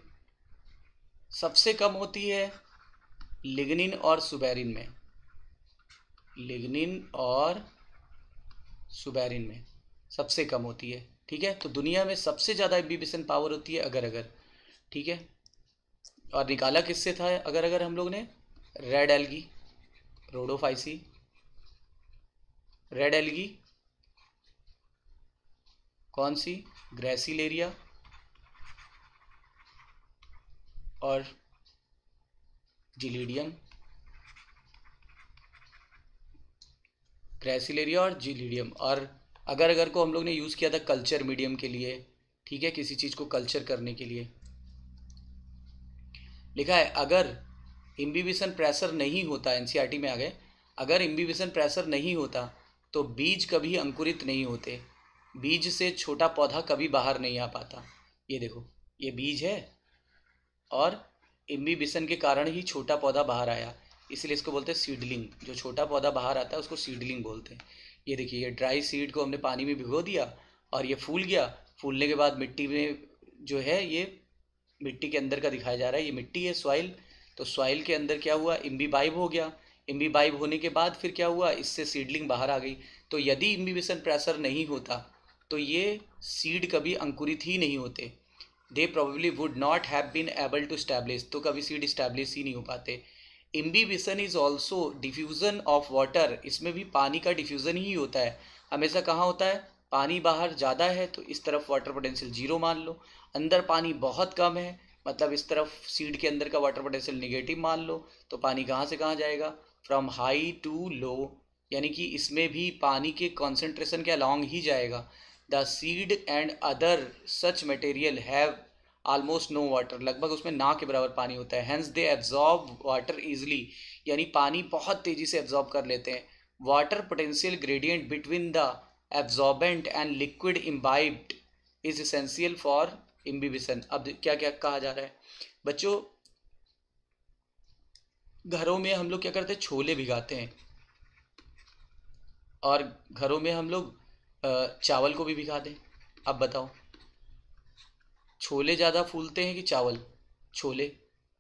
सबसे कम होती है लिग्निन और सुबेरिन में, लिग्निन और सुबेरिन में सबसे कम होती है, ठीक है। तो दुनिया में सबसे ज़्यादा इम्बिबिशन पावर होती है अगर अगर, ठीक है। और निकाला किससे था अगर अगर हम लोग ने? Red algae, Rhodophyceae, red algae कौन सी? ग्रेसिलेरिया और जिलीडियम, ग्रेसिलेरिया और जिलीडियम। और अगर अगर को हम लोग ने यूज़ किया था कल्चर मीडियम के लिए, ठीक है, किसी चीज़ को कल्चर करने के लिए। लिखा है अगर इम्बिबिशन प्रेशर नहीं होता, एनसीईआरटी में आ गए, अगर इम्बिबिशन प्रेशर नहीं होता तो बीज कभी अंकुरित नहीं होते, बीज से छोटा पौधा कभी बाहर नहीं आ पाता। ये देखो, ये बीज है और इम्बिबिशन के कारण ही छोटा पौधा बाहर आया, इसलिए इसको बोलते हैं सीडलिंग। जो छोटा पौधा बाहर आता है उसको सीडलिंग बोलते हैं। ये देखिए, ये ड्राई सीड को हमने पानी में भिगो दिया और ये फूल गया। फूलने के बाद मिट्टी में जो है, ये मिट्टी के अंदर का दिखाया जा रहा है, ये मिट्टी है, सॉइल। तो सॉइल के अंदर क्या हुआ, इम्बिबाइब हो गया। इम्बिबाइब होने के बाद फिर क्या हुआ, इससे सीडलिंग बाहर आ गई। तो यदि इम्बिबिशन प्रेशर नहीं होता तो ये सीड कभी अंकुरित ही नहीं होते। They probably would not have been able to establish, तो कभी सीड स्टैब्लिश ही नहीं हो पाते। Imbibition is also diffusion of water, इसमें भी पानी का डिफ्यूजन ही होता है। हमेशा कहाँ होता है, पानी बाहर ज़्यादा है तो इस तरफ वाटर पोटेंशियल 0 मान लो, अंदर पानी बहुत कम है मतलब इस तरफ सीड के अंदर का वाटर पोटेंशियल नेगेटिव मान लो, तो पानी कहाँ से कहाँ जाएगा, फ्रॉम हाई टू लो, यानी कि इसमें भी पानी के कॉन्सेंट्रेशन के अलॉन्ग ही जाएगा। The seed and other such material have almost no water, लगभग उसमें ना के बराबर पानी होता है। Hence they absorb water easily, यानी पानी बहुत तेजी से एब्जॉर्ब कर लेते हैं। Water potential gradient between the absorbent and liquid imbibed is essential for imbibition. अब क्या क्या कहा जा रहा है बच्चों, घरों में हम लोग क्या करते हैं, छोले भिगाते हैं, और घरों में हम लोग चावल को भी भिगा दें। अब बताओ, छोले ज़्यादा फूलते हैं कि चावल? छोले,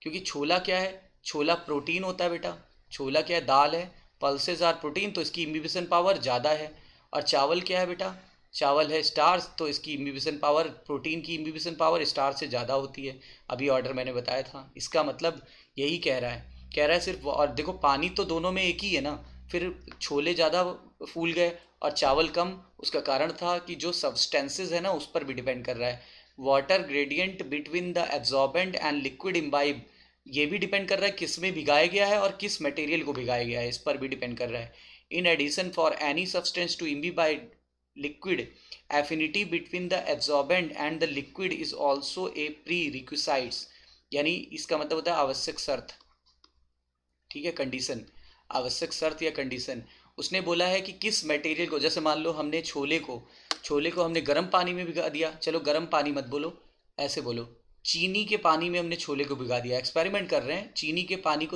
क्योंकि छोला क्या है, छोला प्रोटीन होता है बेटा। छोला क्या है, दाल है, पल्सेस आर प्रोटीन, तो इसकी इम्बिबिशन पावर ज़्यादा है। और चावल क्या है बेटा, चावल है स्टार्च, तो इसकी इम्बिबिशन पावर, प्रोटीन की इम्बिबिशन पावर स्टार्च से ज़्यादा होती है। अभी ऑर्डर मैंने बताया था, इसका मतलब यही कह रहा है सिर्फ। और देखो, पानी तो दोनों में एक ही है ना, फिर छोले ज़्यादा फूल गए और चावल कम, उसका कारण था कि जो सब्सटेंसेस है ना उस पर भी डिपेंड कर रहा है। Water gradient between the absorbent and liquid imbibe, ये भी डिपेंड कर रहा है किस में भिगाया गया है और किस मटेरियल को भिगाया गया है, इस पर भी डिपेंड कर रहा है। In addition, for any substance to imbibed liquid, affinity between the absorbent and the liquid is also a prerequisite, यानी इसका मतलब होता है आवश्यक शर्त, ठीक है, कंडीशन, आवश्यक शर्त या कंडीशन। उसने बोला है कि किस मटेरियल को, जैसे मान लो हमने छोले को हमने गर्म पानी में भिगा दिया, चलो गर्म पानी मत बोलो, ऐसे बोलो, चीनी के पानी में हमने छोले को भिगा दिया। एक्सपेरिमेंट कर रहे हैं, चीनी के पानी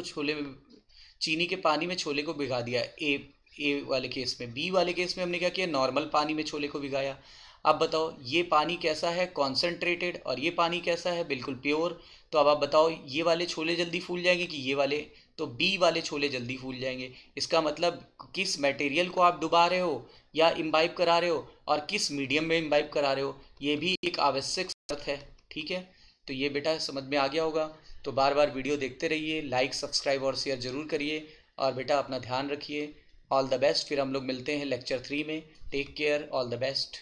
में छोले को भिगा दिया, ए वाले केस में। बी वाले केस में हमने क्या किया, नॉर्मल पानी में छोले को भिगाया। अब बताओ ये पानी कैसा है, कॉन्सेंट्रेटेड, और ये पानी कैसा है, बिल्कुल प्योर। तो अब आप बताओ ये वाले छोले जल्दी फूल जाएंगे कि ये वाले, तो बी वाले छोले जल्दी फूल जाएंगे। इसका मतलब किस मटेरियल को आप डुबा रहे हो या इम्बाइब करा रहे हो और किस मीडियम में इम्बाइब करा रहे हो, ये भी एक आवश्यक शर्त है, ठीक है। तो ये बेटा समझ में आ गया होगा। तो बार बार वीडियो देखते रहिए, लाइक सब्सक्राइब और शेयर ज़रूर करिए, और बेटा अपना ध्यान रखिए। All the best. फिर हम लोग मिलते हैं लेक्चर 3 में। Take care, all the best.